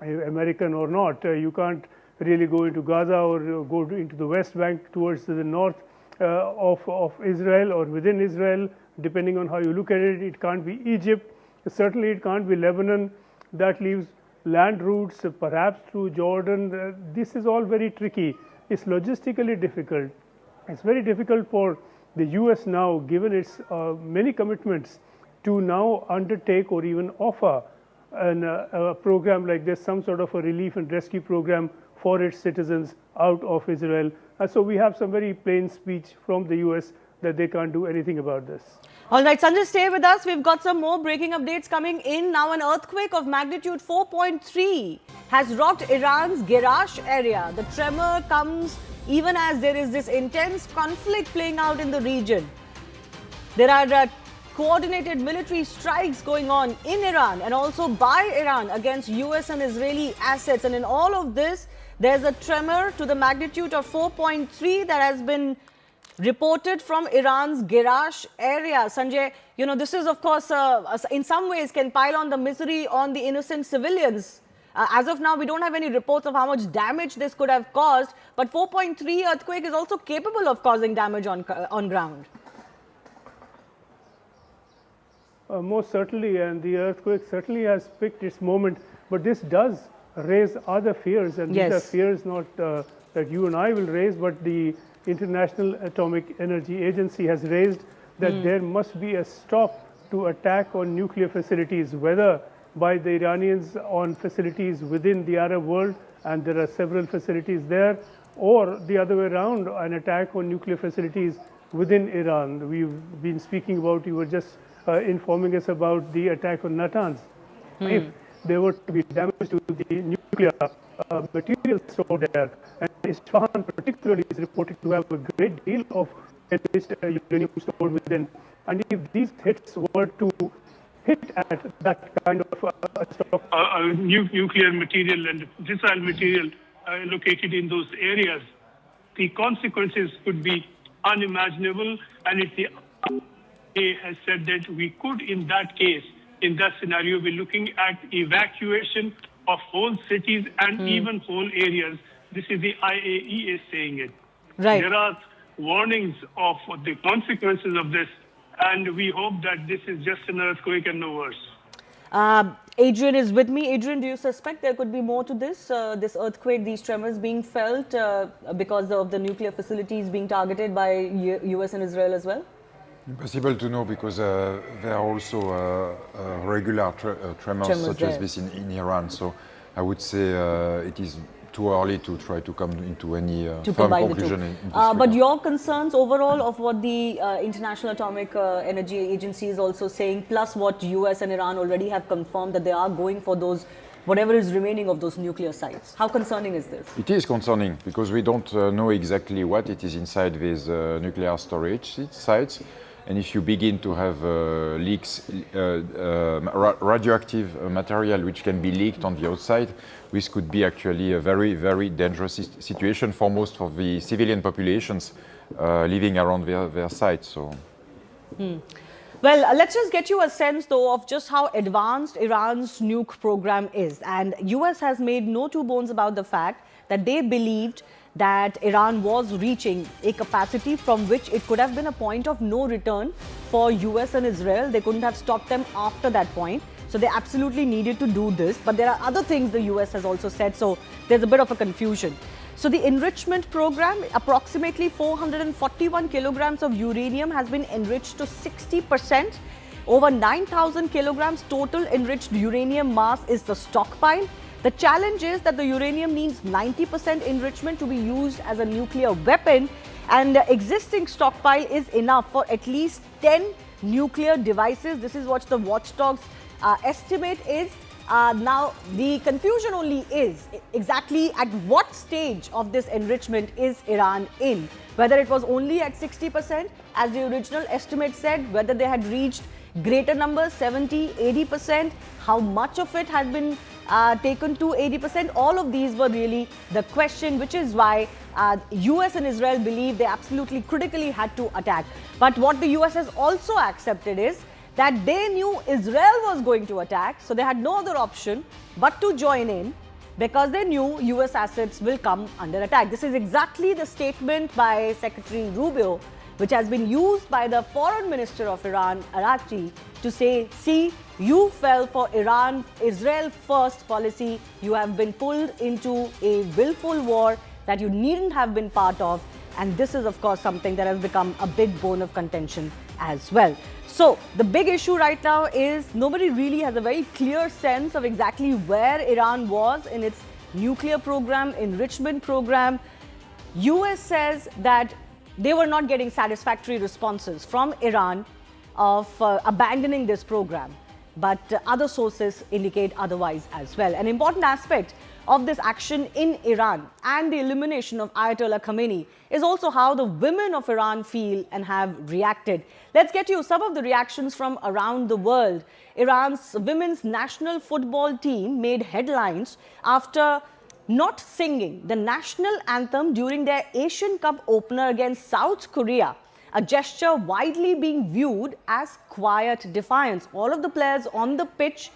American or not? You can't really go into Gaza or go into the West Bank towards the north of Israel or within Israel, depending on how you look at it. It can't be Egypt. Certainly it can't be Lebanon. That leaves land routes, perhaps through Jordan. This is all very tricky. It's logistically difficult. It's very difficult for the U.S. now, given its many commitments, to now undertake or even offer a program like this, some sort of a relief and rescue program for its citizens out of Israel. So we have some very plain speech from the U.S. that they can't do anything about this. All right, Sanjay, stay with us. We've got some more breaking updates coming in. Now, an earthquake of magnitude 4.3 has rocked Iran's Gerash area. The tremor comes even as there is this intense conflict playing out in the region. There are coordinated military strikes going on in Iran and also by Iran against US and Israeli assets. And in all of this, there's a tremor to the magnitude of 4.3 that has been reported from Iran's Gerash area. Sanjay, you know, this is, of course, in some ways can pile on the misery on the innocent civilians. As of now, we don't have any reports of how much damage this could have caused, but 4.3 earthquake is also capable of causing damage on ground. Most certainly, and the earthquake certainly has picked its moment, but this does raise other fears, and these are fears not that you and I will raise, but the International Atomic Energy Agency has raised that there must be a stop to attack on nuclear facilities, whether by the Iranians on facilities within the Arab world, and there are several facilities there, or the other way around, an attack on nuclear facilities within Iran. We've been speaking about, you were just informing us about the attack on Natanz. If there were to be damage to the nuclear material stored there, and Isfahan particularly is reported to have a great deal of enriched uranium stored within, and if these hits were to hit at that kind of stock. Nuclear material and fissile material located in those areas, the consequences could be unimaginable, and if the IA has said that we could, in that case, in that scenario, be looking at evacuation of whole cities and even whole areas. This is the IAEA saying it. Right. There are warnings of the consequences of this, and we hope that this is just an earthquake and no worse. Adrian is with me. Adrian, do you suspect there could be more to this, this earthquake, these tremors being felt because of the nuclear facilities being targeted by US and Israel as well? Impossible to know because there are also regular tremors such as this in Iran. So I would say it is too early to try to come into any firm conclusion in this regard. But your concerns overall of what the International Atomic Energy Agency is also saying, plus what US and Iran already have confirmed that they are going for those, whatever is remaining of those nuclear sites. How concerning is this? It is concerning because we don't know exactly what it is inside these nuclear storage sites. And if you begin to have leaks, radioactive material which can be leaked on the outside, this could be actually a very, very dangerous situation for most of the civilian populations living around their sites. So. Well, let's just get you a sense, though, of just how advanced Iran's nuke program is. And US has made no two bones about the fact that they believed that Iran was reaching a capacity from which it could have been a point of no return for US and Israel. They couldn't have stopped them after that point. So they absolutely needed to do this. But there are other things the US has also said. So there's a bit of a confusion. So the enrichment program, approximately 441 kilograms of uranium has been enriched to 60%. Over 9,000 kilograms total enriched uranium mass is the stockpile. The challenge is that the uranium needs 90% enrichment to be used as a nuclear weapon, and the existing stockpile is enough for at least 10 nuclear devices. This is what the watchdog's estimate is. Now, the confusion only is exactly at what stage of this enrichment is Iran in. Whether it was only at 60%, as the original estimate said, whether they had reached greater numbers, 70, 80%, how much of it had been taken to 80%. All of these were really the question, which is why US and Israel believe they absolutely critically had to attack. But what the US has also accepted is that they knew Israel was going to attack, so they had no other option but to join in, because they knew US assets will come under attack. This is exactly the statement by Secretary Rubio, which has been used by the Foreign Minister of Iran, Araghchi, to say, see, you fell for Israel first policy. You have been pulled into a willful war that you needn't have been part of. And this is, of course, something that has become a big bone of contention as well. So the big issue right now is nobody really has a very clear sense of exactly where Iran was in its nuclear program, enrichment program. US says that they were not getting satisfactory responses from Iran of abandoning this program. But other sources indicate otherwise as well. An important aspect of this action in Iran and the elimination of Ayatollah Khamenei is also how the women of Iran feel and have reacted. Let's get you some of the reactions from around the world. Iran's women's national football team made headlines after not singing the national anthem during their Asian Cup opener against South Korea, a gesture widely being viewed as quiet defiance. All of the players on the pitch,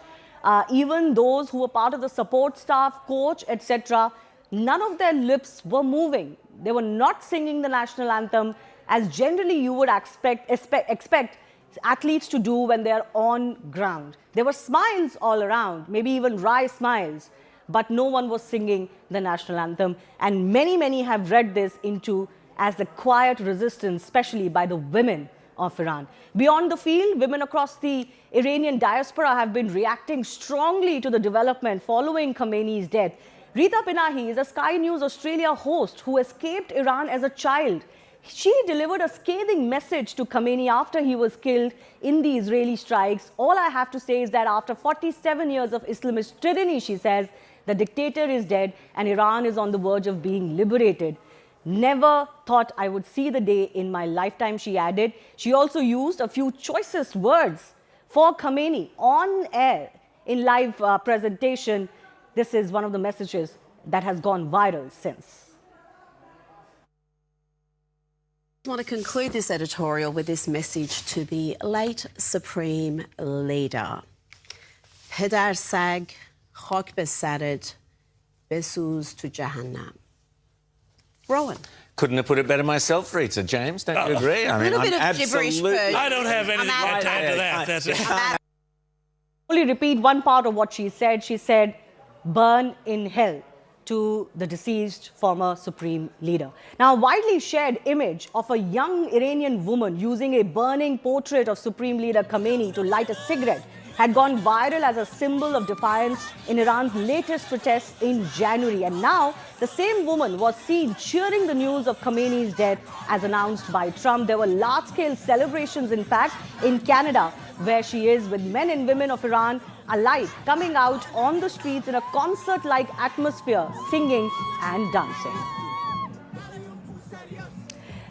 even those who were part of the support staff, coach, etc., none of their lips were moving. They were not singing the national anthem as generally you would expect athletes to do when they are on ground. There were smiles all around, maybe even wry smiles, but no one was singing the national anthem. And many have read this into as a quiet resistance, especially by the women of Iran. Beyond the field, women across the Iranian diaspora have been reacting strongly to the development following Khamenei's death. Rita Pinahi is a Sky News Australia host who escaped Iran as a child. She delivered a scathing message to Khamenei after he was killed in the Israeli strikes. All I have to say is that after 47 years of Islamist tyranny, she says, the dictator is dead and Iran is on the verge of being liberated. Never thought I would see the day in my lifetime, she added. She also used a few choicest words for Khamenei on air in live presentation. This is one of the messages that has gone viral since. I want to conclude this editorial with this message to the late Supreme Leader. Pedar sag, khak be sared, besuz to Jahannam. Rowan. Couldn't have put it better myself, Rita. James, don't you agree? I mean, I'm absolutely... I don't have anything to add to that. Only repeat one part of what she said. She said, burn in hell to the deceased former Supreme Leader. Now, a widely shared image of a young Iranian woman using a burning portrait of Supreme Leader Khamenei to light a cigarette had gone viral as a symbol of defiance in Iran's latest protests in January. And now, the same woman was seen cheering the news of Khamenei's death as announced by Trump. There were large-scale celebrations, in fact, in Canada, where she is, with men and women of Iran alike coming out on the streets in a concert-like atmosphere, singing and dancing.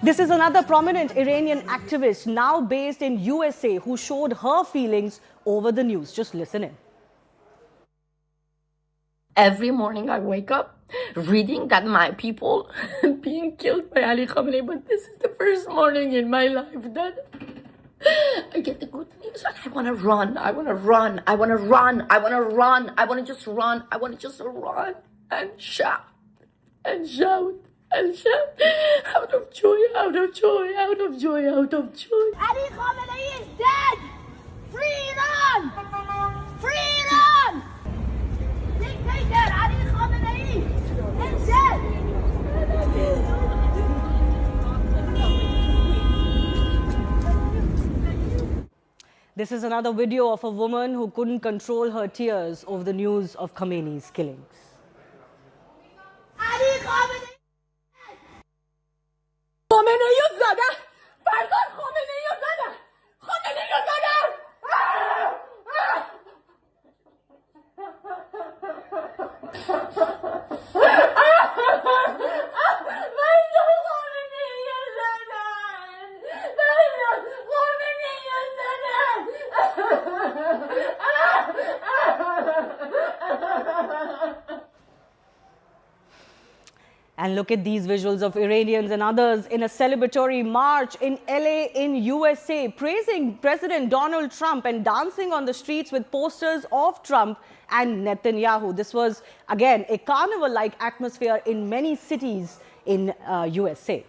This is another prominent Iranian activist now based in USA who showed her feelings over the news. Just listen in. Every morning I wake up reading that my people being killed by Ali Khamenei, but this is the first morning in my life that I get the good news and I want to run. I want to run. I want to run. I want to run. I want to just run. I want to just run and shout and shout and shout out of joy, out of joy, out of joy, out of joy. Ali Khamenei is dead! Free Iran! Free Iran! Dictator Ali Khamenei is dead! This is another video of a woman who couldn't control her tears over the news of Khamenei's killings. And look at these visuals of Iranians and others in a celebratory march in LA in USA, praising President Donald Trump and dancing on the streets with posters of Trump and Netanyahu. This was, again, a carnival-like atmosphere in many cities in USA.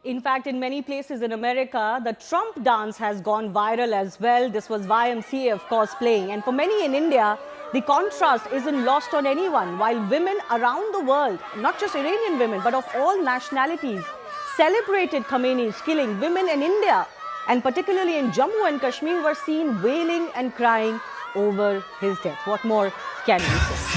In fact, in many places in America, the Trump dance has gone viral as well. This was YMCA, of course, playing. And for many in India, the contrast isn't lost on anyone. While women around the world, not just Iranian women, but of all nationalities, celebrated Khamenei's killing, women in India, and particularly in Jammu and Kashmir, were seen wailing and crying over his death. What more can we say?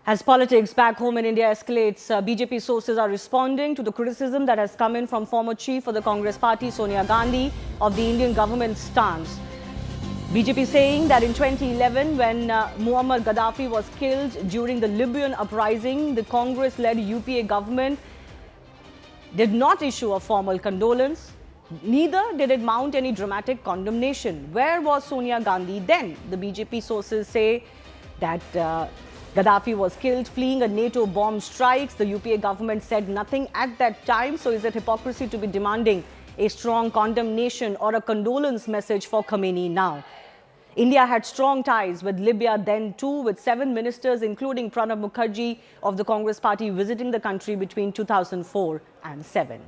As politics back home in India escalates, BJP sources are responding to the criticism that has come in from former chief of the Congress party, Sonia Gandhi, of the Indian government's stance. BJP saying that in 2011, when Muammar Gaddafi was killed during the Libyan uprising, the Congress-led UPA government did not issue a formal condolence. Neither did it mount any dramatic condemnation. Where was Sonia Gandhi then? The BJP sources say that Gaddafi was killed fleeing a NATO bomb strikes. The UPA government said nothing at that time. So is it hypocrisy to be demanding a strong condemnation or a condolence message for Khamenei now? India had strong ties with Libya then too, with 7 ministers, including Pranab Mukherjee of the Congress party, visiting the country between 2004 and 7.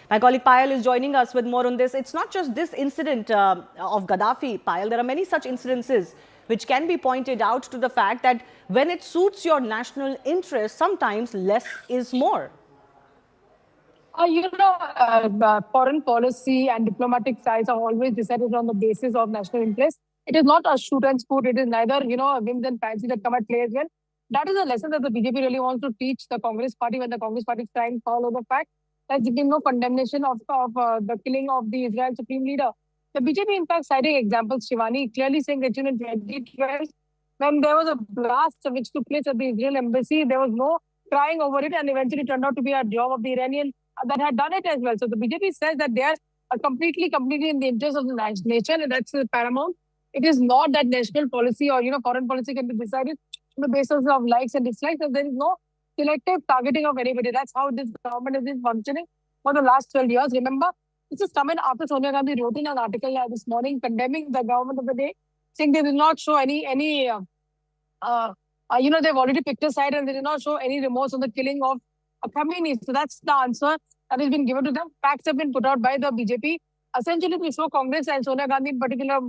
My colleague Payal is joining us with more on this. It's not just this incident of Gaddafi, Payal. There are many such incidences which can be pointed out to the fact that when it suits your national interest, sometimes less is more. Foreign policy and diplomatic ties are always decided on the basis of national interest. It is not a shoot and scoot. It is neither, whims and fancies that come at play as well. That is a lesson that the BJP really wants to teach the Congress party when the Congress party is trying to follow the fact that there is no condemnation of the killing of the Israel Supreme Leader. The BJP, in fact, citing examples, Shivani, clearly saying that in 2012, when there was a blast which took place at the Israel embassy, there was no crying over it, and eventually turned out to be a job of the Iranian that had done it as well. So the BJP says that they are completely in the interest of the nation, and that's paramount. It is not that national policy or foreign policy can be decided on the basis of likes and dislikes, and there is no selective targeting of anybody. That's how this government has been functioning for the last 12 years. Remember, this is coming after Sonia Gandhi wrote in an article this morning condemning the government of the day, saying they did not show they've already picked a side and they did not show any remorse on the killing of Khamenei. So that's the answer that has been given to them. Facts have been put out by the BJP, essentially to show Congress and Sonia Gandhi in particular,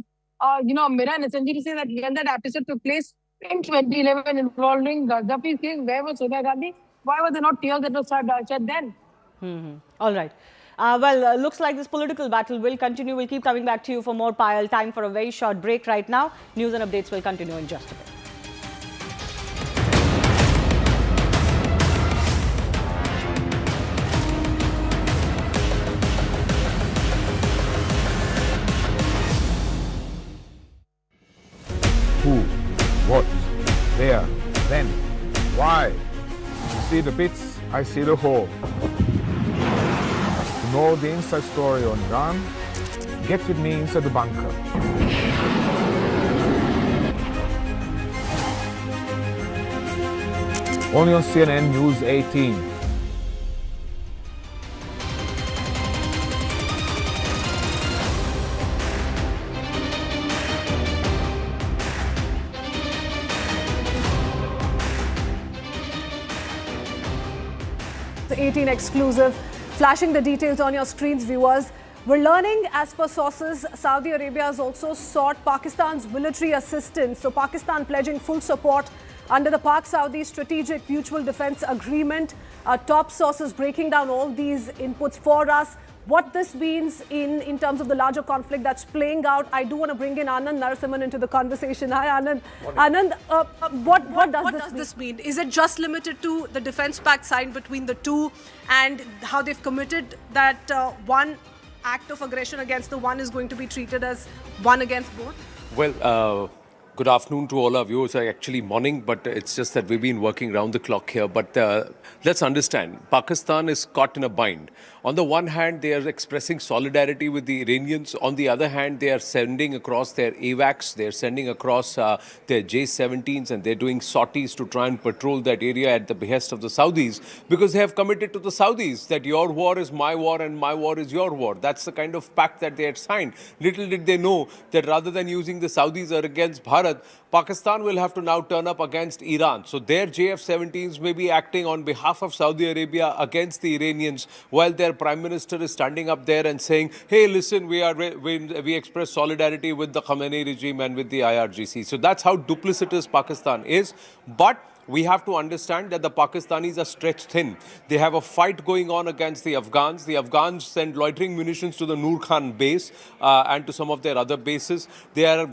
mirror, and essentially say that when that episode took place in 2011 involving Gaddafi's case, where was Sonia Gandhi? Why were there not tears that were shed then? All right. Looks like this political battle will continue. We'll keep coming back to you for more, Payal. Time for a very short break right now. News and updates will continue in just a bit. Who, what, where, when, why. You see the bits, I see the whole. know the inside story on Iran, get with me inside the bunker. Only on CNN News18. The 18 exclusive, flashing the details on your screens, viewers. We're learning, as per sources, Saudi Arabia has also sought Pakistan's military assistance. So Pakistan pledging full support under the Pak-Saudi Strategic Mutual Defense Agreement. Top sources breaking down all these inputs for us. What this means in terms of the larger conflict that's playing out. I do want to bring in Anand Narasimhan into the conversation. Hi, Anand. Anand, what does this mean? Is it just limited to the defense pact signed between the two and how they've committed that one act of aggression against the one is going to be treated as one against both? Well, good afternoon to all our viewers. Actually morning, but it's just that we've been working round the clock here. But let's understand, Pakistan is caught in a bind. On the one hand, they are expressing solidarity with the Iranians. On the other hand, they are sending across their AWACS, they're sending across their J-17s, and they're doing sorties to try and patrol that area at the behest of the Saudis, because they have committed to the Saudis that your war is my war and my war is your war. That's the kind of pact that they had signed. Little did they know that rather than using the Saudis against Bharat, Pakistan will have to now turn up against Iran. So their JF-17s may be acting on behalf of Saudi Arabia against the Iranians, while their Prime Minister is standing up there and saying, hey, listen, we express solidarity with the Khamenei regime and with the IRGC. So that's how duplicitous Pakistan is. But we have to understand that the Pakistanis are stretched thin. They have a fight going on against the Afghans. The Afghans send loitering munitions to the Noor Khan base and to some of their other bases. They are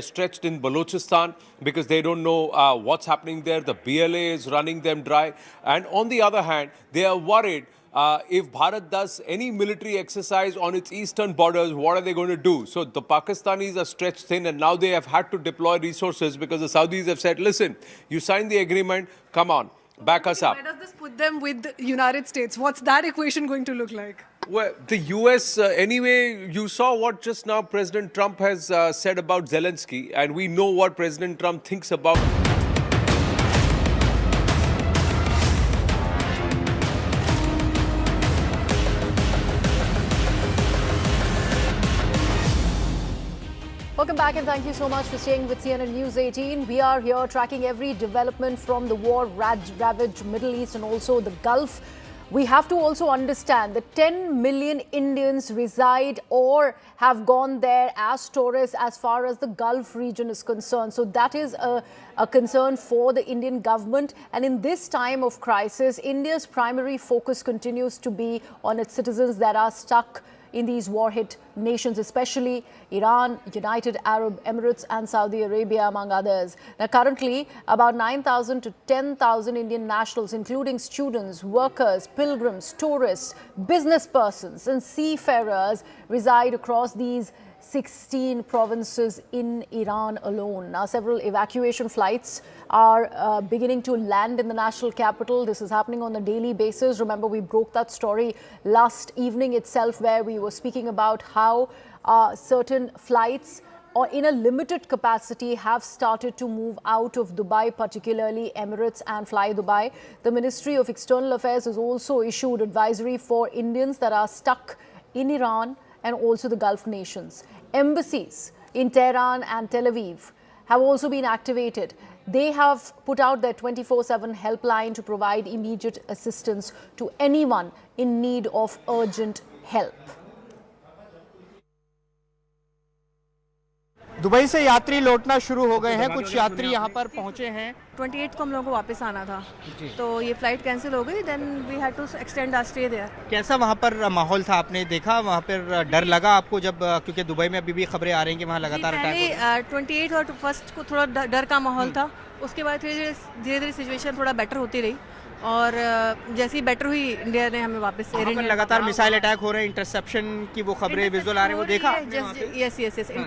stretched in Balochistan because they don't know what's happening there. The BLA is running them dry. And on the other hand, they are worried if Bharat does any military exercise on its eastern borders, what are they going to do? So the Pakistanis are stretched thin, and now they have had to deploy resources because the Saudis have said, listen, you signed the agreement, come on, back us up. Where does this put them with the United States? What's that equation going to look like? Well, the US, anyway, you saw what just now President Trump has said about Zelensky, and we know what President Trump thinks about. Welcome back, and thank you so much for staying with CNN News 18. We are here tracking every development from the war-ravaged Middle East and also the Gulf. We have to also understand that 10 million Indians reside or have gone there as tourists as far as the Gulf region is concerned. So that is a concern for the Indian government. And in this time of crisis, India's primary focus continues to be on its citizens that are stuck in these war-hit nations, especially Iran, United Arab Emirates and Saudi Arabia, among others. Now, currently, about 9,000 to 10,000 Indian nationals, including students, workers, pilgrims, tourists, business persons and seafarers, reside across these 16 provinces in Iran alone. Now, several evacuation flights are beginning to land in the national capital. This is happening on a daily basis. Remember, we broke that story last evening itself, where we were speaking about how certain flights or in a limited capacity have started to move out of Dubai, particularly Emirates and Fly Dubai. The Ministry of External Affairs has also issued advisory for Indians that are stuck in Iran and also the Gulf nations. Embassies in Tehran and Tel Aviv have also been activated. They have put out their 24/7 helpline to provide immediate assistance to anyone in need of urgent help. Dubai से यात्री लौटना शुरू हो गए हैं। कुछ यात्री यहाँ पर पहुँचे हैं। 28 को हम लोगों को वापस आना था, तो ये फ्लाइट कैंसिल हो गई। Then we had to extend our stay there. कैसा वहाँ पर माहौल था, आपने देखा वहाँ पर डर लगा आपको जब, क्योंकि दुबई में अभी भी खबरें आ रही हैं कि वहाँ लगातार अटैक। 28 और फर्स्ट को थोड़ा डर का माहौल था, उसके बाद धीरे धीरे सिचुएशन थोड़ा बेटर होती रही और जैसी बेटर हुई इंडिया ने हमें वापस लगातार मिसाइल अटैक हो रहे हैं, इंटरसेप्शन की वो खबरें विजुअल आ रहे हैं, वो देखा। यस